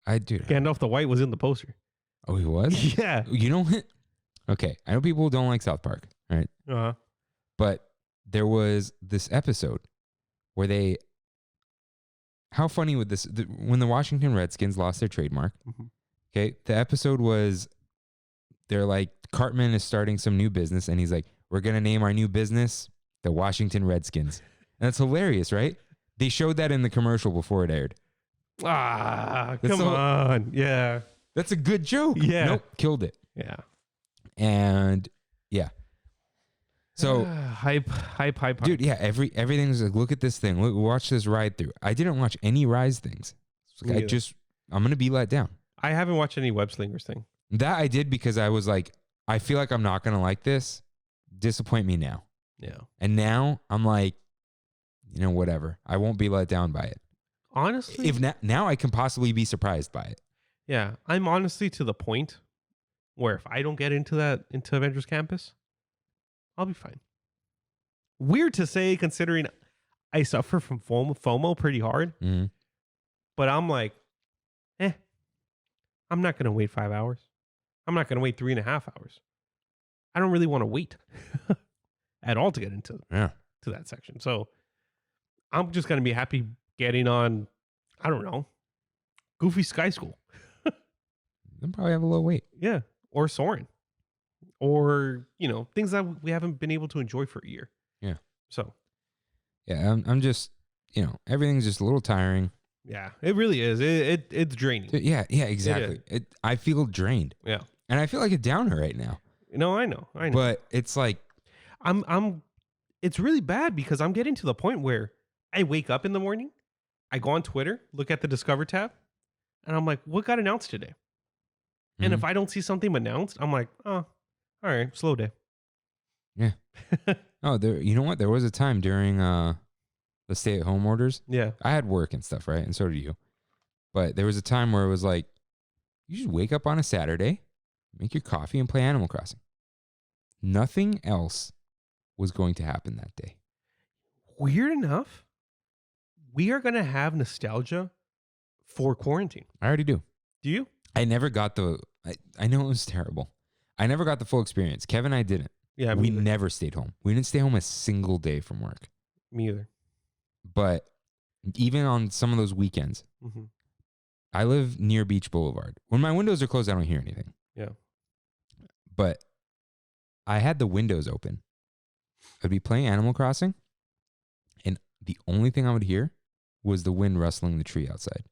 Gandalf the White was in the poster. Oh, he was? Yeah. You know what? Okay. I know people don't like South Park, right? Uh-huh. But there was this episode where how funny would this, when the Washington Redskins lost their trademark, okay, the episode was, they're like, Cartman is starting some new business, and he's like, we're going to name our new business the Washington Redskins. And that's hilarious, right? They showed that in the commercial before it aired. Come on. Yeah. That's a good joke. Yeah. Nope, killed it. Yeah. And yeah. So hype. Dude, yeah, everything's like, look at this thing. Look, watch this ride through. I didn't watch any Rise things. Like, I'm going to be let down. I haven't watched any Web Slingers thing. That I did because I was like, I feel like I'm not going to like this. Disappoint me now. Yeah. And now I'm like, whatever. I won't be let down by it. Honestly. If now I can possibly be surprised by it. Yeah. I'm honestly to the point where if I don't get into Avengers Campus, I'll be fine. Weird to say, considering I suffer from FOMO pretty hard. Mm-hmm. But I'm like, I'm not going to wait 5 hours. I'm not going to wait 3.5 hours. I don't really want to wait at all to get into to that section. So I'm just going to be happy getting on, I don't know, Goofy Sky School. They'll probably have a low wait. Yeah. Or Soarin'. or, things that we haven't been able to enjoy for a year. Yeah. So. Yeah, I'm just, everything's just a little tiring. Yeah, it really is. It's draining. Yeah, exactly. I feel drained. Yeah. And I feel like a downer right now. No, I know. But it's like it's really bad because I'm getting to the point where I wake up in the morning, I go on Twitter, look at the Discover tab, and I'm like, what got announced today? And if I don't see something announced, I'm like, oh, all right, slow day. Yeah. Oh, you know what? There was a time during the stay-at-home orders. Yeah. I had work and stuff, right? And so did you. But there was a time where it was like, you should wake up on a Saturday, make your coffee, and play Animal Crossing. Nothing else was going to happen that day. Weird enough, we are going to have nostalgia for quarantine. I already do. Do you? I never got I know it was terrible. I never got the full experience. Kevin and I didn't. Yeah, we never stayed home. We didn't stay home a single day from work. Me either. But even on some of those weekends, I live near Beach Boulevard. When my windows are closed, I don't hear anything. Yeah. But I had the windows open. I'd be playing Animal Crossing, and the only thing I would hear was the wind rustling the tree outside.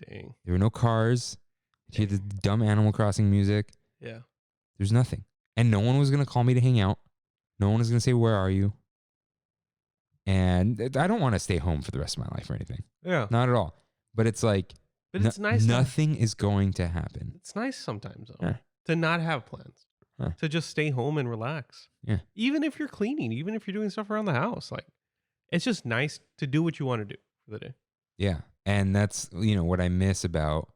Dang. There were no cars. You had the dumb Animal Crossing music. Yeah. There's nothing. And no one was going to call me to hang out. No one was going to say, where are you? And I don't want to stay home for the rest of my life or anything. Yeah. Not at all. But it's like, but it's nice. Nothing is going to happen. It's nice sometimes, though, to not have plans, to just stay home and relax. Yeah. Even if you're cleaning, even if you're doing stuff around the house, like, it's just nice to do what you want to do for the day. Yeah. And that's, what I miss about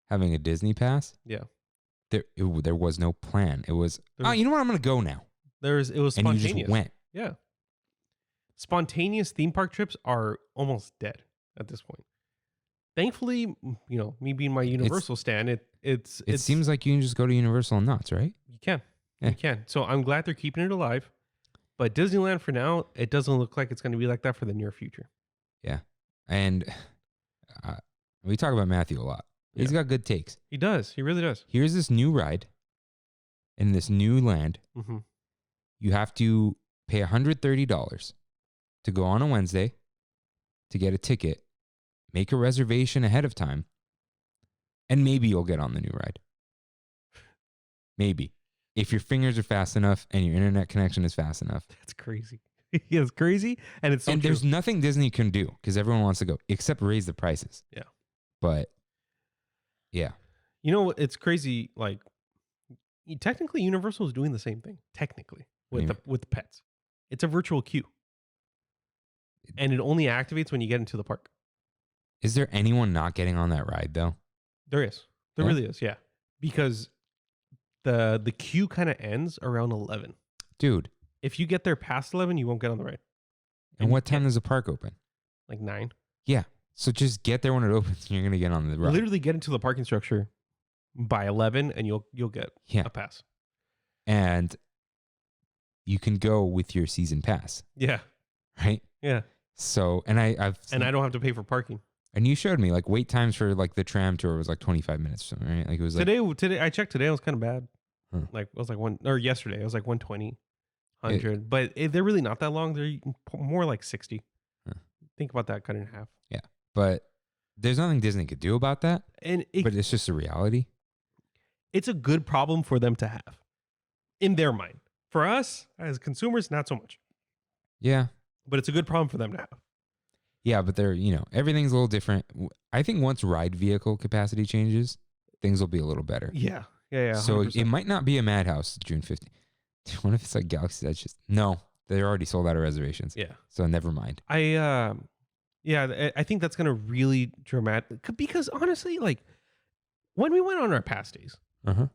having a Disney pass. Yeah. There was no plan. It was, you know what? I'm going to go now. It was spontaneous. And you just went. Yeah. Spontaneous theme park trips are almost dead at this point. Thankfully, me being my Universal stan, it seems like you can just go to Universal and nuts, right? You can. Yeah. You can. So I'm glad they're keeping it alive. But Disneyland for now, it doesn't look like it's going to be like that for the near future. Yeah. And we talk about Matthew a lot. He's got good takes. He does. He really does. Here's this new ride in this new land. Mm-hmm. You have to pay $130 to go on a Wednesday to get a ticket, make a reservation ahead of time, and maybe you'll get on the new ride. Maybe. If your fingers are fast enough and your internet connection is fast enough. That's crazy. It's crazy. And it's so and true. There's nothing Disney can do because everyone wants to go except raise the prices. Yeah. But yeah. It's crazy. Like, technically, Universal is doing the same thing. Technically, with the pets, it's a virtual queue, and it only activates when you get into the park. Is there anyone not getting on that ride though? There is. There really is. Yeah, because the queue kind of ends around 11. Dude, if you get there past 11, you won't get on the ride. And what time does the park open? Like 9. Yeah. So just get there when it opens and you're going to get on the ride. Literally get into the parking structure by 11 and you'll get a pass. And you can go with your season pass. Yeah. Right? Yeah. So, and I don't have to pay for parking. And you showed me like wait times for like the tram tour was like 25 minutes or something, right? Like it was today I checked today, it was kind of bad. Huh. Like it was like yesterday, it was like 120, 100. But they're really not that long. They're more like 60. Huh. Think about that cut in half. Yeah. But there's nothing Disney could do about that. But it's just a reality. It's a good problem for them to have in their mind. For us as consumers, not so much. Yeah. But it's a good problem for them to have. Yeah, but they're, everything's a little different. I think once ride vehicle capacity changes, things will be a little better. Yeah. Yeah. So it might not be a Madhouse June 15th. What if it's like Galaxy's Edge? No, they're already sold out of reservations. Yeah. So never mind. I think that's going to really dramatic because honestly, like when we went on our past days,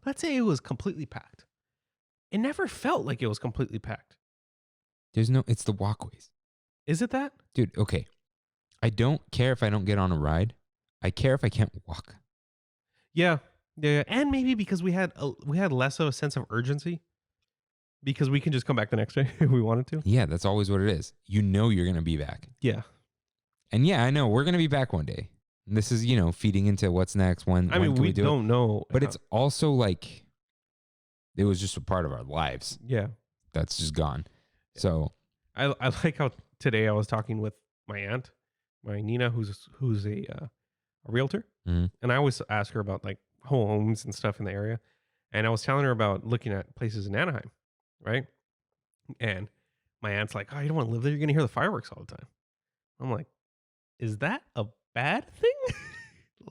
let's say it was completely packed. It never felt like it was completely packed. It's the walkways. Is it that? Dude, okay. I don't care if I don't get on a ride. I care if I can't walk. Yeah. Yeah. And maybe because we had less of a sense of urgency because we can just come back the next day if we wanted to. Yeah, that's always what it is. You're going to be back. Yeah. And yeah, I know we're going to be back one day. And this is, feeding into what's next. When can we do don't know. But it's also like it was just a part of our lives. Yeah. That's just gone. So I like how today I was talking with my aunt, my Nina, who's a realtor. Mhm. And I always ask her about like homes and stuff in the area. And I was telling her about looking at places in Anaheim, right? And my aunt's like, oh, you don't want to live there. You're going to hear the fireworks all the time. I'm like, is that a bad thing?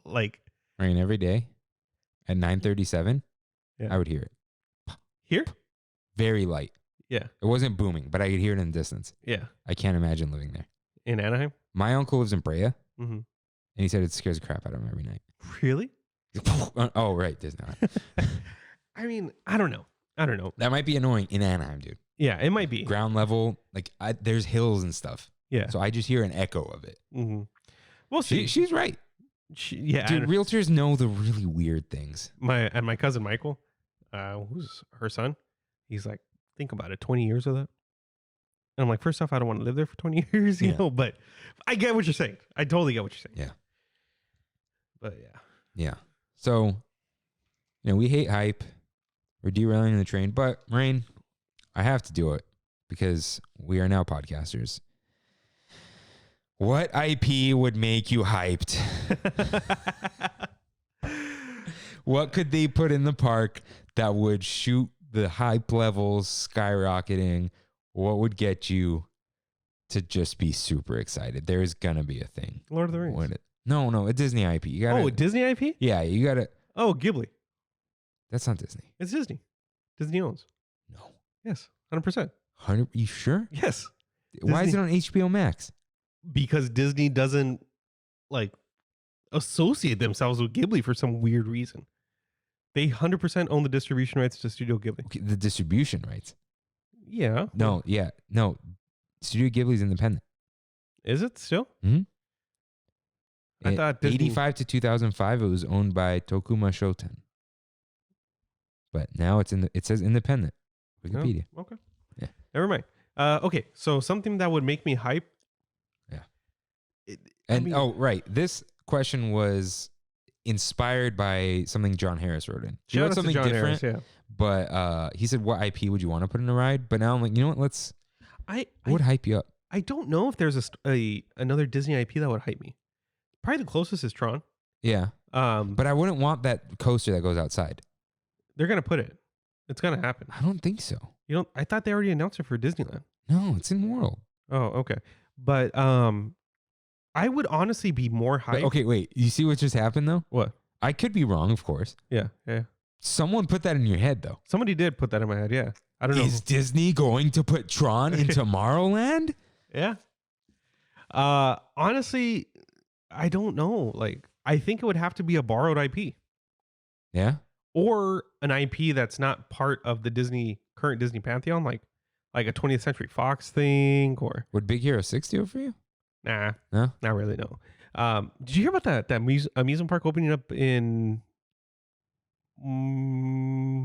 Like, rain every day at 9:37. Yeah. I would hear it. here? Very light. Yeah. It wasn't booming, but I could hear it in the distance. Yeah. I can't imagine living there. In Anaheim? My uncle lives in Brea, and Mm-hmm. he said it scares the crap out of him every night. Really? Oh, right. Disneyland. I mean, I don't know. That might be annoying in Anaheim, dude. Yeah, it might be. Ground level, like there's hills and stuff. Yeah. So I just hear an echo of it. Mm-hmm. Well, She's right. yeah. Dude, realtors know the really weird things. My cousin Michael, who's her son, he's like, think about it, 20 years of that. And I'm like, first off, I don't want to live there for 20 years, you know, but I get what you're saying. I totally get what you're saying. Yeah. But yeah. Yeah. So, we hate hype. We're derailing the train, but Rain, I have to do it because we are now podcasters. What IP would make you hyped? What could they put in the park that would shoot the hype levels skyrocketing? What would get you to just be super excited? There is gonna be a thing. Lord of the Rings. No, a Disney IP. You gotta, Oh, a Disney IP? yeah, you gotta. Oh, Ghibli. That's not Disney. It's Disney. Disney owns. No, Yes, 100%. 100. You sure? Yes, Why is it Disney. on HBO Max? because Disney doesn't like associate themselves with Ghibli for some weird reason. They 100% own the distribution rights to Studio Ghibli. Okay, the distribution rights. Yeah. No, Studio Ghibli's independent. Is it still? Mhm. I thought Disney... 85 to 2005, it was owned by Tokuma Shoten. But now it says independent. Wikipedia. Oh, okay. Yeah. Never mind. Okay, so something that would make me hype. Yeah. I And mean- right, this question was inspired by something John Harris wrote in. He Shout wrote out to something John different, Harris, but he said, "What IP would you want to put in a ride?" But now I'm like, you know what? What would hype you up? I don't know if there's another Disney IP that would hype me. Probably the closest is Tron. Yeah, But but I wouldn't want that coaster that goes outside. they're gonna put it. It's gonna happen. I don't think so. You know, I thought they already announced it for Disneyland. No, it's in World. Oh, okay. But I would honestly be more hyped. But, okay, wait. You see what just happened though? What? I could be wrong, of course. Yeah. Someone put that in your head though. Somebody did put that in my head. Yeah. I don't know. Is Disney going to put Tron in Tomorrowland? Yeah. Honestly, I don't know. Like, I think it would have to be a borrowed IP Yeah. or an IP that's not part of the current Disney pantheon, like a 20th Century Fox thing, or Would Big Hero 6 do it for you? nah, No? not really. No. Did you hear about that amusement park opening up in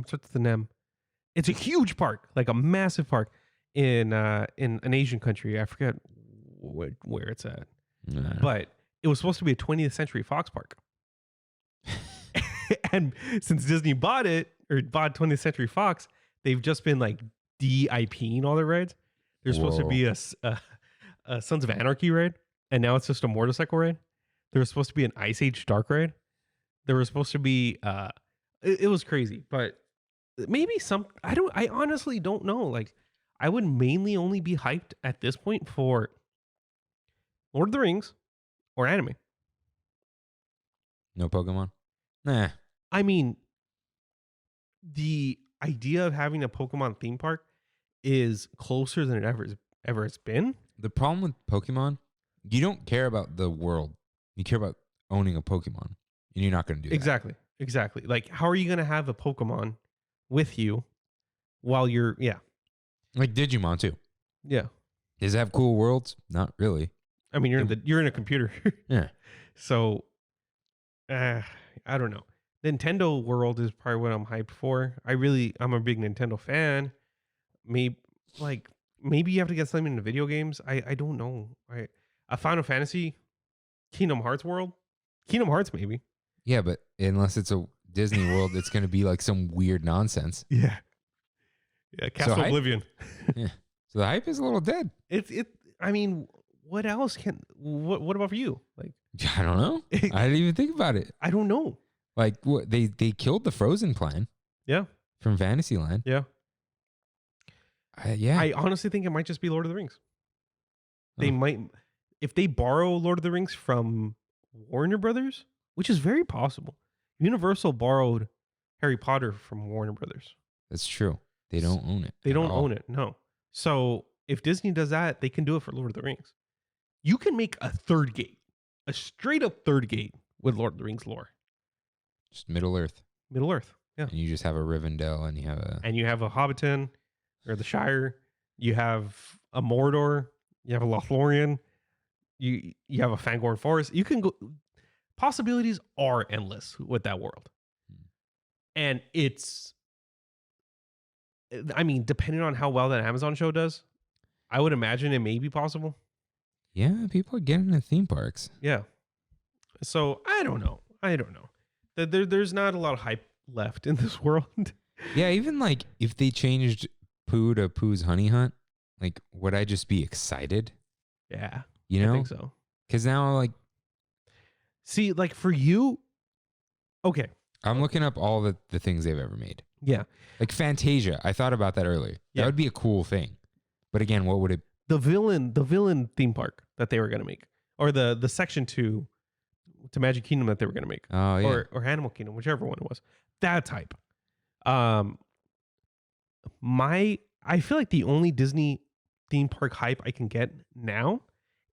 starts with an M? It's a huge park, like a massive park in an Asian country. I forget where it's at. Nah. But it was supposed to be a 20th Century Fox park. And since Disney bought 20th Century Fox, they've just been like de-IPing all their rides. There's supposed to be a Sons of Anarchy ride, and now it's just a motorcycle ride. There was supposed to be an Ice Age Dark ride. There was supposed to be it was crazy, but maybe I honestly don't know. Like, I would mainly only be hyped at this point for Lord of the Rings or anime. No Pokemon? Nah. I mean, the idea of having a Pokemon theme park is closer than it ever has been. The problem with Pokemon, you don't care about the world. You care about owning a Pokemon. And you're not going to do that. Exactly. Like, how are you going to have a Pokemon with you while you're, Like Digimon too. yeah. Does it have cool worlds? Not really. I mean, you're in a computer. Yeah. So, I don't know. Nintendo World is probably what I'm hyped for. I'm a big Nintendo fan. Maybe you have to get something in the video games. I don't know. A Final Fantasy, Kingdom Hearts World, Kingdom Hearts maybe. Yeah, but unless it's a Disney World, it's going to be like some weird nonsense. Yeah. Yeah, Castle Oblivion. Yeah. So the hype is a little dead. I mean, what else what about for you? Like, I don't know. I didn't even think about it. I don't know. Like what they killed the Frozen plan. Yeah. From Fantasyland. Yeah. Yeah. I honestly think it might just be Lord of the Rings. They might, if they borrow Lord of the Rings from Warner Brothers, which is very possible. Universal borrowed Harry Potter from Warner Brothers. That's true. They don't own it. They don't own it. No. So if Disney does that, they can do it for Lord of the Rings. You can make a third gate, a straight up third gate with Lord of the Rings lore. Just Middle Earth. Middle Earth. Yeah. And you just have a Rivendell and you have a Hobbiton or the Shire. You have a Mordor. You have a Lothlorien. You have a Fangorn Forest. You can go. Possibilities are endless with that world. And it's, I mean, depending on how well that Amazon show does, I would imagine it may be possible. Yeah, people are getting into theme parks. Yeah. So I don't know. There's not a lot of hype left in this world. Yeah, even like if they changed Pooh to Pooh's Honey Hunt, like would I just be excited? Yeah. You know? I think so. Because now like... See, like for you... Okay. I'm looking up all the things they've ever made. Yeah. Like Fantasia. I thought about that earlier. Yeah. That would be a cool thing. But again, what would it... The villain theme park that they were going to make. Or the section to Magic Kingdom that they were going to make. Oh, yeah. Or Animal Kingdom, whichever one it was. That type. I feel like the only Disney theme park hype I can get now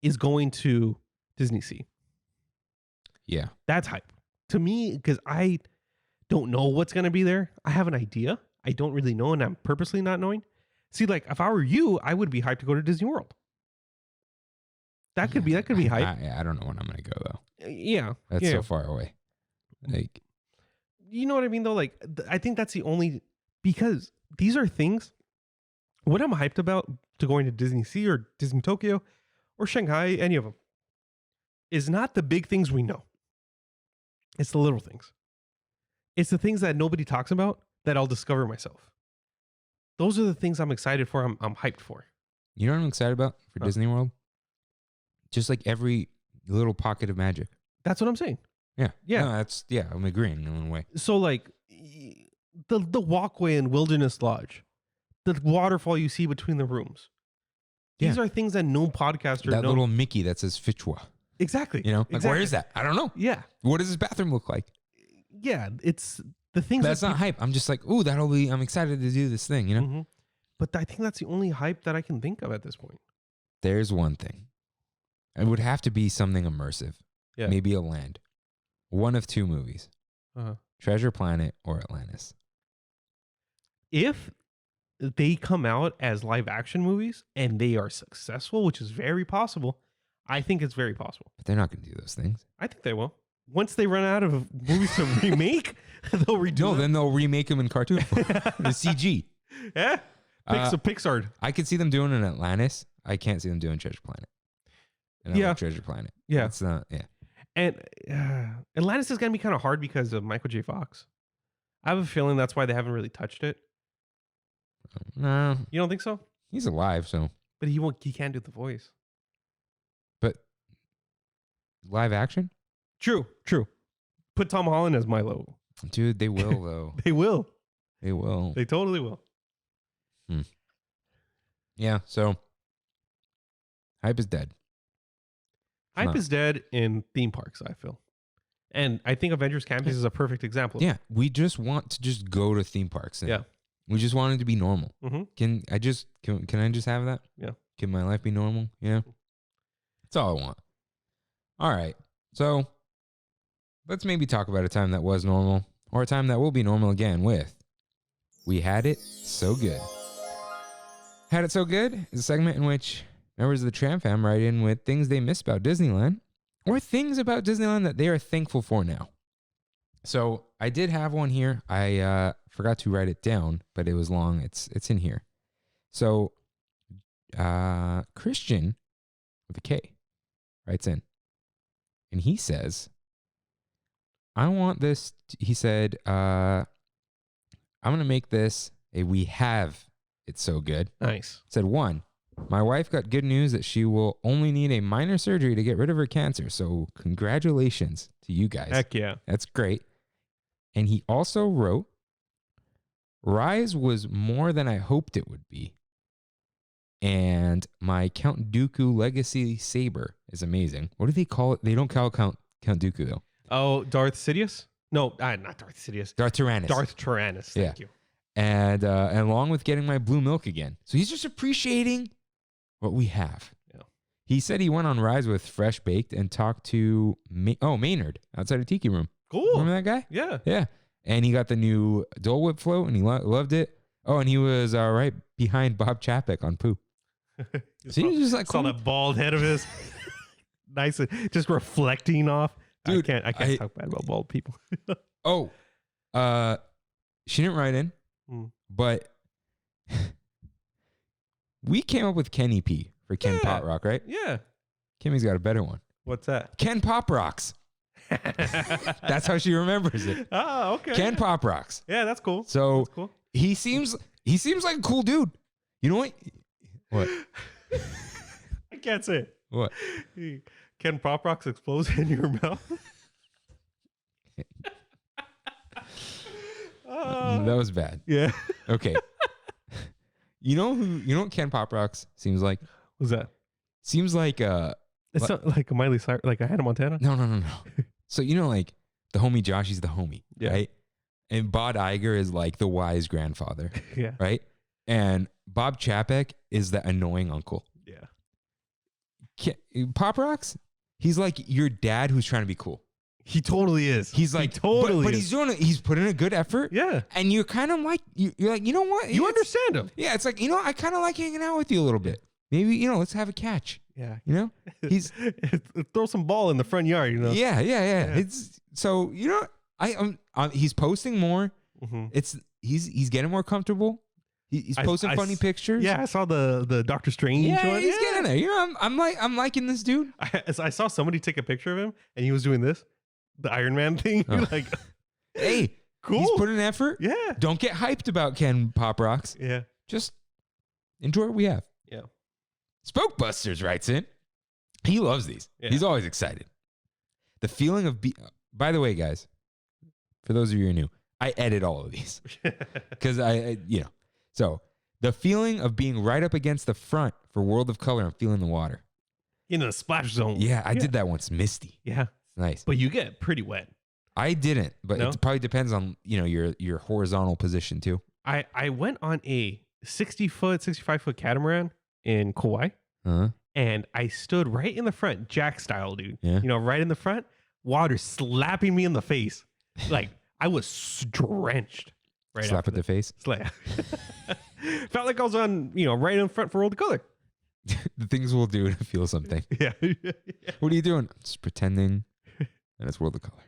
is going to Disney Sea. Yeah. That's hype. To me, because I don't know what's going to be there. I have an idea. I don't really know, and I'm purposely not knowing. See, like, if I were you, I would be hyped to go to Disney World. That could be hype. I don't know when I'm going to go, though. Yeah. That's yeah. so far away. Like... You know what I mean, though? Like, I think that's the only... Because these are things... What I'm hyped about to going to Disney Sea or Disney Tokyo or Shanghai, any of them, is not the big things we know. It's the little things. It's the things that nobody talks about that I'll discover myself. Those are the things I'm excited for. I'm hyped for. You know what I'm excited about for Disney World? Just like every little pocket of magic. That's what I'm saying. Yeah. Yeah. No, I'm agreeing in one way. So like the walkway in Wilderness Lodge, the waterfall you see between the rooms. These are things that no podcaster knows. That little Mickey that says Fichwa. Exactly. You know, like where is that? I don't know. Yeah. What does his bathroom look like? Yeah. It's the things that's not hype. I'm just like, ooh, I'm excited to do this thing, you know? Mm-hmm. But I think that's the only hype that I can think of at this point. There's one thing. It would have to be something immersive. Yeah. Maybe a land. One of two movies. Uh-huh. Treasure Planet or Atlantis. If they come out as live action movies and they are successful, which is very possible, I think it's very possible. But they're not going to do those things. I think they will. Once they run out of movies to remake, they'll redo them. Then they'll remake them in cartoon form. The CG. Yeah. Pixar. I could see them doing an Atlantis. I can't see them doing Treasure Planet. Yeah. Treasure Planet. Yeah. It's not, yeah. And Atlantis is going to be kind of hard because of Michael J. Fox. I have a feeling that's why they haven't really touched it. No. You don't think so? He's alive, so. But he can't do the voice. But live action? True. Put Tom Holland as Milo. Dude, they will, though. They will. They will. They totally will. Yeah, so hype is dead. Hype is dead in theme parks, I feel. And I think Avengers Campus is a perfect example. Yeah, we just want to just go to theme parks. Yeah. We just want it to be normal. Mm-hmm. Can I just have that? Yeah. Can my life be normal? Yeah. That's all I want. All right. So let's maybe talk about a time that was normal or a time that will be normal again with We Had It So Good. Had It So Good is a segment in which members of the Tram fam write in with things they miss about Disneyland or things about Disneyland that they are thankful for now. So I did have one here. I forgot to write it down, but it was long. It's in here. So Christian with a K writes in, and he says, I want this. He said, I'm going to make this a We Have It's so good. Nice. Said 1, my wife got good news that she will only need a minor surgery to get rid of her cancer. So congratulations to you guys. Heck yeah. That's great. And he also wrote, Rise was more than I hoped it would be. And my Count Dooku Legacy Saber is amazing. What do they call it? They don't call it Count Dooku, though. Oh, Darth Sidious? No, not Darth Sidious. Darth Tyrannus. Darth Tyrannus. Thank you. And along with getting my blue milk again. So he's just appreciating what we have. Yeah. He said he went on Rise with Fresh Baked and talked to Maynard outside of Tiki Room. Cool. Remember that guy? Yeah. Yeah. And he got the new Dole Whip float and he loved it. Oh, and he was right behind Bob Chapek on Pooh. So he was just like, saw cool. that bald head of his. Nice. Just reflecting off. Dude, I can't talk bad about bald people. She didn't write in, but we came up with Kenny P for Ken Pop Rock, right? Yeah. Kimmy's got a better one. What's that? Ken Pop Rocks. That's how she remembers it. Oh, okay. Ken Pop Rocks. Yeah, that's cool. So that's cool. he seems like a cool dude. You know what? What? I can't say it. What? Can Pop Rocks explode in your mouth? That was bad. Yeah. Okay. You know what Ken Pop Rocks seems like? What's that? Seems like It's not like a Miley Cyrus, like a Hannah Montana. No. So like the homie Josh, he's the homie, Yeah. right? And Bob Iger is like the wise grandfather, Yeah. right? And Bob Chapek is the annoying uncle. Yeah. Pop Rocks, he's like your dad who's trying to be cool. He totally is. He's like totally but he's doing it. He's putting in a good effort. Yeah. And you're kind of like you're like, you know what? You understand him. Yeah, it's like, I kind of like hanging out with you a little bit. Maybe, let's have a catch. Yeah. He's throw some ball in the front yard, Yeah. It's so, he's posting more. Mm-hmm. He's getting more comfortable. He's posting funny pictures. Yeah, I saw the Doctor Strange Yeah, one. he's getting there. I'm liking this dude. I saw somebody take a picture of him and he was doing this, the Iron Man thing. Oh. Like, Hey, cool. He's putting in effort. Yeah. Don't get hyped about Ken Pop Rocks. Yeah. Just enjoy what we have. Yeah. Spokebusters writes in. He loves these. Yeah. He's always excited. The feeling of by the way, guys, for those of you who are new, I edit all of these because So the feeling of being right up against the front for World of Color and feeling the water. In the splash zone. Yeah, I did that once. Misty. Yeah. Nice. But you get pretty wet. I didn't, but No? it probably depends on your horizontal position too. I went on a 65-foot catamaran in Kauai. Uh-huh. And I stood right in the front, Jack style, dude. Yeah. Right in the front, water slapping me in the face. Like I was drenched. Right Slap after at the face. Slap. Felt like I was on, right in front for World of Color. The things we'll do to feel something. Yeah. What are you doing? Just pretending that it's World of Color.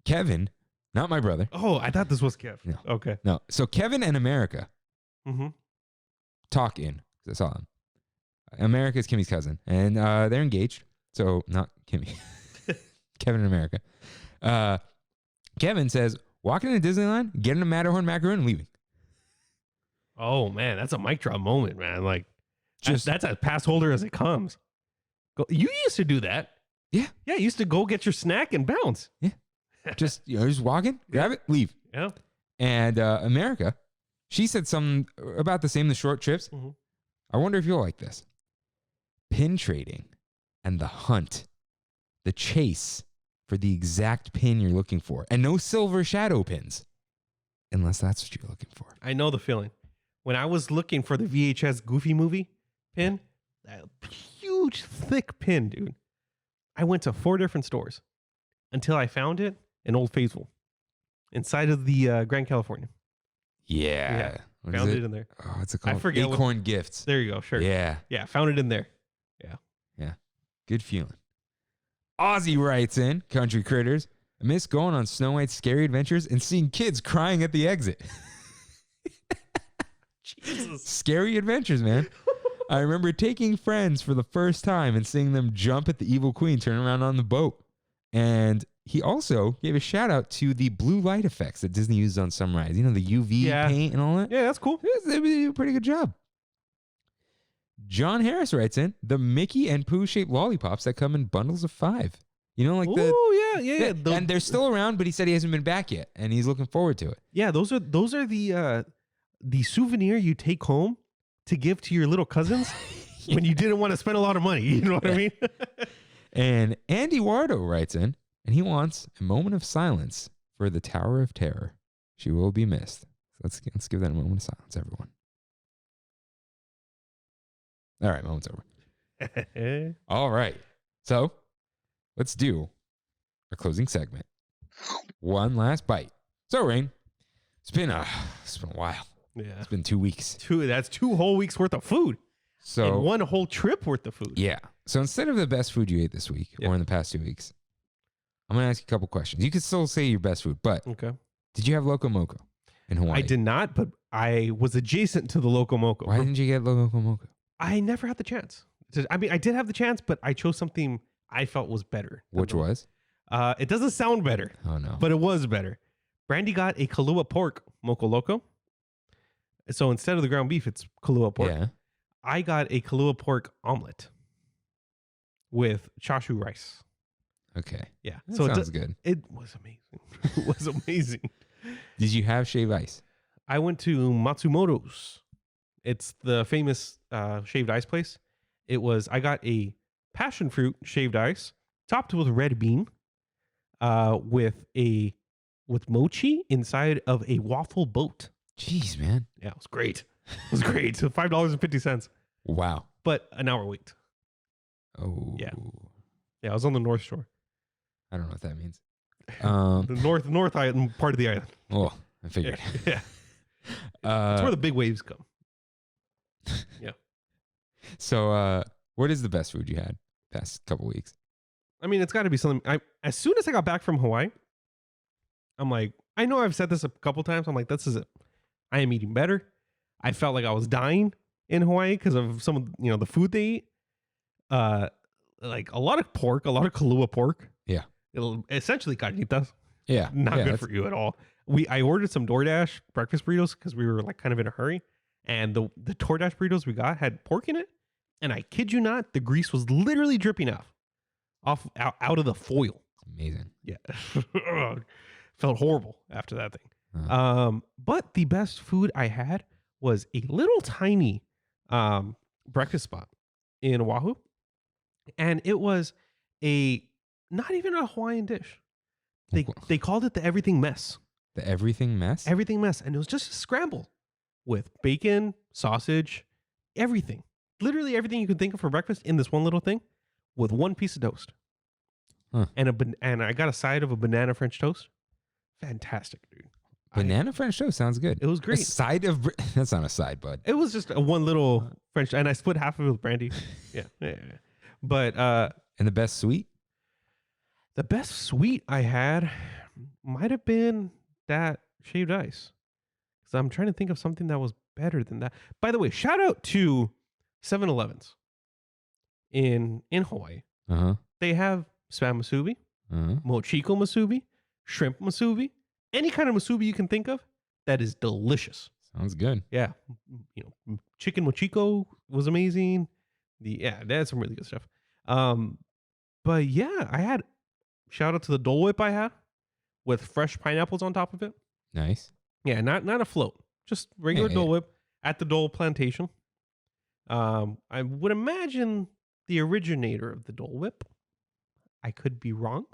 Kevin, not my brother. Oh, I thought this was Kev. No. Okay. No. So Kevin and America Mm-hmm. talk in. I saw him. America is Kimmy's cousin, and they're engaged. So not Kimmy. Kevin and America. Kevin says, walking into Disneyland, getting a Matterhorn macaroon, and leaving. Oh man, that's a mic drop moment, man. Like, Just- that's as pass holder as it comes. You used to do that. Yeah. Yeah, you used to go get your snack and bounce. Just just walking, grab it, leave. Yeah. And America, she said something about the same, the short trips. Mhm. I wonder if you'll like this. Pin trading and the hunt, the chase for the exact pin you're looking for. And no silver shadow pins, unless that's what you're looking for. I know the feeling. When I was looking for the VHS Goofy movie pin, that huge, thick pin, dude, I went to 4 different stores until I found it in Old Faithful inside of the Grand California. Yeah. What is Found it in there. Oh, what's it called? forget what- Acorn Gifts. There you go. Sure. Yeah. Yeah, found it in there. Good feeling. Ozzy writes in, Country Critters, I miss going on Snow White's scary adventures and seeing kids crying at the exit. Jesus. Scary adventures, man. I remember taking friends for the first time and seeing them jump at the evil queen turn around on the boat. And he also gave a shout out to the blue light effects that Disney used on some rides. You know, the UV paint and all that. Yeah, that's cool. They did a pretty good job. John Harris writes in the Mickey and Pooh shaped lollipops that come in bundles of 5. You know, like Oh yeah. and they're still around, but he said he hasn't been back yet, and he's looking forward to it. Yeah, those are the souvenir you take home to give to your little cousins when you didn't want to spend a lot of money. You know what I mean? And Andy Wardo writes in, and he wants a moment of silence for the Tower of Terror. She will be missed. Let's give that a moment of silence, everyone. All right, moment's over. All right. So let's do our closing segment. One last bite. So, Rain, it's been a while. Yeah. It's been 2 weeks. That's 2 whole weeks worth of food. So and 1 whole trip worth of food. Yeah. So instead of the best food you ate this week or in the past 2 weeks, I'm going to ask you a couple questions. You could still say your best food, but Okay. did you have Loco Moco in Hawaii? I did not, but I was adjacent to the Loco Moco. Why didn't you get Loco Moco? I never had the chance. I mean, I did have the chance, but I chose something I felt was better. Which was? It doesn't sound better, Oh, no. but it was better. Brandy got a Kahlua pork Moco Loco. So instead of the ground beef, it's Kahlua pork. Yeah. I got a Kahlua pork omelet with chashu rice. Okay. Yeah. That So sounds good. it was amazing. It was amazing. Did you have shaved ice? I went to Matsumoto's. It's the famous shaved ice place. I got a passion fruit shaved ice topped with red bean with mochi inside of a waffle boat. Jeez, man. Yeah, it was great. It was great. So $5.50, Wow. but an hour wait. Oh. Yeah. Yeah, I was on the North Shore. I don't know what that means. The north island, part of the island. Oh, I figured. Yeah. That's where the big waves come. Yeah. So, what is the best food you had past couple weeks? I mean, it's got to be something. As soon as I got back from Hawaii, I'm like, I know I've said this a couple times. I'm like, this is it. I am eating better. I felt like I was dying in Hawaii because of some of the food they eat. Like a lot of pork, a lot of Kahlua pork. Yeah. It'll essentially carnitas. Yeah. Not yeah, good for you at all. I ordered some DoorDash breakfast burritos because we were like kind of in a hurry. And the DoorDash burritos we got had pork in it. And I kid you not, the grease was literally dripping out of the foil. Amazing. Yeah. Felt horrible after that thing. Uh-huh. But the best food I had was a little tiny breakfast spot in Oahu. And it was not even a Hawaiian dish. They called it the everything mess. The everything mess? Everything mess. And it was just a scramble with bacon, sausage, everything. Literally everything you could think of for breakfast in this one little thing with one piece of toast. Huh. And I got a side of a banana French toast. Fantastic, dude. Banana French toast sounds good. It was great. A side of... That's not a side, bud. It was just one little French... And I split half of it with brandy. Yeah. But... And the best sweet? The best sweet I had might have been that shaved ice. Because I'm trying to think of something that was better than that. By the way, shout out to 7-Elevens in Hawaii. Uh-huh. They have spam musubi, mochiko musubi, shrimp musubi, any kind of musubi you can think of that is delicious. Sounds good. Yeah. Chicken mochiko was amazing. They had some really good stuff. But yeah, I had shout out to the Dole Whip I had with fresh pineapples on top of it. Nice. Yeah, not a float, just regular Dole Whip at the Dole Plantation. I would imagine the originator of the Dole Whip. I could be wrong.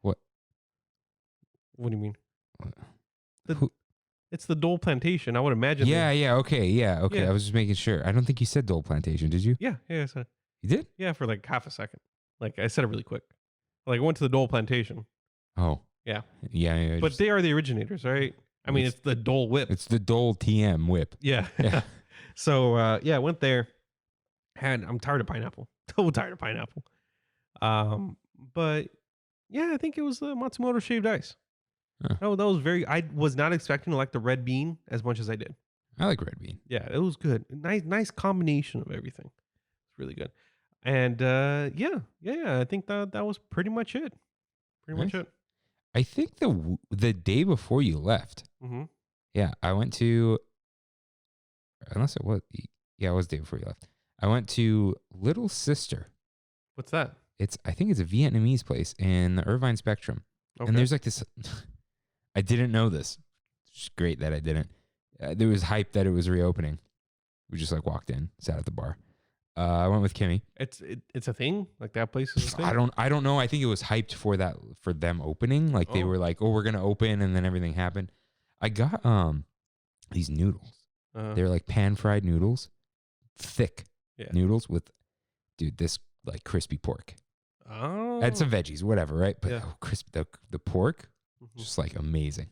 What? What do you mean? Who? It's the Dole Plantation. I would imagine. Okay. Yeah. Yeah. I was just making sure. I don't think you said Dole Plantation, did you? Yeah. So, You did? yeah, for like half a second. Like I said it really quick. Like I went to the Dole Plantation. Oh. Yeah. Yeah. But they are the originators, right? I mean, it's the Dole Whip. It's the Dole TM whip. Yeah. Yeah. So, I went there. I'm tired of pineapple. So tired of pineapple. But yeah, I think it was the Matsumoto shaved ice. Huh. That was I was not expecting to like the red bean as much as I did. I like red bean. Yeah, it was good. Nice combination of everything. It's really good. And I think that was pretty much it. Pretty much Nice. it. I think the day before you left, Mm-hmm. yeah, I went to, unless it was, yeah, it was the day before you left. I went to Little Sister. What's that? I think it's a Vietnamese place in the Irvine Spectrum. Okay. And there's like this, I didn't know this. It's great that I didn't. There was hype that it was reopening. We just like walked in, sat at the bar. I went with Kimmy. It's a thing? Like that place is a thing? I don't know. I think it was hyped for them opening. Like they Oh. were like, oh, we're gonna open, and then everything happened. I got these noodles. Uh-huh. They're like pan fried noodles, thick Yeah. noodles with, dude, this like crispy pork. Oh. Add some veggies, whatever, right? But Yeah. crispy the pork, Mhm. just like amazing.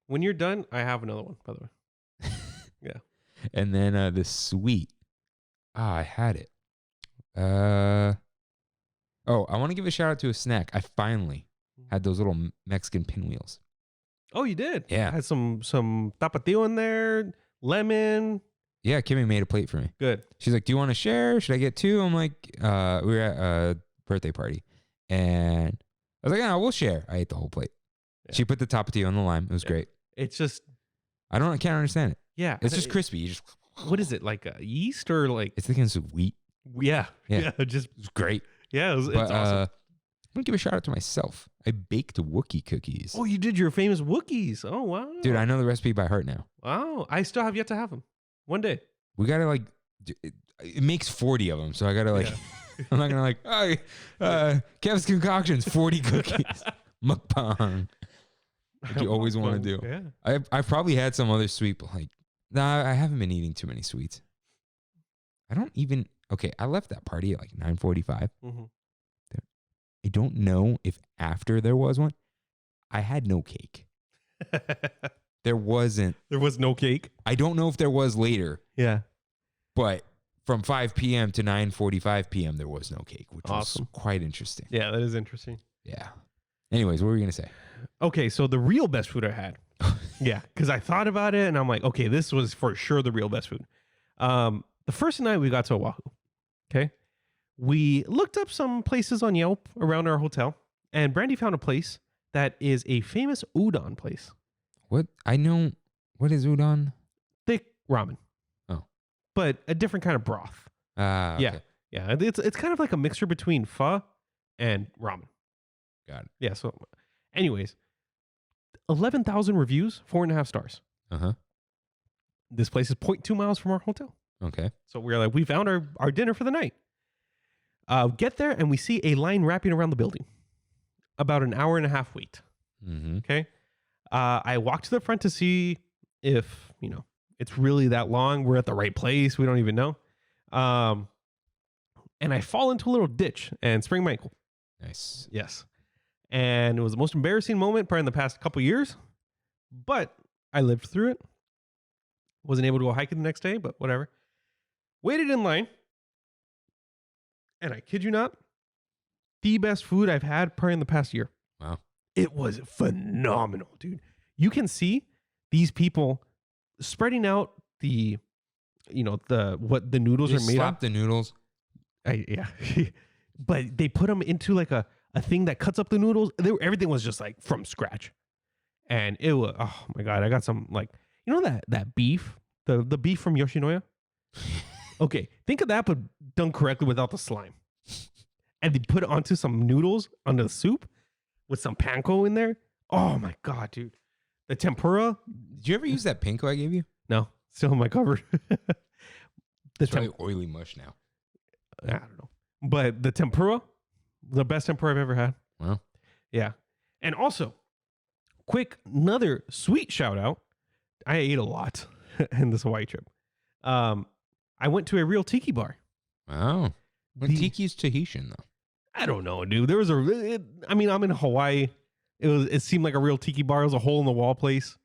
When you're done, I have another one, by the way. Yeah. And then the sweet. I had it. Oh, I want to give a shout out to a snack. I finally had those little Mexican pinwheels. Oh, you did? Yeah. Had some tapatio in there, lemon. Yeah, Kimmy made a plate for me. Good. She's like, do you want to share? Should I get two? I'm like, we were at a birthday party. And I was like, yeah, we'll share. I ate the whole plate. Yeah. She put the tapatio on the lime. It was Yeah. great. It's just, I can't understand it. yeah. It's just crispy. You just, What is it? Like yeast or like, it's thinking it's wheat. yeah. Yeah. Just, It's great. yeah. It's But awesome. I'm going to give a shout out to myself. I baked Wookiee cookies. Oh, you did your famous Wookiees. Oh, wow. Dude, I know the recipe by heart now. Wow. I still have yet to have them. One day. We got to like, it makes 40 of them. So I got to like, Yeah. I'm not going to like, Kev's Concoctions, 40 cookies. Mukbang. Like you always want to do. Yeah. I've probably had some other sweet, but like, nah, I haven't been eating too many sweets. I left that party at like 9:45. Mm-hmm. I don't know if after there was one, I had no cake. There wasn't. There was no cake. I don't know if there was later, Yeah. but from 5 p.m. to 9:45 p.m. there was no cake, which Awesome. was quite interesting. Yeah, that is interesting. Yeah. Anyways, what were we gonna say? Okay, so the real best food I had. Yeah, because I thought about it and I'm like, okay, this was for sure the real best food. The first night we got to Oahu, okay, we looked up some places on Yelp around our hotel, and Brandy found a place that is a famous udon place. What I know? What is udon? Thick ramen. Oh. But a different kind of broth. Okay. Yeah. Yeah, it's kind of like a mixture between pho and ramen. Got it. Yeah, so anyways, 11,000 reviews, 4.5 stars. Uh-huh. This place is 0.2 miles from our hotel. Okay. So we're like, we found our dinner for the night. Get there and we see a line wrapping around the building. About an hour and a half wait. Mm-hmm. Okay. I walk to the front to see if, it's really that long. We're at the right place. We don't even know. And I fall into a little ditch and sprain my ankle. Nice. Yes. And it was the most embarrassing moment probably in the past couple years, but I lived through it. Wasn't able to go hiking the next day, but whatever. Waited in line. And I kid you not, the best food I've had probably in the past year. Wow. It was phenomenal, dude. You can see these people spreading out the noodles You are made slap of. the noodles. Yeah. But they put them into like a thing that cuts up the noodles. Everything was just like from scratch. And it was, oh my God, I got some like, that beef, the beef from Yoshinoya? Okay, think of that, but done correctly without the slime. And they put it onto some noodles, onto the soup with some panko in there. Oh my God, dude. The tempura? Did you ever use that panko I gave you? No, still in my cupboard. It's probably oily mush now. I don't know. But the tempura, the best tempura I've ever had. Wow. Yeah. And also, another sweet shout out. I ate a lot in this Hawaii trip. I went to a real tiki bar. Wow. When tiki's Tahitian though. I don't know, dude. There was I'm in Hawaii. It seemed like a real tiki bar. It was a hole in the wall place,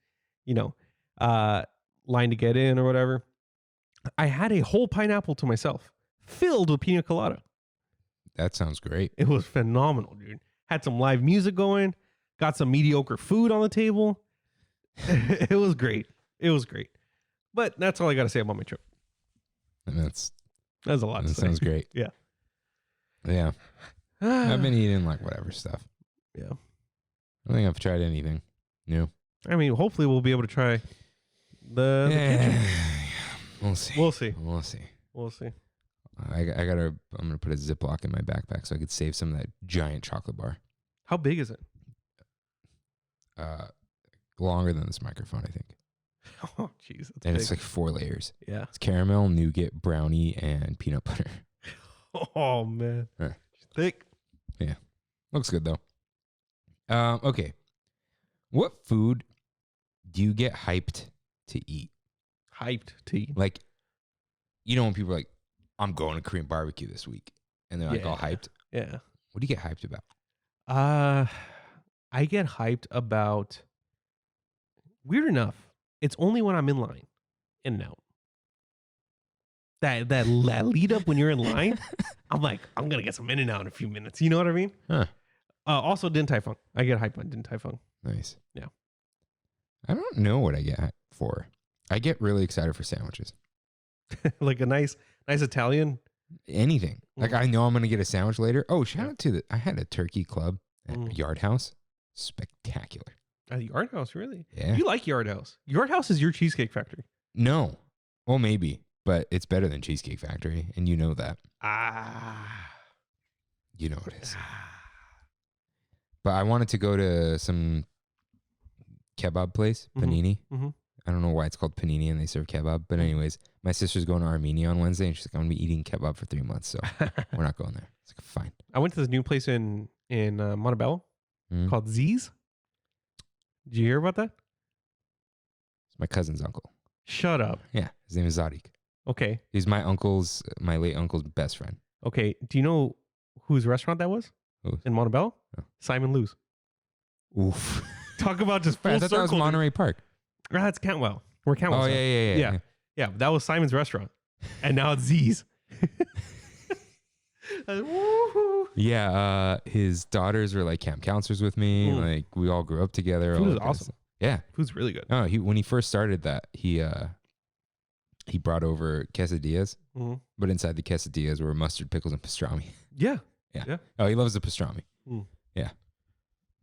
line to get in or whatever. I had a whole pineapple to myself, filled with pina colada. That sounds great. It was phenomenal, dude. Had some live music going, got some mediocre food on the table. It was great. It was great. But that's all I got to say about my trip. And that's a lot to that say. sounds great. Yeah. Yeah. I've been eating like whatever stuff. Yeah. I don't think I've tried anything new. I mean, hopefully we'll be able to try the kitchen. We'll see. We'll see. We'll see. We'll see. I'm gonna put a Ziploc in my backpack so I could save some of that giant chocolate bar. How big is it? Longer than this microphone, I think. Oh, jeez. And it's like 4 layers. Yeah. It's caramel, nougat, brownie, and peanut butter. Oh, man. Thick. Yeah. Looks good, though. Okay. What food do you get hyped to eat? Hyped to eat. Like, you know when people are like, I'm going to Korean barbecue this week. And they're like all hyped. Yeah. What do you get hyped about? I get hyped about, weird enough, it's only when I'm in line, in and out. That lead up when you're in line, I'm like, I'm going to get some in and out in a few minutes. You know what I mean? Huh. Also, Din Tai Fung. I get hyped on Din Tai Fung. Nice. Yeah. I don't know what I get hyped for. I get really excited for sandwiches. Like a nice Italian. Anything. Like I know I'm going to get a sandwich later. Oh, shout out to I had a turkey club at Yard House. Spectacular. At Yard House, really? Yeah. You like Yard House. Yard House is your Cheesecake Factory. No. Well, maybe, but it's better than Cheesecake Factory, and you know that. You know it is. But I wanted to go to some kebab place, Panini. Mm-hmm. I don't know why it's called Panini and they serve kebab. But anyways, my sister's going to Armenia on Wednesday, and she's like, I'm going to be eating kebab for 3 months, so we're not going there. It's like, fine. I went to this new place in Montebello called Z's. Did you hear about that? It's my cousin's uncle. Shut up. Yeah, his name is Zadik. Okay. He's my late uncle's best friend. Okay. Do you know whose restaurant that was? Who? In Montebello? Oh. Simon Lou's. Oof. Talk about just full I thought that was circle. Monterey Park. That's Cantwell. Where Cantwell's Oh, at. yeah. Yeah, that was Simon's restaurant. And now it's Z's. Woo-hoo. Yeah, his daughters were like camp counselors with me. Like we all grew up together. Food all is that kind of awesome. stuff. Yeah. Food's really good. Oh, when he first started that, he brought over quesadillas, but inside the quesadillas were mustard, pickles, and pastrami. Yeah. Yeah. Oh, he loves the pastrami. Mm. Yeah.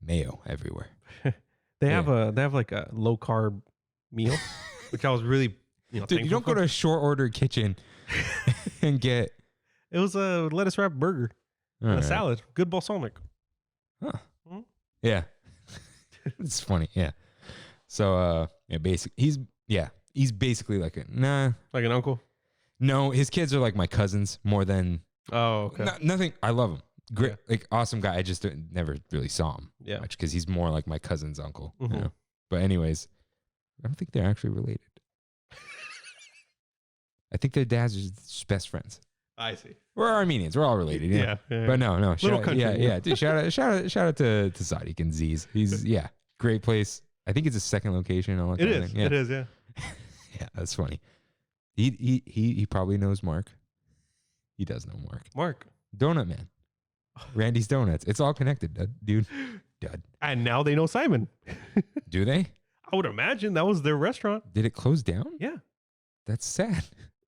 Mayo everywhere. They have like a low carb meal, which I was really, dude, you don't go to a short order kitchen and get. It was a lettuce wrapped burger and a salad, good balsamic. Huh. Yeah. It's funny. Yeah. So he's basically like like an uncle. No, his kids are like my cousins more than. Oh, okay. Nothing. I love him. Great, like awesome guy. I just never really saw him much because he's more like my cousin's uncle. You know? But anyways, I don't think they're actually related. I think their dads are just best friends. I see. We're Armenians. We're all related. Yeah. But no. Little country. Yeah. Dude, shout out to Sadiq and Z's. He's great place. I think it's a second location. All that It kind of is. thing. Yeah. It is. Yeah. Yeah, that's funny. He probably knows Mark. He does know Mark. Donut Man. Randy's Donuts. It's all connected, dude. Dud. And now they know Simon. Do they? I would imagine that was their restaurant. Did it close down? Yeah. That's sad.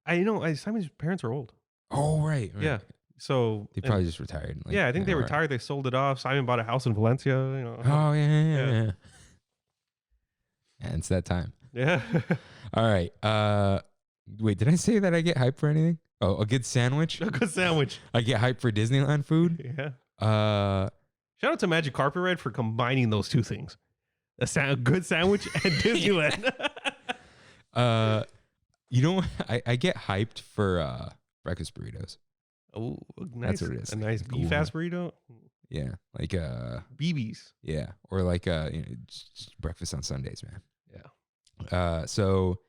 Simon's parents are old. Oh, right. Yeah. So they probably just retired. Like, I think they retired. They sold it off. Simon bought a house in Valencia. You know. Oh, yeah. And it's that time. Yeah. All right. Wait, did I say that I get hyped for anything? Oh, a good sandwich? A good sandwich. I get hyped for Disneyland food? Yeah. Shout out to Magic Carpet Ride for combining those two things. A good sandwich and Disneyland. You know, I get hyped for breakfast burritos. Oh, That's nice. what it is. A nice beef ass burrito. Yeah, like BB's. Yeah, or like just breakfast on Sundays, man. Yeah. So,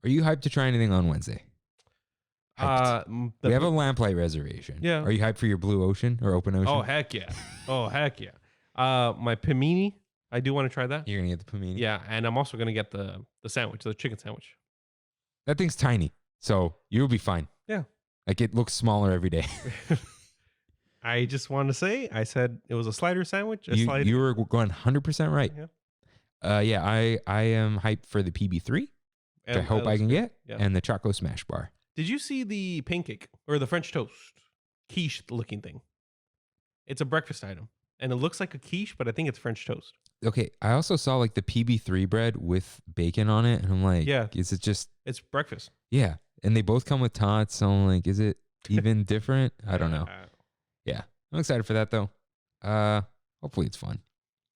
are you hyped to try anything on Wednesday? We have a lamplight reservation. Yeah. Are you hyped for your blue ocean or open ocean? Oh heck yeah! My panini. I do want to try that. You're gonna get the panini. Yeah, and I'm also gonna get the sandwich, the chicken sandwich. That thing's tiny, so you'll be fine. Yeah. Like it looks smaller every day. I just wanted to say, I said it was a slider sandwich. You were going 100% right. Yeah. I am hyped for the PB3, which I hope I can get, and the Choco Smash Bar. Did you see the pancake or the French toast quiche looking thing? It's a breakfast item. And it looks like a quiche, but I think it's French toast. Okay, I also saw like the PB3 bread with bacon on it, and I'm like, Yeah. is it just It's breakfast. yeah? And they both come with tots, so I'm like, is it even different? I don't know. Yeah, I'm excited for that though. Hopefully it's fun,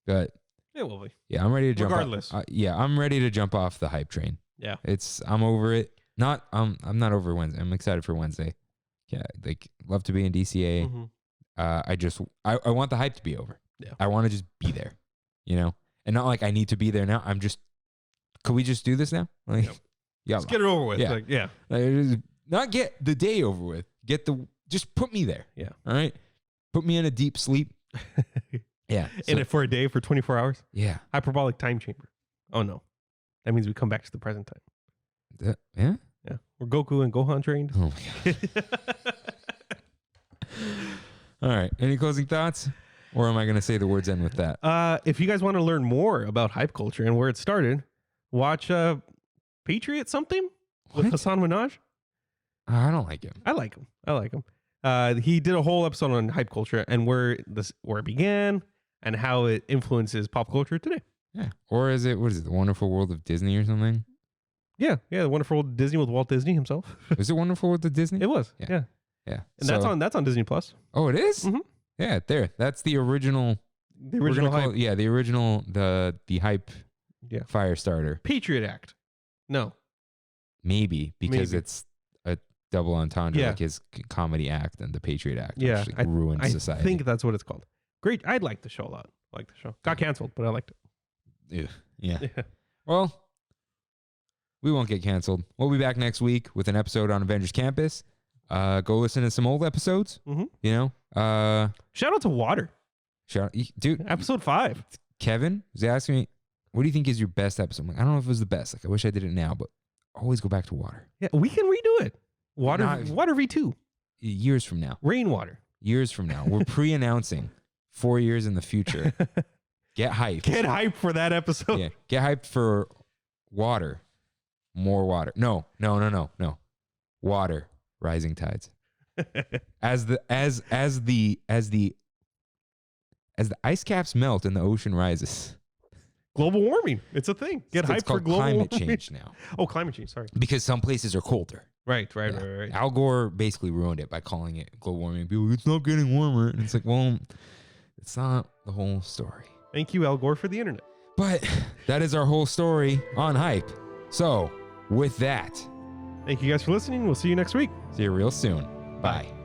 but It will be. yeah, I'm ready to jump. Regardless. Yeah, I'm ready to jump off the hype train. Yeah. I'm over it. I'm not over Wednesday. I'm excited for Wednesday. Yeah, like love to be in DCA. Mhm. I want the hype to be over. Yeah. I want to just be there, and not like I need to be there now. Could we just do this now? Like, Yep. yeah, Let's get it over with. Yeah. Like, yeah. like, just not get the day over with. Just put me there. Yeah. All right. Put me in a deep sleep. Yeah. In it for a day for 24 hours. Yeah. Hyperbolic time chamber. Oh, no. That means we come back to the present time. Yeah. Yeah. We're Goku and Gohan trained. Oh my god. All right. Any closing thoughts? Or am I going to say the words end with that? If you guys want to learn more about hype culture and where it started, watch Patriot something with What? Hassan Minaj. I don't like him. I like him. He did a whole episode on hype culture and where it began and how it influences pop culture today. Yeah. Or is it, what is it, The Wonderful World of Disney or something? Yeah, the Wonderful World of Disney with Walt Disney himself. Is it Wonderful World of Disney? It was. Yeah. Yeah. Yeah. And that's on Disney Plus. Oh, it is? Mhm. Yeah, there. That's the original. The original hype. Yeah, the original, the hype Yeah. fire starter. Patriot Act. No. Maybe because Maybe. it's a double entendre, Yeah. like his comedy act and the Patriot Act. Yeah, Which, like, ruined I society. think that's what it's called. Great. I liked the show a lot. I liked the show. Got canceled, but I liked Ew. Yeah. it. Yeah. Well, we won't get canceled. We'll be back next week with an episode on Avengers Campus. Go listen to some old episodes. Mhm. Shout out to Water. Dude, Episode 5. Kevin was asking me, what do you think is your best episode? I'm like, I don't know if it was the best. Like, I wish I did it now, but always go back to Water. Yeah, we can redo it. Water V2. Years from now. Rainwater. Years from now. We're pre-announcing 4 years in the future. Get hyped. Get hyped for that episode. Yeah. Get hyped for water. More water. No. Water. Rising tides. As the ice caps melt and the ocean rises. Global warming. It's a thing. Get It's hyped for called global climate warming. change now. Oh, climate change. Sorry. Because some places are colder. Right. Yeah. Al Gore basically ruined it by calling it global warming. People, it's not getting warmer. And it's like, well, it's not the whole story. Thank you, Al Gore, for the internet. But that is our whole story on hype. So with that, Thank you guys for listening. We'll see you next week. see you real soon. Bye.